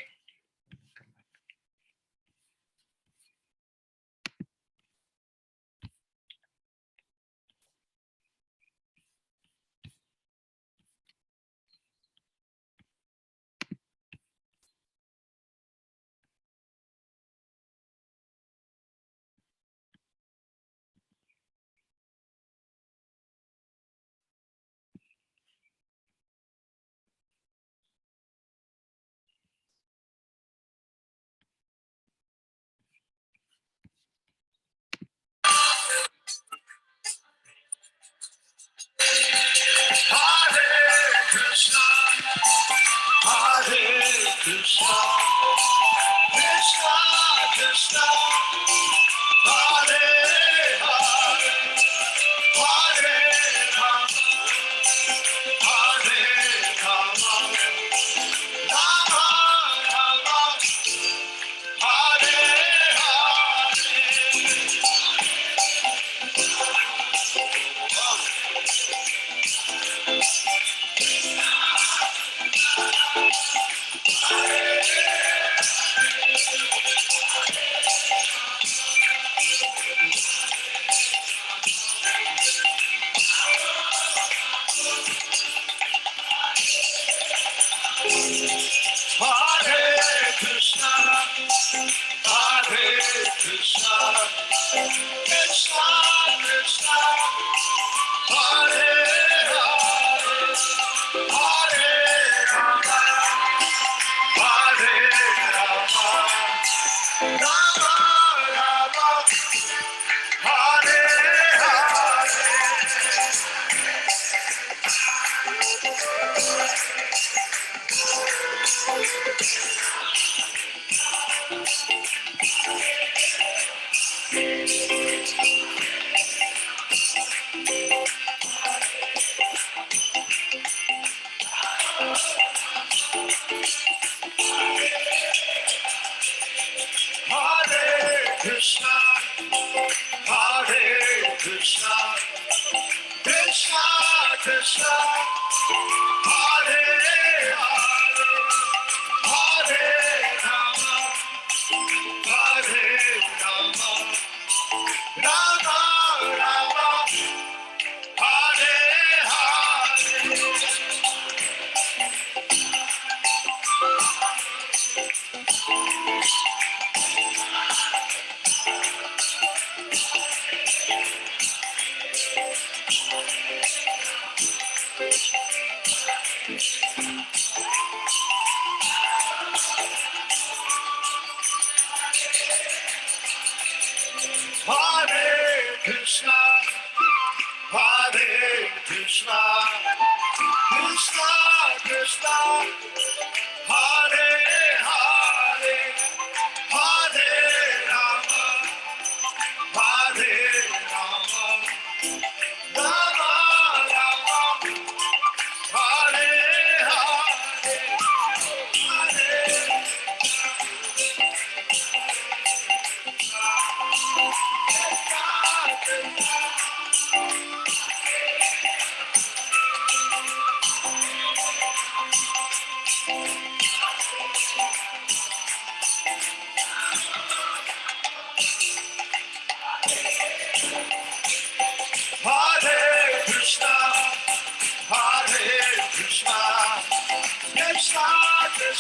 Krishna, Hare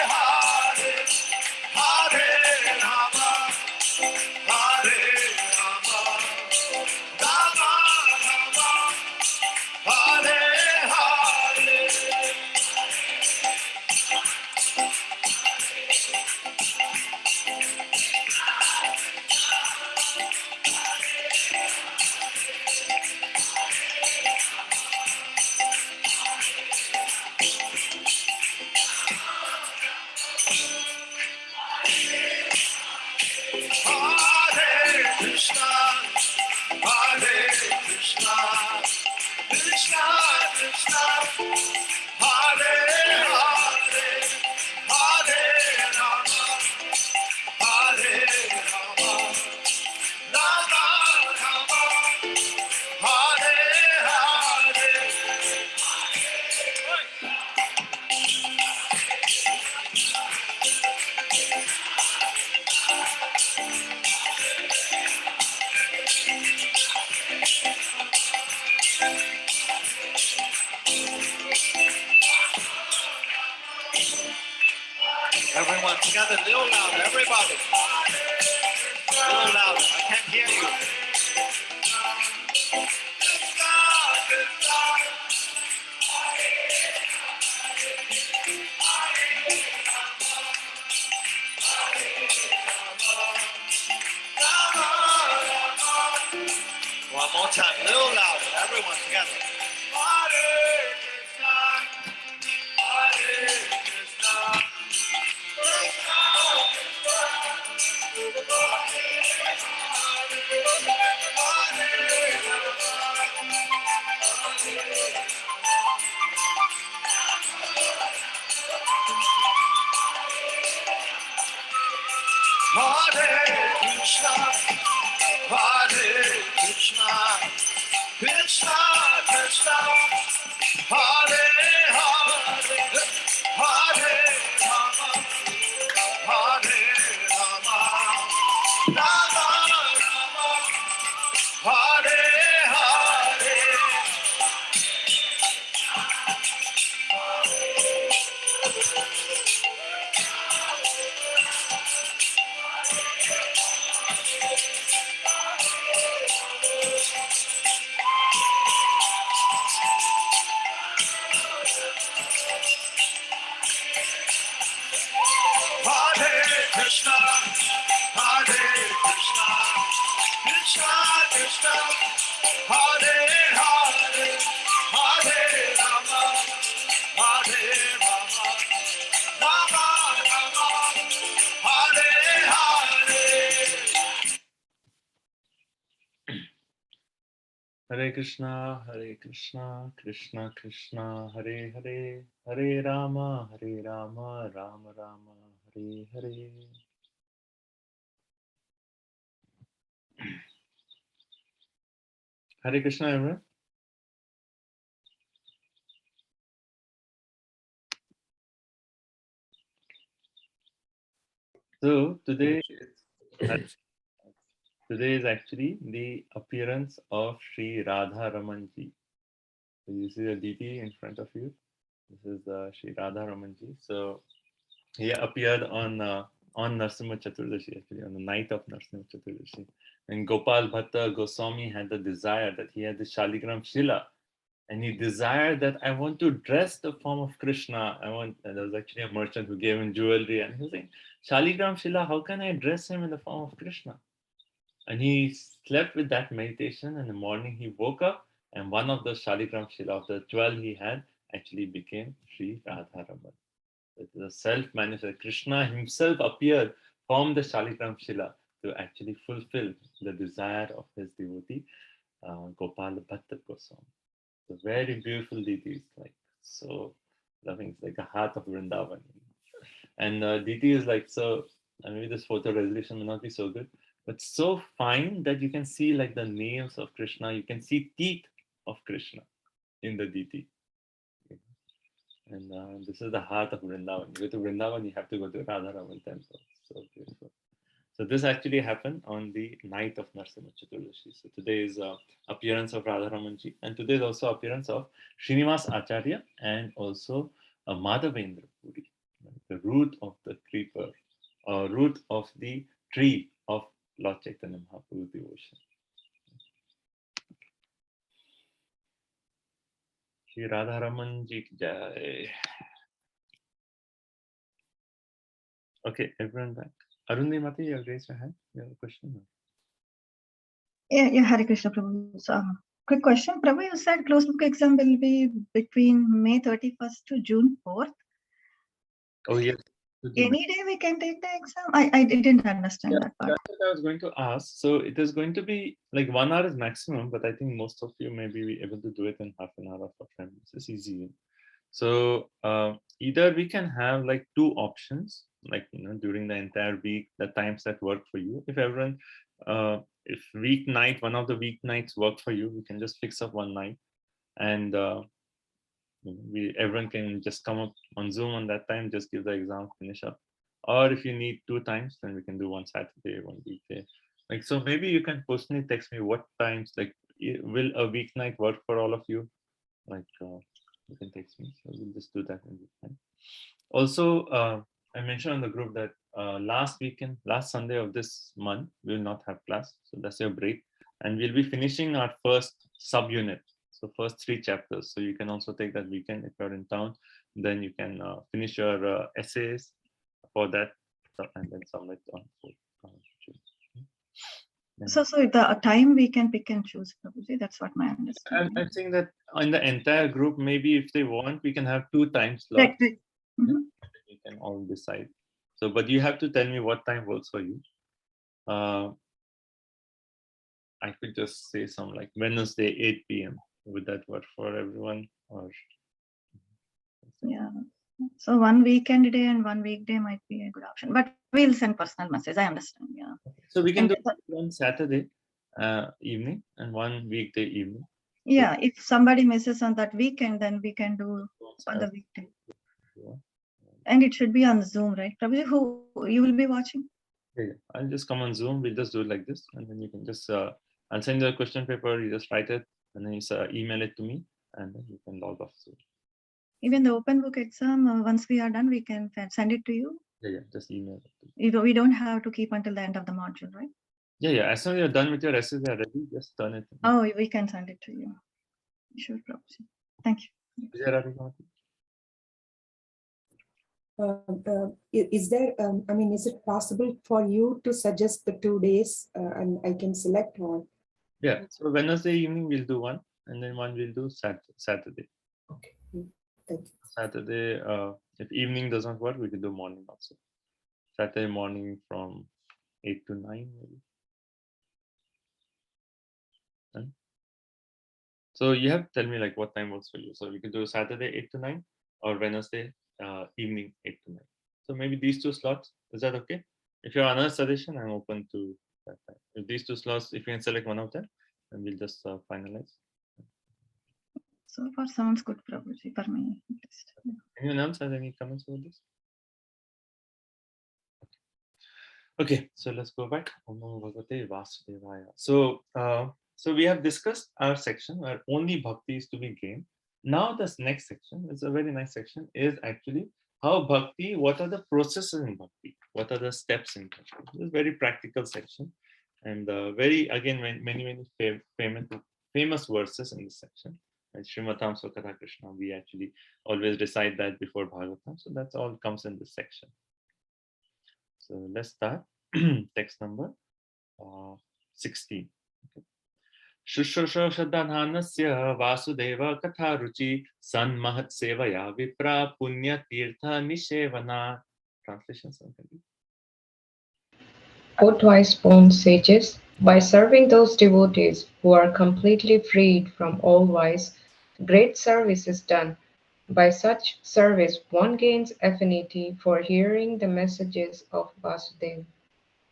Hare, Hare Rama, Hare Rama, Rama Rama, Hare Hare. Hare Krishna, Hare Krishna, Krishna Krishna, Hare Hare, Hare Rama, Hare Rama, Rama Rama, Hare Hare. Everyone together, a little louder, everybody. A little louder, I can't hear you. One more time, a little louder, everyone together. Hare Krishna, Hare Krishna, Krishna Hare Krishna, Hare Krishna, Krishna Krishna, Hare Hare, Hare Rama, Hare Rama, Rama Rama, Hare Hare. Hare Krishna, Hare Krishna, Krishna Krishna, Hare Hare, Hare Rama, Hare Rama, Rama Rama, Hare Hare. Hare Krishna, Krishna Krishna, Hare Hare, Hare Rama, Rama Rama, Hare Hare. Hare Krishna, everyone. So today is actually the appearance of Sri Radha Ramanji. So you see the deity in front of you. This is Sri Radha Ramanji. So he appeared on Narsimha Chaturdashi, actually on the night of Narsimha Chaturdashi. And Gopal Bhatta Goswami had the desire that he had the Shaligram Shila, and he desired that I want to dress the form of Krishna. And there was actually a merchant who gave him jewelry, and he was saying, Shaligram Shila, how can I dress him in the form of Krishna? And he slept with that meditation. In the morning, he woke up, and one of the Shaligram Shila, of the 12 he had, actually became Sri Radharaman. It is a self-manifest. Krishna himself appeared from the Shaligram Shila to actually fulfill the desire of his devotee, Gopal Bhatta Goswami. So very beautiful deities, like so loving. It's like the heart of Vrindavan. And deity is like so. Maybe this photo resolution may not be so good, but so fine that you can see like the nails of Krishna. You can see teeth of Krishna in the deity. And this is the heart of Vrindavan. You go to Vrindavan, you have to go to Radharaman temple. So beautiful. So this actually happened on the night of Narsimha Chaturdashi. So today is appearance of Radharamanji, and today is also appearance of Srinivas Acharya and also Madhavendra Puri, the root of the creeper, root of the tree of Lord Chaitanya Mahaprabhu's devotion. Shri Radharamanji ki jai. Okay, everyone back. Arundi Mati, you have raised your hand. You have a question? Yeah, Hare Krishna, Prabhu. So, quick question. Prabhu, you said closed book exam will be between May 31st to June 4th. Oh, yes. Any day we can take the exam? I didn't understand that part. That's what I was going to ask. So it is going to be like 1 hour is maximum, but I think most of you may be able to do it in half an hour or 5 minutes. It's easy. So either we can have like 2 options, like, during the entire week, the times that work for you. If everyone, if weeknight, one of the weeknights work for you, we can just fix up one night, and everyone can just come up on Zoom on that time, just give the exam, finish up. Or if you need 2 times, then we can do one Saturday, one weekday. Like, so maybe you can personally text me what times, like, will a weeknight work for all of you? Like, you can text me. So we'll just do that in weekend. Also, I mentioned on the group that last Sunday of this month, we will not have class. So that's your break. And we'll be finishing our first subunit. So first 3 chapters. So you can also take that weekend if you're in town. Then you can finish your essays for that and then submit on June. So the time we can pick and choose, Prabhuji. That's what my understanding. I'm saying that in the entire group, maybe if they want, we can have 2 time slots. Right. Mm-hmm. You can all decide. So, but you have to tell me what time works for you. I could just say some like Wednesday 8 p.m. Would that work for everyone? Or yeah. So one weekend day and one weekday might be a good option. But we'll send personal message. I understand. Yeah. So we can do one Saturday evening and one weekday evening. Yeah, if somebody misses on that weekend, then we can do on the weekday. And it should be on Zoom, right? Prabhuji, who you will be watching? Yeah, I'll just come on Zoom. We'll just do it like this, and then you can just I'll send you a question paper. You just write it, and then you email it to me, and then you can log off Zoom. Even the open book exam, once we are done, we can send it to you. Yeah, just email it. We don't have to keep until the end of the module, right? Yeah. As soon as you're done with your essays, they're ready. Just turn it. Oh, we can send it to you. Sure, Prabhuji. Thank you. Is there, is it possible for you to suggest the 2 days and I can select one? Yeah, so Wednesday evening we'll do one, and then one we'll do Saturday. Okay. Thank you. Saturday, if evening doesn't work, we can do morning also. Saturday morning from 8 to 9 maybe. And so you have to tell me like what time works for you. So we could do Saturday 8 to 9 or Wednesday evening 8 to 9. So maybe these 2 slots. Is that okay? If you're another suggestion, I'm open to that time. If these 2 slots, if you can select one of them, then we'll just finalize. So far sounds good, Prabhuji, for me. Anyone else has any comments about this? Okay, so let's go back. So, so we have discussed our section where only bhakti is to be gained. Now this next section is a very nice section, is actually how bhakti, what are the processes in bhakti? What are the steps in bhakti? This is a very practical section, and very, again, many famous verses in this section. And Srimatam Swakatha Krishna, we actually always recite that before Bhagavatam. So that's all comes in this section. So let's start. Text number 16. Okay. Shushusha Shadhanasya Vasudeva Katha Ruchi Sanmahat Sevaya Vipra Punya Tirtha Nishevana. Translation. O twice born sages, by serving those devotees who are completely freed from all vice, great service is done. By such service, one gains affinity for hearing the messages of Vasudeva.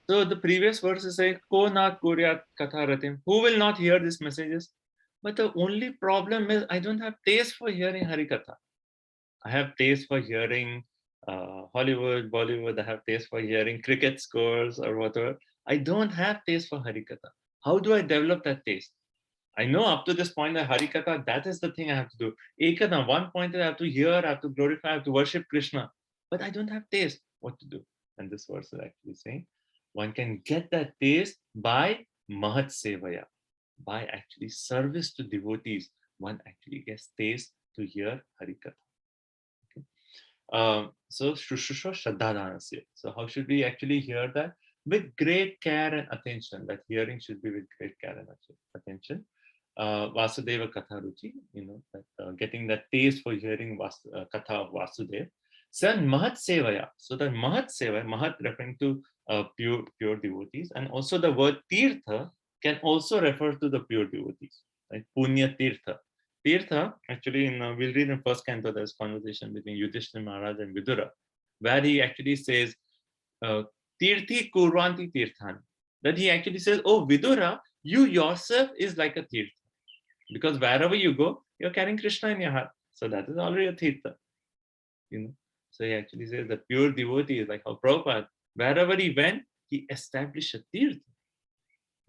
So the previous verses say, Ko na kuryat katha ratim. Who will not hear these messages? But the only problem is I don't have taste for hearing Harikatha. I have taste for hearing Hollywood, Bollywood, I have taste for hearing cricket scores or whatever. I don't have taste for Harikatha. How do I develop that taste? I know up to this point that Harikatha, that is the thing I have to do. Ekadam, one point I have to hear, I have to glorify, I have to worship Krishna. But I don't have taste. What to do? And this verse is actually saying, one can get that taste by Mahat Sevaya, by actually service to devotees. One actually gets taste to hear Harikatha. So Shushusha Shraddhadanasya. So how should we actually hear that? With great care and attention. That hearing should be with great care and attention. Vasudeva Katha Ruchi, that, getting that taste for hearing Katha of Vasudeva. Then Mahat Sevaya. So that Mahat Sevaya, Mahat referring to pure devotees, and also the word Tirtha can also refer to the pure devotees, right? Punya Tirtha. Tirtha, actually, we'll read in first canto, there's conversation between Yudhishthira Maharaj and Vidura, where he actually says, Tirthi Kurvanti Tirthani. That he actually says, oh, Vidura, you yourself is like a Tirtha. Because wherever you go, you're carrying Krishna in your heart. So that is already a Tirtha. So he actually says the pure devotee is like how Prabhupada, wherever he went, he established a Tirtha,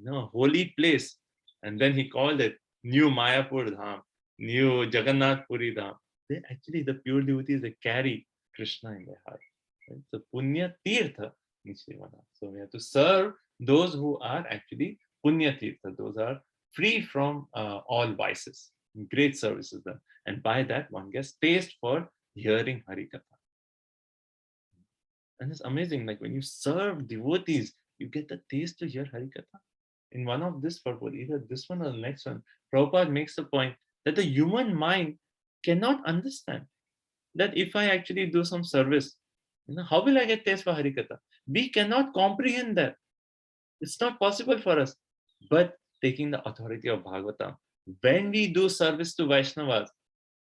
a holy place. And then he called it New Mayapur Dham, New Jagannath Puri Dham. They actually, the pure devotees, they carry Krishna in their heart. Right? So Punya Tirtha Nishevana. So we have to serve those who are actually Punya Tirtha. Those are free from all vices. Great services done. And by that, one gets taste for hearing Harikatha. And it's amazing, like when you serve devotees, you get the taste to hear Harikatha. In one of this purport, either this one or the next one, Prabhupada makes the point that the human mind cannot understand that if I actually do some service, how will I get taste for Harikatha? We cannot comprehend that. It's not possible for us. But taking the authority of Bhagavatam, when we do service to Vaishnavas,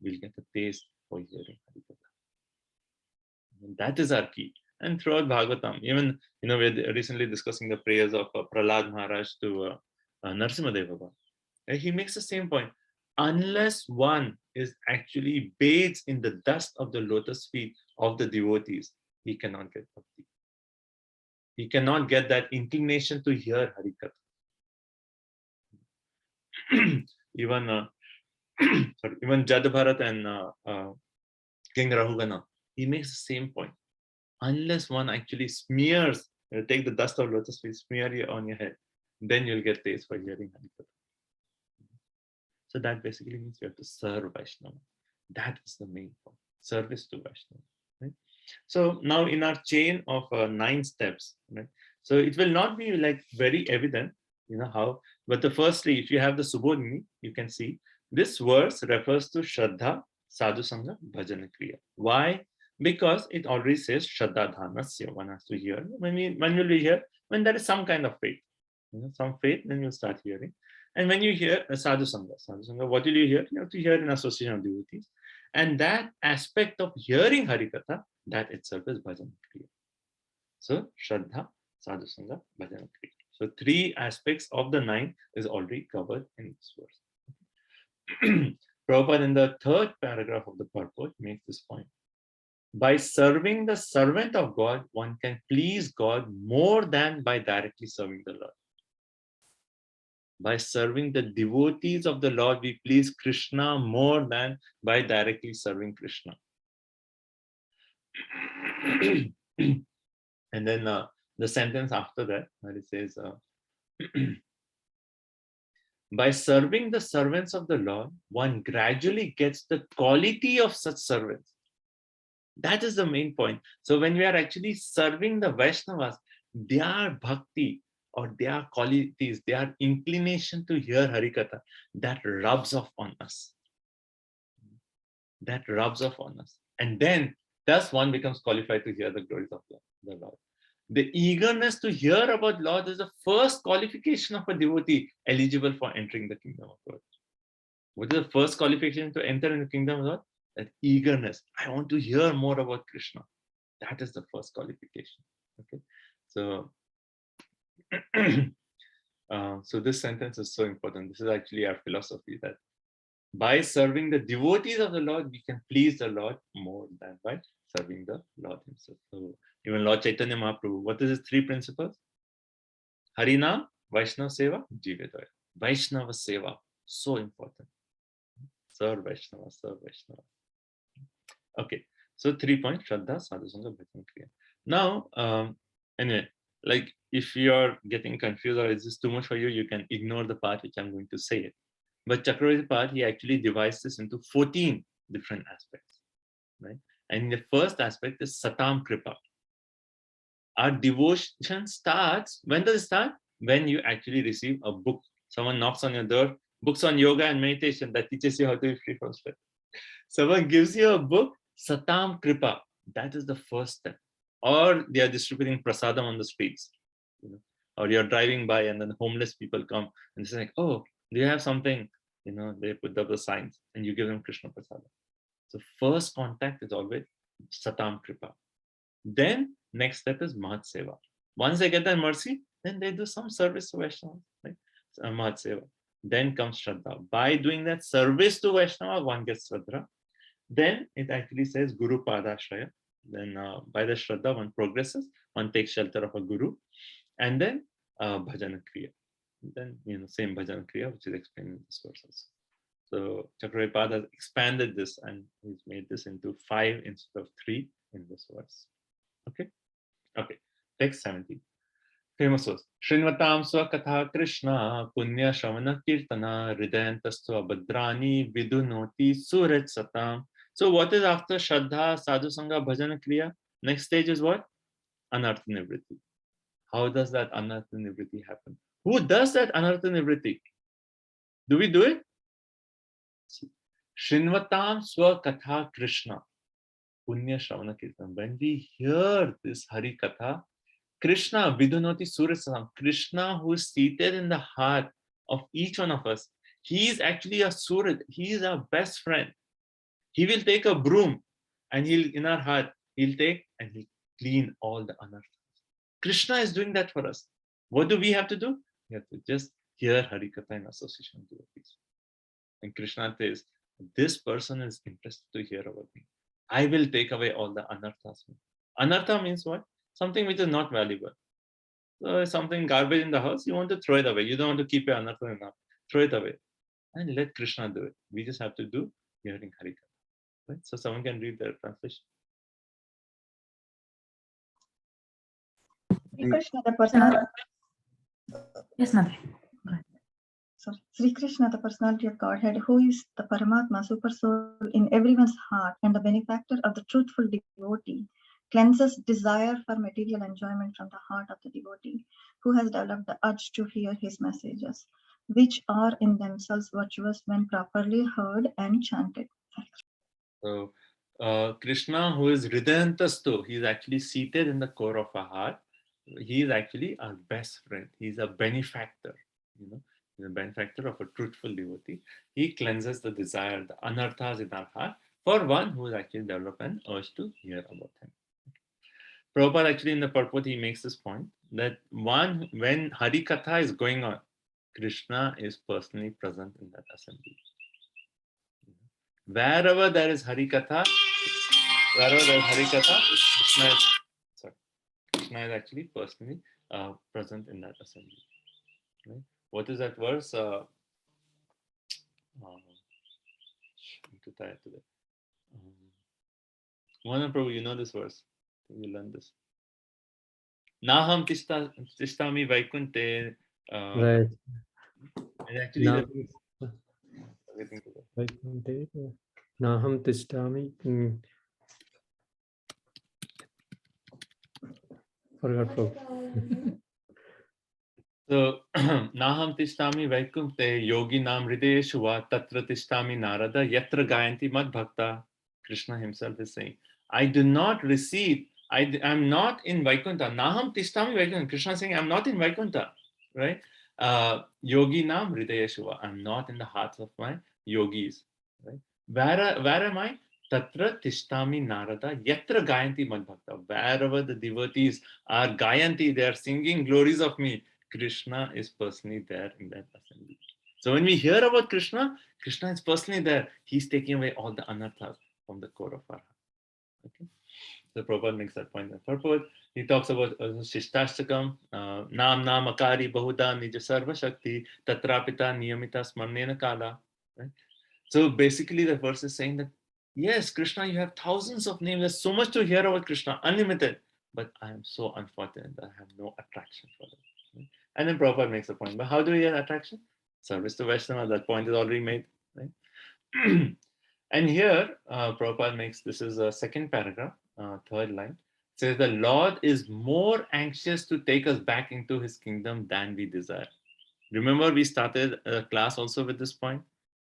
we'll get the taste for hearing Harikatha. And that is our key. And throughout Bhagavatam, even, we're recently discussing the prayers of Prahlad Maharaj to Narasimhadeva Baba. He makes the same point. Unless one is actually bathed in the dust of the lotus feet of the devotees, he cannot get bhakti. He cannot get that inclination to hear Harikatha. Even Jadabharat and King Rahugana, he makes the same point. Unless one actually smears, take the dust of lotus feet, smear it on your head, then you'll get taste for hearing Harikatha. So that basically means you have to serve Vaishnava. That is the main point, service to Vaishnava. Right? So now in our chain of 9 steps, right? So it will not be like very evident, how, but the firstly, if you have the Subodhini, you can see this verse refers to Shraddha, Sadhu Sangha, Bhajana Kriya. Why? Because it already says Shraddha Dhanasya. One has to hear. When will we hear? When there is some kind of faith. Some faith, then you start hearing. And when you hear Sadhu Sangha, what will you hear? You have to hear in association of devotees. And that aspect of hearing Harikatha, that itself is Bhajana Kriya. So Shraddha, Sadhu Sangha, Bhajana Kriya. So 3 aspects of the 9 is already covered in this verse. Prabhupada in the 3rd paragraph of the purport makes this point. By serving the servant of God, one can please God more than by directly serving the Lord. By serving the devotees of the Lord, we please Krishna more than by directly serving Krishna. And then the sentence after that, where it says, by serving the servants of the Lord, one gradually gets the quality of such servants. That is the main point. So when we are actually serving the Vaishnavas, their bhakti or their qualities, their inclination to hear Harikatha, that rubs off on us. That rubs off on us. And then thus one becomes qualified to hear the glories of the Lord. The eagerness to hear about Lord is the first qualification of a devotee eligible for entering the kingdom of God. What is the first qualification to enter in the kingdom of God? That eagerness. I want to hear more about Krishna. That is the first qualification. Okay, so so this sentence is so important. This is actually our philosophy, that By serving the devotees of the Lord, we can please the Lord more than by serving the Lord himself. So even Lord Chaitanya Mahaprabhu, what is his 3 principles? Harinam, Vaishnava Seva, Jivedaya. Vaishnava Seva, so important. Serve Vaishnava, serve Vaishnava. Okay, so 3 points, Shraddha, Sadhusanga, Bhajan, Kriya. Now, anyway, like if you're getting confused or is this too much for you, you can ignore the part which I'm going to say it. But Chakravarti part, he actually divides this into 14 different aspects, right? And the first aspect is Satam Kripa. Our devotion starts, when does it start? When you actually receive a book. Someone knocks on your door, books on yoga and meditation that teaches you how to be free from stress. Someone gives you a book, Satam Kripa. That is the first step. Or they are distributing prasadam on the streets. You know? Or you're driving by and then homeless people come and say, like, oh, do you have something? You know, they put up the signs and you give them Krishna prasadam. So first contact is always Satam Kripa. Then next step is Mahat Seva. Once they get that mercy, then they do some service to Vaishnava, right? So, Mahat Seva. Then comes Shraddha. By doing that service to Vaishnava, one gets Shraddha. Then it actually says Guru Padashraya. Then by the Shraddha, one progresses, one takes shelter of a Guru. And then Bhajana Kriya. Then, you know, same Bhajana Kriya, which is explained in this verses. So Chakravarti has expanded this and he's made this into 5 instead of 3 in this verse. Okay. Okay. Text 17. Famous verse. Shrinvatam Swakatha Krishna Punya Shavana Kirtana Hridayantastu Abhadrani Vidunoti Suraj Satam. So what is after Shraddha, Sadhusanga, Bhajana Kriya? Next stage is what? Anartha Nivritti. How does that Anartha Nivritti happen? Who does that Anartha Nivritti? Do we do it? Shrinvatam Swakatha Krishna Punya Shravana Kirtan. When we hear this Hari Katha, Krishna Vidunoti Surasam, Krishna who is seated in the heart of each one of us, he is actually a Surat, he is our best friend. He will take a broom and he'll, in our heart, he'll take and he'll clean all the anarthas. Krishna is doing that for us. What do we have to do? We have to just hear Hari Katha in association with devotees. And Krishna says, this person is interested to hear about me. I will take away all the anarthas. Anartha means what? Something which is not valuable. So something garbage in the house, you want to throw it away. You don't want to keep your anartha in the house. Throw it away. And let Krishna do it. We just have to do hearing Hari Katha. Right? So someone can read the translation. Sri Krishna, the personality. Yes, Mother. Sorry. Sri Krishna, the personality of Godhead, who is the Paramatma, super soul in everyone's heart and the benefactor of the truthful devotee, cleanses desire for material enjoyment from the heart of the devotee, who has developed the urge to hear his messages, which are in themselves virtuous when properly heard and chanted. So Krishna, who is Hridayantastu, he is actually seated in the core of our heart. He is actually our best friend. He is a benefactor. You know, he's a benefactor of a truthful devotee. He cleanses the desire, the anarthas in our heart, for one who is actually developed an urge to hear about him. Prabhupada actually in the purport, he makes this point that one, when Hari Katha is going on, Krishna is personally present in that assembly. Wherever there is Hari Katha, Krishna is actually personally present in that assembly. Right? What is that verse? I'm too tired today. Mohan Prabhu, you know this verse. You learn this. Naham tishtami vaikunte. Right. Actually, Naham tishtami. Forgot Prabhu. So, Naham tishtami vaikunte yogi nam hrideshu va tatra tishtami narada yatra gayanti mad bhakta. Krishna himself is saying, I do not receive, I am not in Vaikuntha. Naham tishtami vaikunta. Krishna is saying, I'm not in Vaikuntha. Right? Yogi nam hrideshu va. I'm not in the hearts of my yogis. Right? Where am I? Tatra tishtami narada yatra gayanti mad bhakta. Wherever the devotees are gayanti, they are singing glories of me. Krishna is personally there in that assembly. So when we hear about Krishna, Krishna is personally there. He's taking away all the anarthas from the core of our heart. Okay. So Prabhupada makes that point. Prabhupada, he talks about Shishtastakam, Nam Nam Akari Bahuda Nija Sarva Shakti, Tatrapita Niyamita Smarnena Kala. Right? So basically the verse is saying that, yes, Krishna, you have thousands of names. There's so much to hear about Krishna, unlimited. But I am so unfortunate that I have no attraction for them. Right? And then Prabhupada makes a point. But how do we get attraction? Service to Vaishnava, that point is already made. Right? And here, Prabhupada makes, this is a second paragraph, third line, says the Lord is more anxious to take us back into his kingdom than we desire. Remember, we started a class also with this point.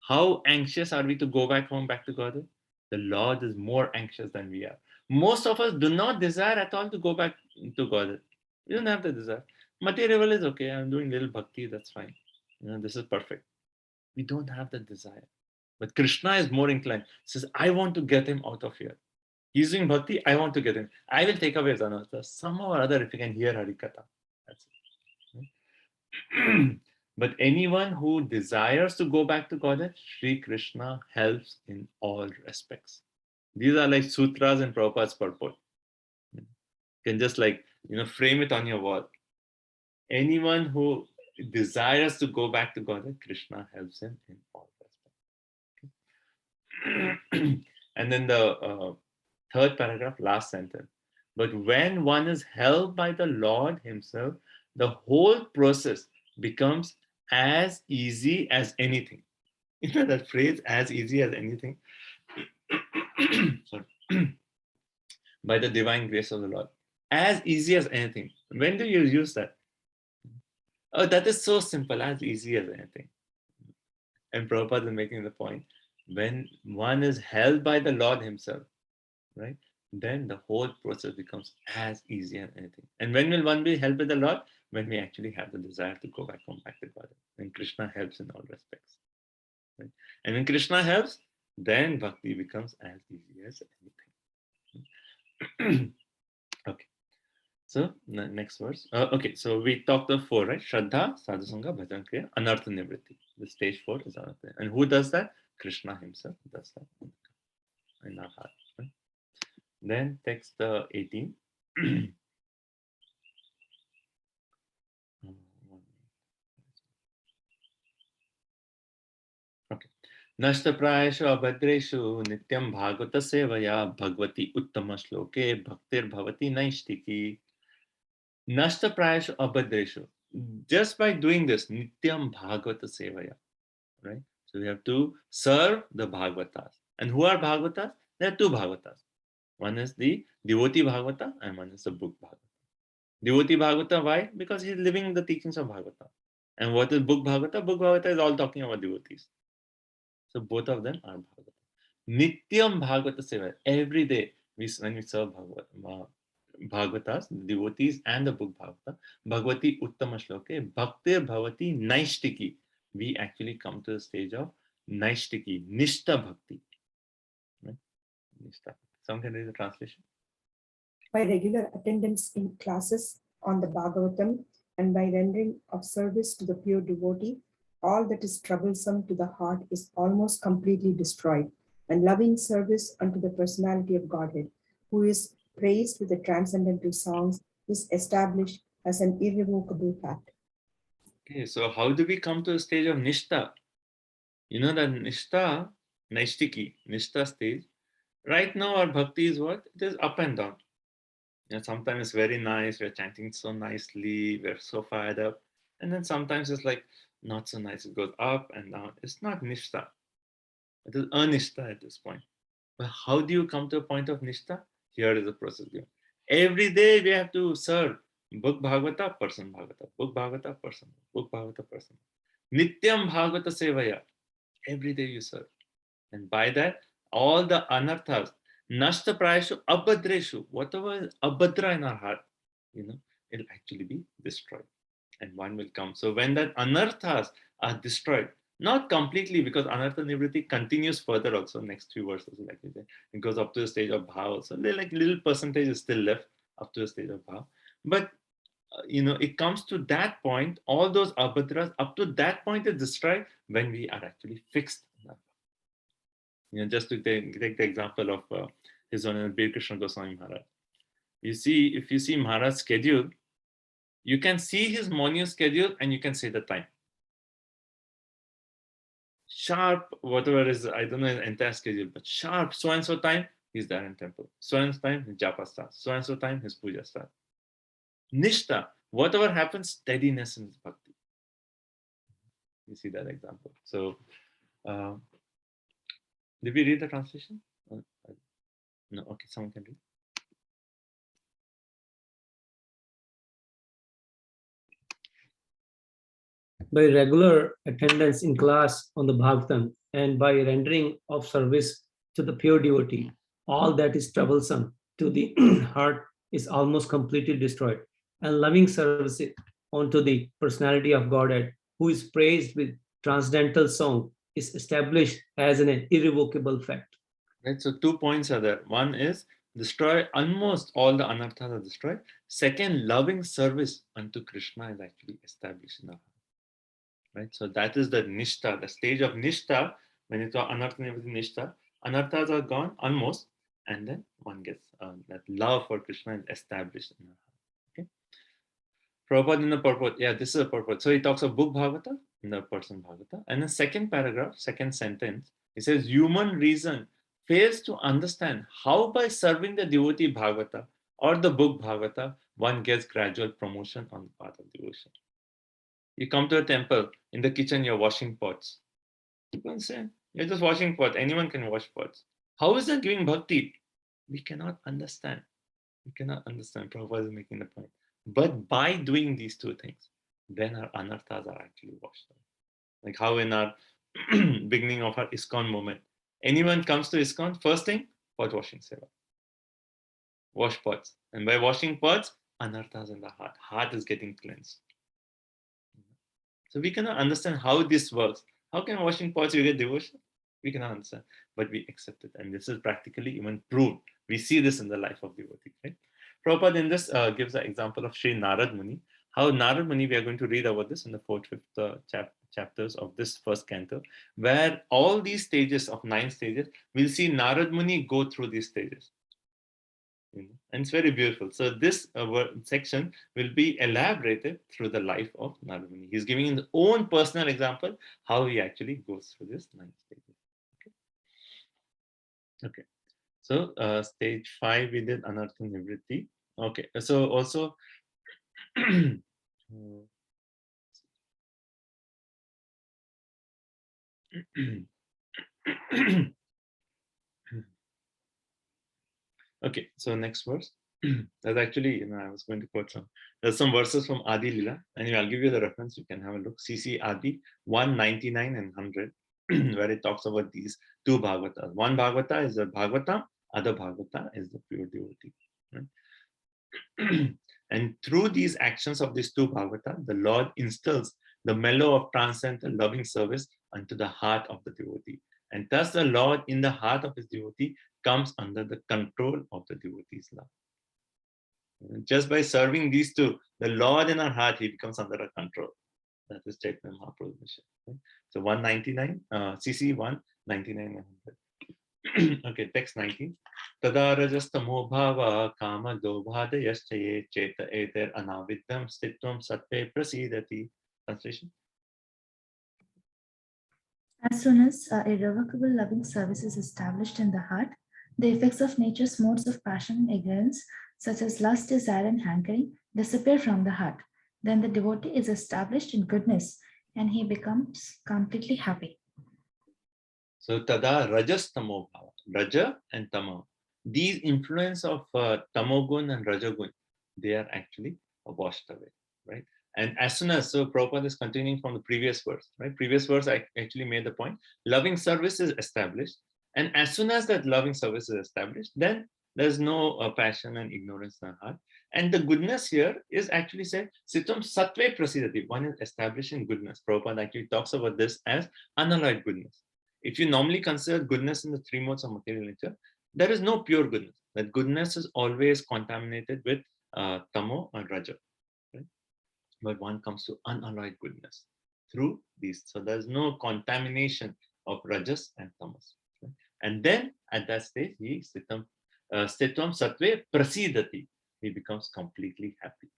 How anxious are we to go back home, back to Godhead? The Lord is more anxious than we are. Most of us do not desire at all to go back to Godhead. We don't have the desire. Material is okay. I'm doing little bhakti. That's fine. This is perfect. We don't have the desire. But Krishna is more inclined. Says, I want to get him out of here. He's doing bhakti. I want to get him. I will take away his anartha. Somehow or other, if you can hear Harikatha. That's it. But anyone who desires to go back to Godhead, Sri Krishna helps in all respects. These are like sutras in Prabhupada's purport. You can just frame it on your wall. Anyone who desires to go back to Godhead, Krishna helps him in all respects. And then the third paragraph, last sentence. But when one is held by the Lord himself, the whole process becomes as easy as anything. You know that phrase, as easy as anything? Sorry. By the divine grace of the Lord. As easy as anything. When do you use that? Oh, that is so simple, as easy as anything. And Prabhupada is making the point. When one is held by the Lord himself, right, then the whole process becomes as easy as anything. And when will one be held by the Lord? When we actually have the desire to go back home, back to God. When Krishna helps in all respects. Right? And when Krishna helps, then bhakti becomes as easy as anything. Okay. So next verse. Okay, so we talked of 4, right? Shraddha, Sadhusanga, Bhajan Kriya, Anartha Nivritti. The stage 4 is Anartha. And who does that? Krishna himself does that in our heart. Right? Then text 18. Okay. Nashtaprayashu abhadreshu nityam bhagavata sevaya bhagavati uttama shloke bhaktir bhavati naishtiki. Nashtaprayashu abhadreshu. Just by doing this, nityam bhagavata sevaya, right? So we have to serve the Bhagavatas. And who are Bhagavatas? There are 2 Bhagavatas. One is the devotee Bhagavata and one is the book Bhagavata. Devotee Bhagavata, why? Because he is living the teachings of Bhagavata. And what is book Bhagavata? Book Bhagavata is all talking about devotees. So both of them are Bhagavata. Nityam Bhagavata Seva. Every day when we serve Bhagavatas, the devotees and the book Bhagavata, Bhagavati Uttama Shloke, Bhaktir Bhavati Naishtiki. We actually come to the stage of Naishtiki, Nishta Bhakti. Right? Nishta. Someone can read the translation? By regular attendance in classes on the Bhagavatam and by rendering of service to the pure devotee, all that is troublesome to the heart is almost completely destroyed, and loving service unto the personality of Godhead, who is praised with the transcendental songs, is established as an irrevocable fact. Okay, so how do we come to the stage of Nishta? You know that Nishta, Naishtiki, Nishta stage, right now our bhakti is what? It is up and down. You know, sometimes it's very nice, we're chanting so nicely, we're so fired up. And then sometimes it's like not so nice, it goes up and down. It's not Nishta. It is Anishta at this point. But how do you come to a point of Nishta? Here is the process given. Every day we have to serve book Bhagavata, person Bhagavata, book Bhagavata, person, book Bhagavata, person. Nityam Bhagavata Sevaya. Every day you serve. And by that, all the anarthas, nashta prayashu abhadreshu, whatever is abhadra in our heart, it'll actually be destroyed. And one will come. So when that anarthas are destroyed, not completely, because anartha nivritti continues further also, next 3 verses, like we say. It goes up to the stage of bhav also. They're like little percentage is still left up to the stage of bhav. But it comes to that point, all those abhadras up to that point is destroyed when we are actually fixed. Just to take the example of His Holiness Bir Krishna Goswami Maharaj. If you see Maharaj's schedule, you can see his morning schedule and you can say the time. Sharp, whatever is, I don't know the entire schedule, but sharp, so and so time, he's there in temple. So and so time, his japa starts. So and so time, his puja starts. Nishta, whatever happens, steadiness in his bhakti. You see that example. So, did we read the translation? No, okay, someone can read. By regular attendance in class on the Bhagavatam and by rendering of service to the pure devotee, all that is troublesome to the heart is almost completely destroyed. And loving service onto the personality of Godhead, who is praised with transcendental song, is established as an irrevocable fact. Right, so 2 points are there. One is destroy, almost all the anarthas are destroyed. Second, loving service unto Krishna is actually established in our heart. Right, so that is the nishta, the stage of nishta. When it's anartha nishta, anarthas are gone almost, and then one gets that love for Krishna is established in our heart. Okay. Prabhupada in the purport, yeah, this is a purport. So he talks of book Bhagavata in the person Bhagavata, and the second paragraph, second sentence, he says human reason fails to understand how by serving the devotee Bhagavata or the book Bhagavata one gets gradual promotion on the path of devotion. You come to a temple, in the kitchen you're washing pots. You can say, you're just washing pots. Anyone can wash pots. How is that giving bhakti? We cannot understand. We cannot understand. Prabhupada is making the point. But by doing these two things, then our anarthas are actually washed away. Like how in our beginning of our ISKCON moment, anyone comes to ISKCON, first thing, pot washing seva. Wash pots. And by washing pots, anarthas in the heart is getting cleansed. So we cannot understand how this works. How can washing pots you get devotion? We cannot understand, but we accept it. And this is practically even proved. We see this in the life of devotees. Right? Prabhupada in this gives an example of Sri Narad Muni. How Narad Muni, we are going to read about this in the 4th, 5th chapters of this first canto, where all these stages of 9 stages, we'll see Narad Muni go through these stages. And it's very beautiful. So this section will be elaborated through the life of Narad Muni. He's giving his own personal example how he actually goes through this 9 stages. Okay. So stage 5 we did Anartha Nivritti. Okay. So also okay, so next verse. That's actually, I was going to quote there's some verses from Adi Lila, and I'll give you the reference, you can have a look. CC Adi 199 and 100, where it talks about these 2 Bhagavatas. One Bhagavata is the Bhagavata, other Bhagavata is the pure devotee. Right? And through these actions of these 2 Bhagavata, the Lord instills the mellow of transcendental loving service unto the heart of the devotee. And thus the Lord in the heart of his devotee comes under the control of the devotee's love. And just by serving these 2, the Lord in our heart, he becomes under our control. That is Chaitanya Mahaprabhu's mission. Right? So 199, CC 199 and 100. Okay, text 19. Tada rajastamo bhava kama dobhada yaschaye cheta eter anavidyam stitvam satve prasidati. Translation. As soon as irrevocable loving service is established in the heart, the effects of nature's modes of passion and ignorance, such as lust, desire, and hankering, disappear from the heart. Then the devotee is established in goodness and he becomes completely happy. So tada rajastamo bhava, raja and tama. These influence of tamogun and rajagun, they are actually washed away, right? And as soon as, so Prabhupada is continuing from the previous verse, right? Previous verse I actually made the point, loving service is established. And as soon as that loving service is established, then there's no passion and ignorance in the heart. And the goodness here is actually said, Sitam Satve Prasidati. One is establishing goodness. Prabhupada actually talks about this as unalloyed goodness. If you normally consider goodness in the 3 modes of material nature, there is no pure goodness. That goodness is always contaminated with tamo and raja. Right? but one comes to unalloyed goodness through these. So there's no contamination of rajas and tamas. Right? And then at that stage, he stitvam sattve prasidati. He becomes completely happy.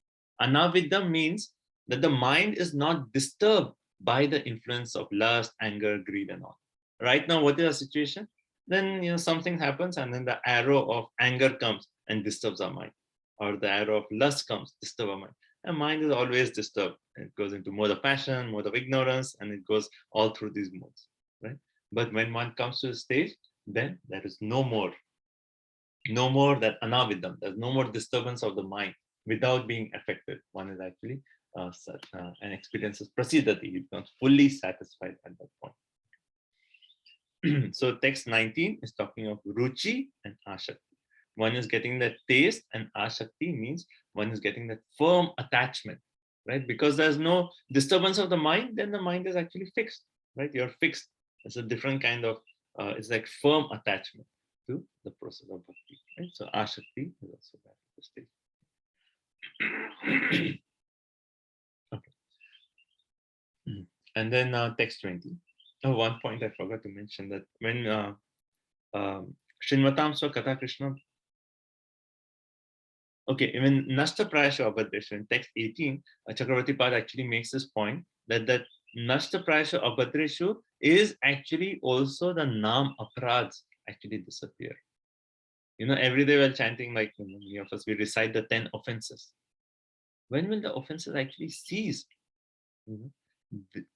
Anavidam means that the mind is not disturbed by the influence of lust, anger, greed, and all. Right now, what is the situation? Then something happens, and then the arrow of anger comes and disturbs our mind, or the arrow of lust comes, disturb our mind. And mind is always disturbed. It goes into mode of passion, mode of ignorance, and it goes all through these modes, right? But when one comes to a stage, then there is no more that anavidam. There's no more disturbance of the mind without being affected. One is actually such an experiences prasidati. He becomes fully satisfied at that point. So text 19 is talking of ruchi and ashakti. One is getting that taste, and ashakti means one is getting that firm attachment, right? Because there's no disturbance of the mind, then the mind is actually fixed, right? You're fixed. It's a different kind of, it's like firm attachment to the process of bhakti, right? So ashakti is also that stage. Okay. And then text 20. Oh, one point I forgot to mention, that when Shinvatam Swa Katha Krishna, okay, even Nashta Prayasha Abhadreshu in text 18, Chakravarti Pad actually makes this point that Nashta Prayasha Abhadreshu is actually also the Nam Apradhs actually disappear. Every day while chanting, like many of us, we recite the 10 offenses. When will the offenses actually cease?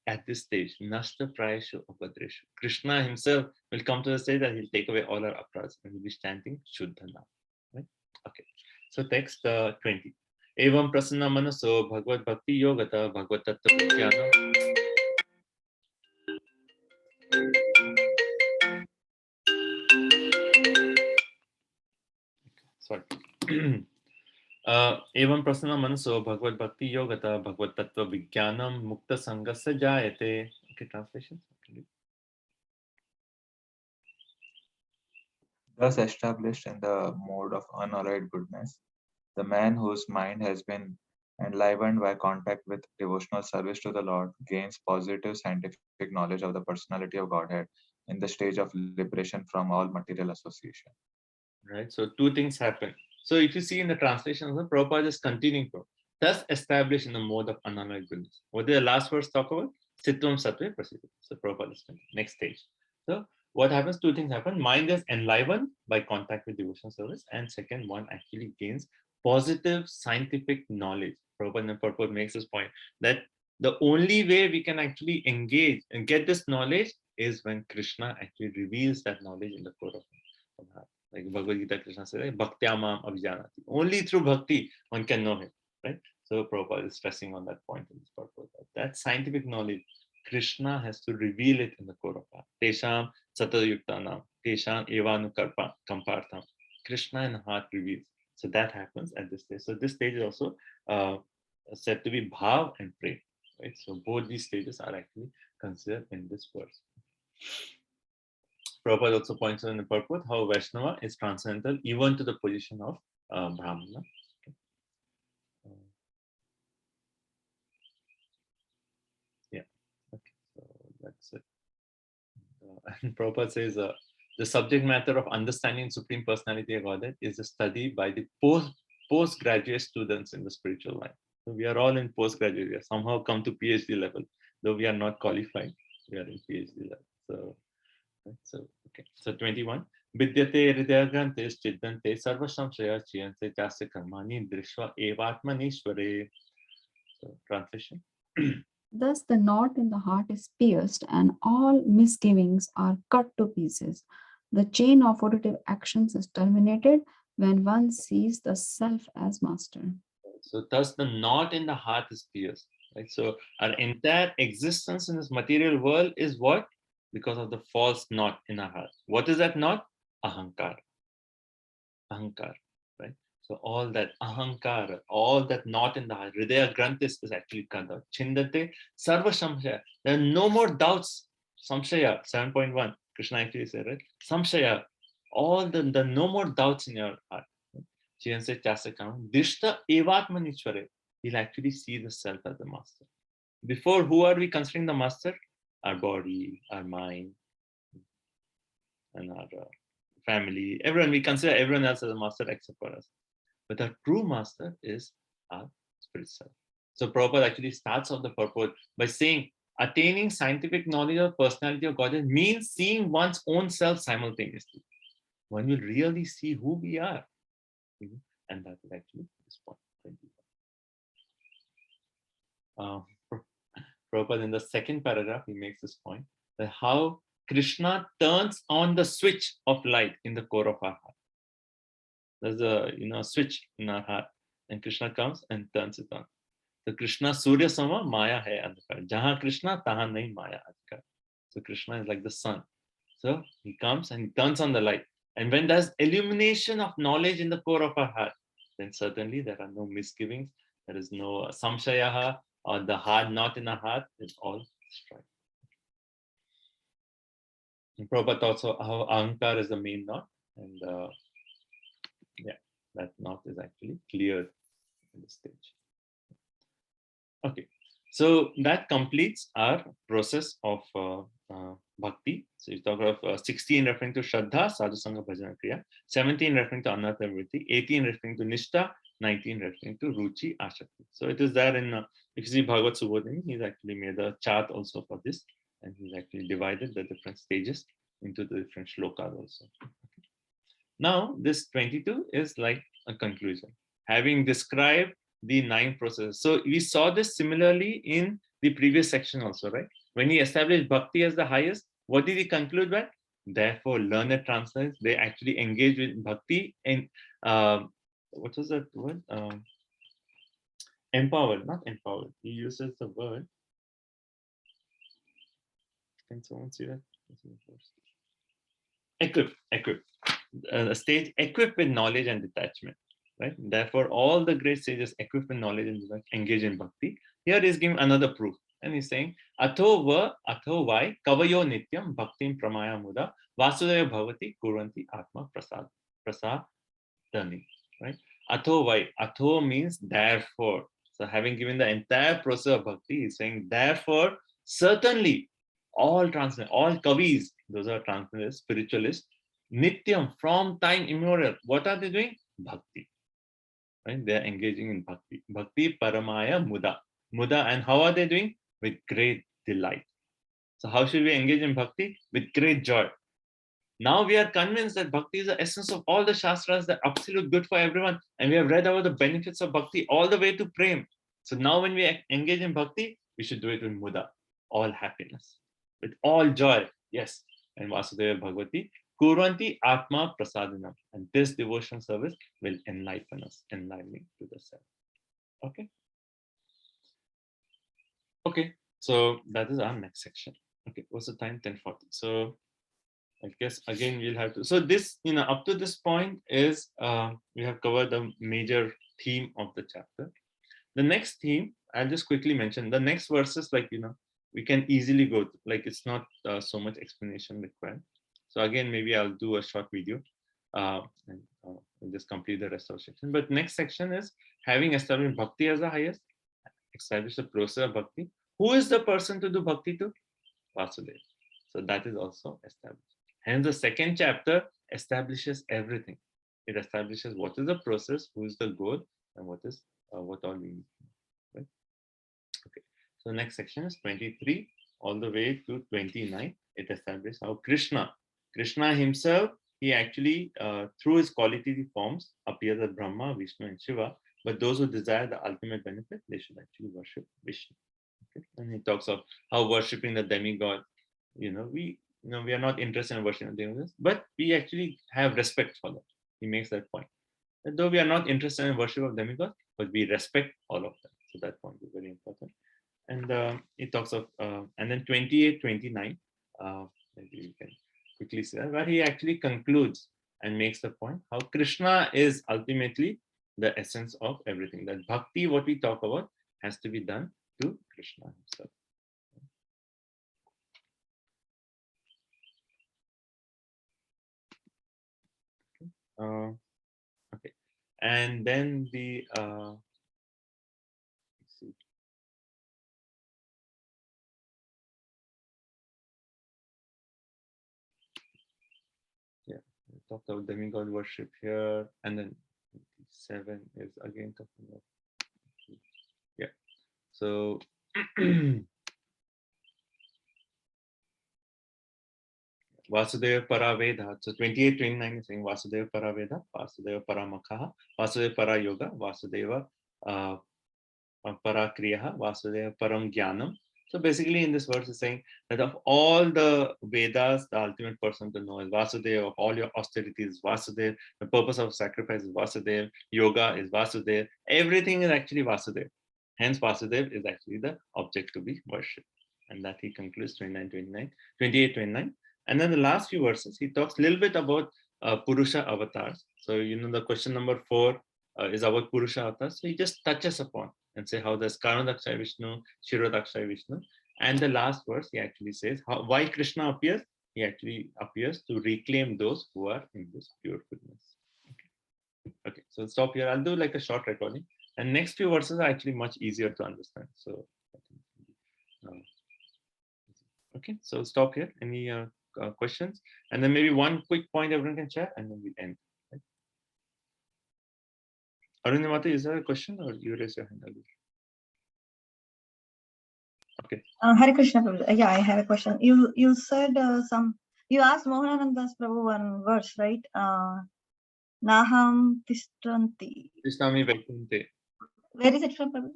At this stage, Nashta Prayashu Abhadreshu. Krishna himself will come to the stage that he'll take away all our apradhas and we'll be chanting Shuddha Nam. Right? Okay. So text 20. Evam prasanna manaso bhagavad bhakti yogata bhagavad tattva vijnanam. Sorry. Evam prasanna manaso bhagavad bhakti yogata bhagavad tattva vijnanam mukta sangasya jayate. Okay, translation. Thus established in the mode of unalloyed goodness, the man whose mind has been enlivened by contact with devotional service to the Lord gains positive scientific knowledge of the personality of Godhead in the stage of liberation from all material association. Right. So two things happen. So if you see in the translation, the Prabhupada is continuing from. Thus established in the mode of unalloyed goodness. What did the last verse talk about? Sitvam sattve prasidati. So Prabhupada is continuing. Next stage. So what happens? Two things happen. Mind is enlivened by contact with devotional service, and second one actually gains positive scientific knowledge. Prabhupada makes this point that the only way we can actually engage and get this knowledge is when Krishna actually reveals that knowledge in the core of heart. Like Bhagavad-Gita, Krishna says, Bhaktyamam abhijanati. Only through bhakti one can know him, right? So Prabhupada is stressing on that point in this purport. That scientific knowledge, Krishna has to reveal it in the core of heart. Tesham satayuktanam, tesham evanu kampartham. Krishna in the heart reveals. So that happens at this stage. So this stage is also said to be bhav and prem, right? So both these stages are actually considered in this verse. Prabhupada also points out in the purport how Vaishnava is transcendental even to the position of Brahmana. Okay. Yeah, okay, so that's it. And Prabhupada says the subject matter of understanding Supreme Personality of Godhead is a study by the postgraduate students in the spiritual life. So we are all in postgraduate. We have somehow come to PhD level, though we are not qualified. We are in PhD level. So okay. So 21. Vidyate hridayagrantes chiddante sarva samshaya chiyante jasya karmani drishva evatmanishvare. So translation. Thus the knot in the heart is pierced and all misgivings are cut to pieces. The chain of orative actions is terminated when one sees the self as master. So thus the knot in the heart is pierced. Right? So our entire existence in this material world is what? Because of the false knot in our heart. What is that knot? Ahankar. Ahankar, right? So all that ahankar, all that knot in the heart, hridaya granthis is actually cut out. Chindate sarva samshaya. There are no more doubts. Samshaya, 7.1. Krishna actually said, right? Samshaya, all the no more doubts in your heart. Dishta evatmanishvare. he'll actually see the self as the master. Before, who are we considering the master? Our body, our mind, and our family. Everyone, we consider everyone else as a master except for us. But our true master is our spirit self. So Prabhupada actually starts off the purport by saying, attaining scientific knowledge of personality of Godhead means seeing one's own self simultaneously. One will really see who we are. And that is actually this point. Prabhupada in the second paragraph, he makes this point that how Krishna turns on the switch of light in the core of our heart. There's a switch in our heart, and Krishna comes and turns it on. So Krishna Surya Sama Maya hai Adhikar. Jahan Krishna, tahan nahi Maya Adhikar. So Krishna is like the sun. So he comes and he turns on the light. And when there's illumination of knowledge in the core of our heart, then certainly there are no misgivings. There is no samshayaha or the hard knot in the heart. It's all destroyed. And Prabhupada also how ahankar is the main knot, and that knot is actually cleared in this stage. Okay, so that completes our process of bhakti. So you talk of 16 referring to Shraddha, Sadhu Sangha Bhajana Kriya, 17 referring to Anartha Vritti, 18 referring to Nishtha, 19 referring to Ruchi Ashakti. So it is there in, if you see Bhagavad Subodhini, he's actually made a chart also for this, and he's actually divided the different stages into the different shlokas also. Okay. Now, this 22 is like a conclusion, having described the 9 processes. So we saw this similarly in the previous section also, right? When he established bhakti as the highest, what did he conclude with? Therefore, learned transcendence, they actually engage with bhakti and what was that word? Empowered, not empowered. He uses the word. Can someone see that? Equip. A stage equipped with knowledge and detachment. Right? Therefore, all the great sages equipped with knowledge and engage in bhakti. Here he's giving another proof. And he's saying, Atho vai kavayo nityam bhaktim pramaya muda vasudaya bhavati kurvanti atma prasadani. Right? Atho vai. Atho means therefore. So having given the entire process of bhakti, he's saying, therefore, certainly all kavis, those are transcendentalists, spiritualists, nityam, from time immemorial, what are they doing? Bhakti. Right? They are engaging in bhakti. Bhakti paramaya muda. Muda, and how are they doing? With great delight. So how should we engage in bhakti? With great joy. Now we are convinced that bhakti is the essence of all the shastras, the absolute good for everyone. And we have read about the benefits of bhakti all the way to prem. So now when we engage in bhakti, we should do it with muda, all happiness, with all joy. Yes. And Vasudeva Bhagavati, Kurvanti Atma Prasadinam. And this devotion service will enlighten us, enlightening to the self. Okay. Okay. So that is our next section. Okay. What's the time? 10:40. So I guess again we'll have to. So this, up to this point is we have covered the major theme of the chapter. The next theme, I'll just quickly mention. The next verses, we can easily go through, like it's not so much explanation required. So again, maybe I'll do a short video and we'll just complete the rest of the section. But next section is having established bhakti as the highest, establish the process of bhakti. Who is the person to do bhakti to? Vasudeva. So that is also established. Hence the second chapter establishes everything. It establishes what is the process, who is the goal, and what all we need. Right? Okay. So the next section is 23 all the way to 29. It establishes how Krishna himself, he actually through his qualitative forms appears as Brahma, Vishnu, and Shiva. But those who desire the ultimate benefit, they should actually worship Vishnu. Okay? And he talks of how worshipping the demigod, we are not interested in worshiping the demigods, but we actually have respect for them. He makes that point. And though we are not interested in worship of demigods, but we respect all of them. So that point is very important. And he talks of, and then 28, 29, maybe you can quickly see that, where he actually concludes and makes the point how Krishna is ultimately the essence of everything. That bhakti, what we talk about, has to be done to Krishna himself. Okay, and then the talked about demigod worship here, and then 7 is again talking about, yeah. So Vasudeva Paraveda. So 28, 29 is saying Vasudeva Paraveda, Vasudeva Paramakaha, Vasudeva Parayoga, Vasudeva Parakriyaha, Vasudeva Param Jnanam. So basically in this verse is saying that of all the Vedas, the ultimate person to know is Vasudeva. Of all your austerities is Vasudeva. The purpose of sacrifice is Vasudeva. Yoga is Vasudeva. Everything is actually Vasudeva. Hence Vasudeva is actually the object to be worshipped. And that he concludes 28, 29. And then the last few verses, he talks a little bit about Purusha avatars. So, the question number 4 is about Purusha avatars. So he just touches upon and say how there's Karnadakshay Vishnu, Shirodakshay Vishnu. And the last verse, he actually says why Krishna appears. He actually appears to reclaim those who are in this pure goodness. Okay, so stop here. I'll do like a short recording. And next few verses are actually much easier to understand. So, okay, so stop here. Any questions? And then maybe one quick point everyone can share, and then we end. Right? Arunimata, is there a question, or you raise your hand? Okay. Hare Krishna, Prabhu. Yeah, I have a question. You said you asked Mohananandas Prabhu one verse, right? Naham Tishtanti. Tishtami Vaikunte. Where is it from, Prabhu?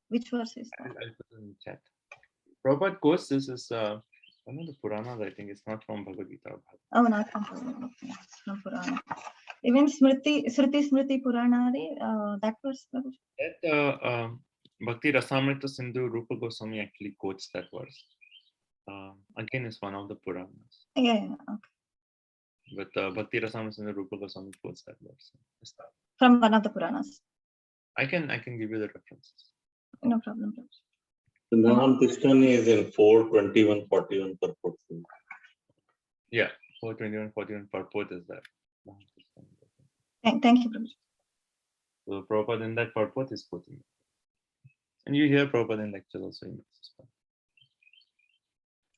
Which verse is that? I'll put it in the chat. Prabhupada quotes this is one of the Puranas, I think. It's not from Bhagavad-Gita. Oh, not from Purana. It's from Purana. Even Smriti Purana, that verse, Prabhu? That Bhakti Rasamrita Sindhu Rupa Goswami actually quotes that verse. Again, it's one of the Puranas. Yeah, okay. But Bhakti Rasamrita Sindhu Rupa Goswami quotes that verse. From one of the Puranas. I can give you the references. No problem. The Naham Tishtani is in 4:21, 41 purport. Yeah, 4:21, 41 purport is that. Thank you, Prabhu. So Prabhupada in that purport is quoting. And you hear Prabhupada in lectures also.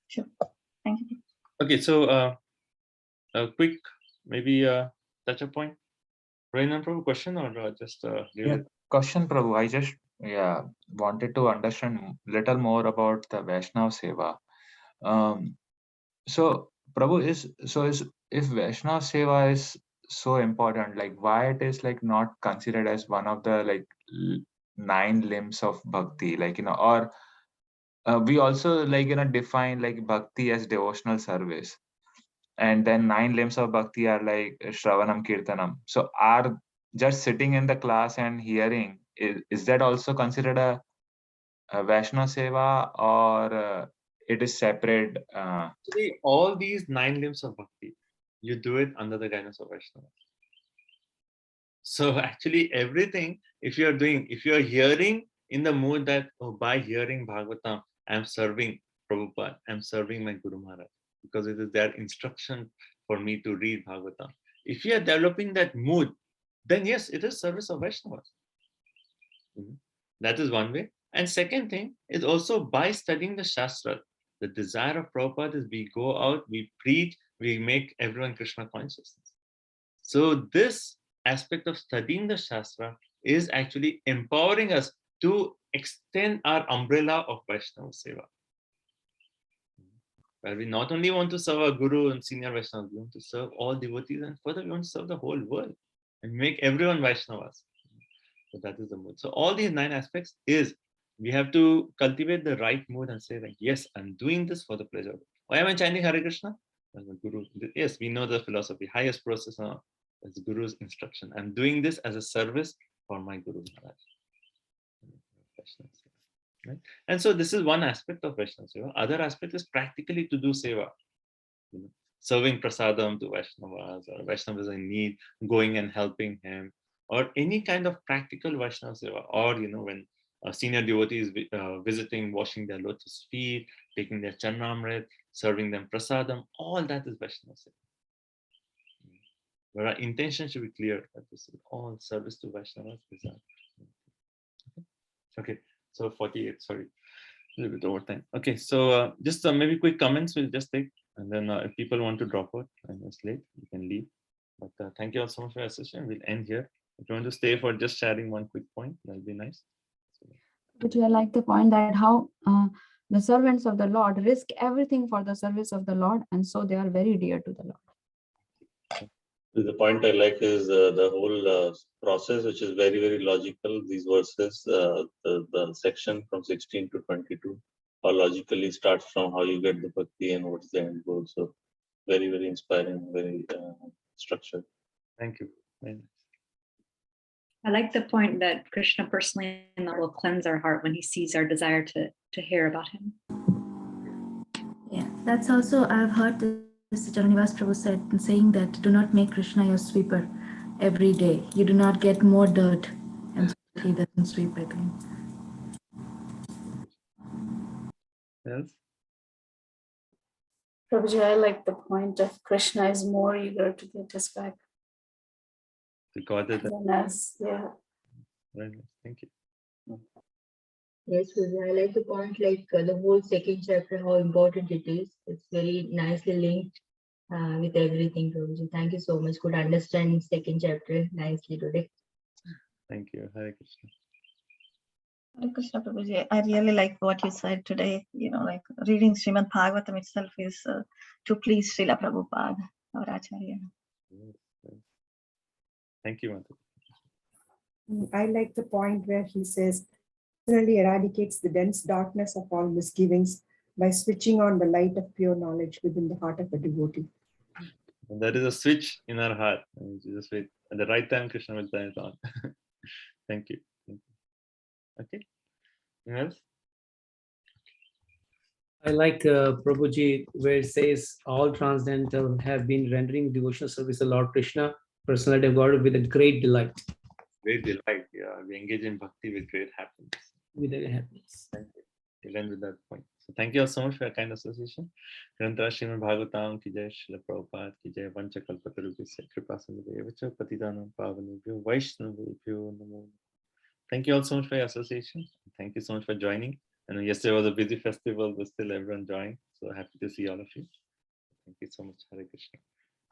Sure. Thank you. Okay, so a quick maybe touch up point. Rainan Prabhu, question or just Question, Prabhu. I just wanted to understand a little more about the Vaishnava Seva. So Prabhu, if Vaishnava Seva is so important, like why it is like not considered as one of the like 9 limbs of bhakti, like or we also like define like bhakti as devotional service, and then 9 limbs of bhakti are like Shravanam, Kirtanam. So are just sitting in the class and hearing, is that also considered a Vaishnava Seva, or it is separate? Actually, all these 9 limbs of bhakti, you do it under the guidance of Vaishnava. So actually everything, if you're hearing in the mood that by hearing Bhagavatam, I'm serving Prabhupada, I'm serving my Guru Maharaj, because it is their instruction for me to read Bhagavatam. If you are developing that mood, then yes, it is service of Vaishnavas. That is one way. And second thing is also by studying the Shastra. The desire of Prabhupada is we go out, we preach, we make everyone Krishna consciousness. So this aspect of studying the Shastra is actually empowering us to extend our umbrella of Vaishnava Seva. Where we not only want to serve our Guru and senior Vaishnavas, we want to serve all devotees, and further we want to serve the whole world and make everyone Vaishnavas. So that is the mood. So all these 9 aspects is we have to cultivate the right mood and say that, yes, I'm doing this for the pleasure. Why am I chanting Hare Krishna? Guru. Yes, we know the philosophy. Highest process is Guru's instruction. I'm doing this as a service for my Guru Maharaj. Right? And so this is one aspect of Vaishnava Seva. Other aspect is practically to do Seva. Serving prasadam to Vaishnavas, or Vaishnavas in need, going and helping him, or any kind of practical Vaishnava Seva. Or, when senior devotees visiting, washing their lotus feet, taking their Charnamrit, serving them prasadam, all that is Vaishnava Seva. But our intention should be clear that this is all service to Vaishnavas. Okay, so 48, sorry, a little bit over time. Okay, so just maybe quick comments we'll just take, and then if people want to drop out and it's late, you can leave. But thank you all so much for your session. We'll end here. If you want to stay for just sharing one quick point, that'll be nice. But I like the point that how the servants of the Lord risk everything for the service of the Lord, and so they are very dear to the Lord. The point I like is the whole process, which is very, very logical. These verses, the section from 16 to 22, how logically starts from how you get the bhakti and what's the end goal. So very, very inspiring, very structured. Thank you. Very nice. I like the point that Krishna personally will cleanse our heart when he sees our desire to hear about him. Yeah, that's also, I've heard this Janivas Prabhu saying that do not make Krishna your sweeper every day. You do not get more dirt, and so he doesn't sweep again. Yes. Prabhuji, I like the point of Krishna is more eager to get us back Because of that. than us. Yeah. Very nice. Thank you. Yes, Susan, I like the point, like the whole second chapter, how important it is. It's very nicely linked with everything, Prabhuji. Thank you so much. Could understand second chapter nicely today. Thank you. Hare Krishna. Hare Krishna, Prabhuji. I really like what you said today. You know, like reading Srimad Bhagavatam itself is to please Srila Prabhupada, our Acharya. Yes. Thank you, Mata. I like the point where he says, personally eradicates the dense darkness of all misgivings by switching on the light of pure knowledge within the heart of a devotee. And there is a switch in our heart. And you just wait. At the right time, Krishna will turn it on. Thank you. Thank you. Okay. Anything else? I like Prabhuji, where it says all transcendental have been rendering devotional service to Lord Krishna, personality of God, with a great delight. Great delight. Yeah, we engage in bhakti with great happiness. With a happiness. Thank you. We'll end with that point. So thank you all so much for your kind association. Grantha Srimad Bhagavatam ki jai, Srila Prabhupada ki jai, Vancha Kalpatarubhisya Kripa Sindhuvaya Patitanam Pavanebhyo Vaishnavebhyo Namo. Thank you all so much for your association. Thank you so much for joining. And yesterday was a busy festival, but still everyone joined. So happy to see all of you. Thank you so much. Hare Krishna.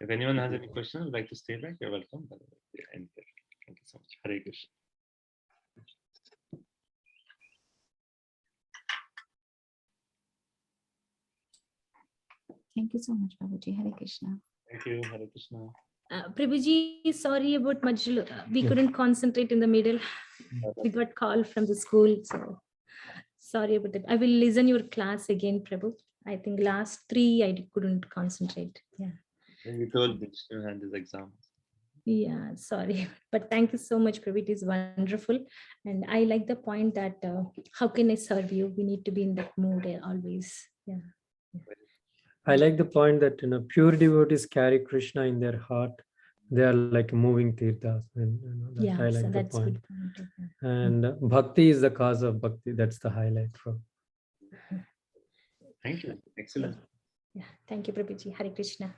If anyone has any questions, would like to stay back, you're welcome. But we'll end here. Thank you so much. Hare Krishna. Thank you so much, Prabhuji. Hare Krishna. Thank you. Hare Krishna. Prabhuji, sorry about Majlu. We couldn't concentrate in the middle. We got call from the school, so sorry about that. I will listen your class again, Prabhu. I think last 3 I couldn't concentrate. Yeah. And you told Vishnu had his exam. Yeah, sorry. But thank you so much, Prabhu. It is wonderful. And I like the point that how can I serve you? We need to be in that mood always. Yeah. I like the point that pure devotees carry Krishna in their heart. They are like moving tirthas. And, Yeah, I like so the that's point. good point. And bhakti is the cause of bhakti. That's the highlight from. Thank you. Excellent. Yeah. Thank you, Prabhuji. Hare Krishna.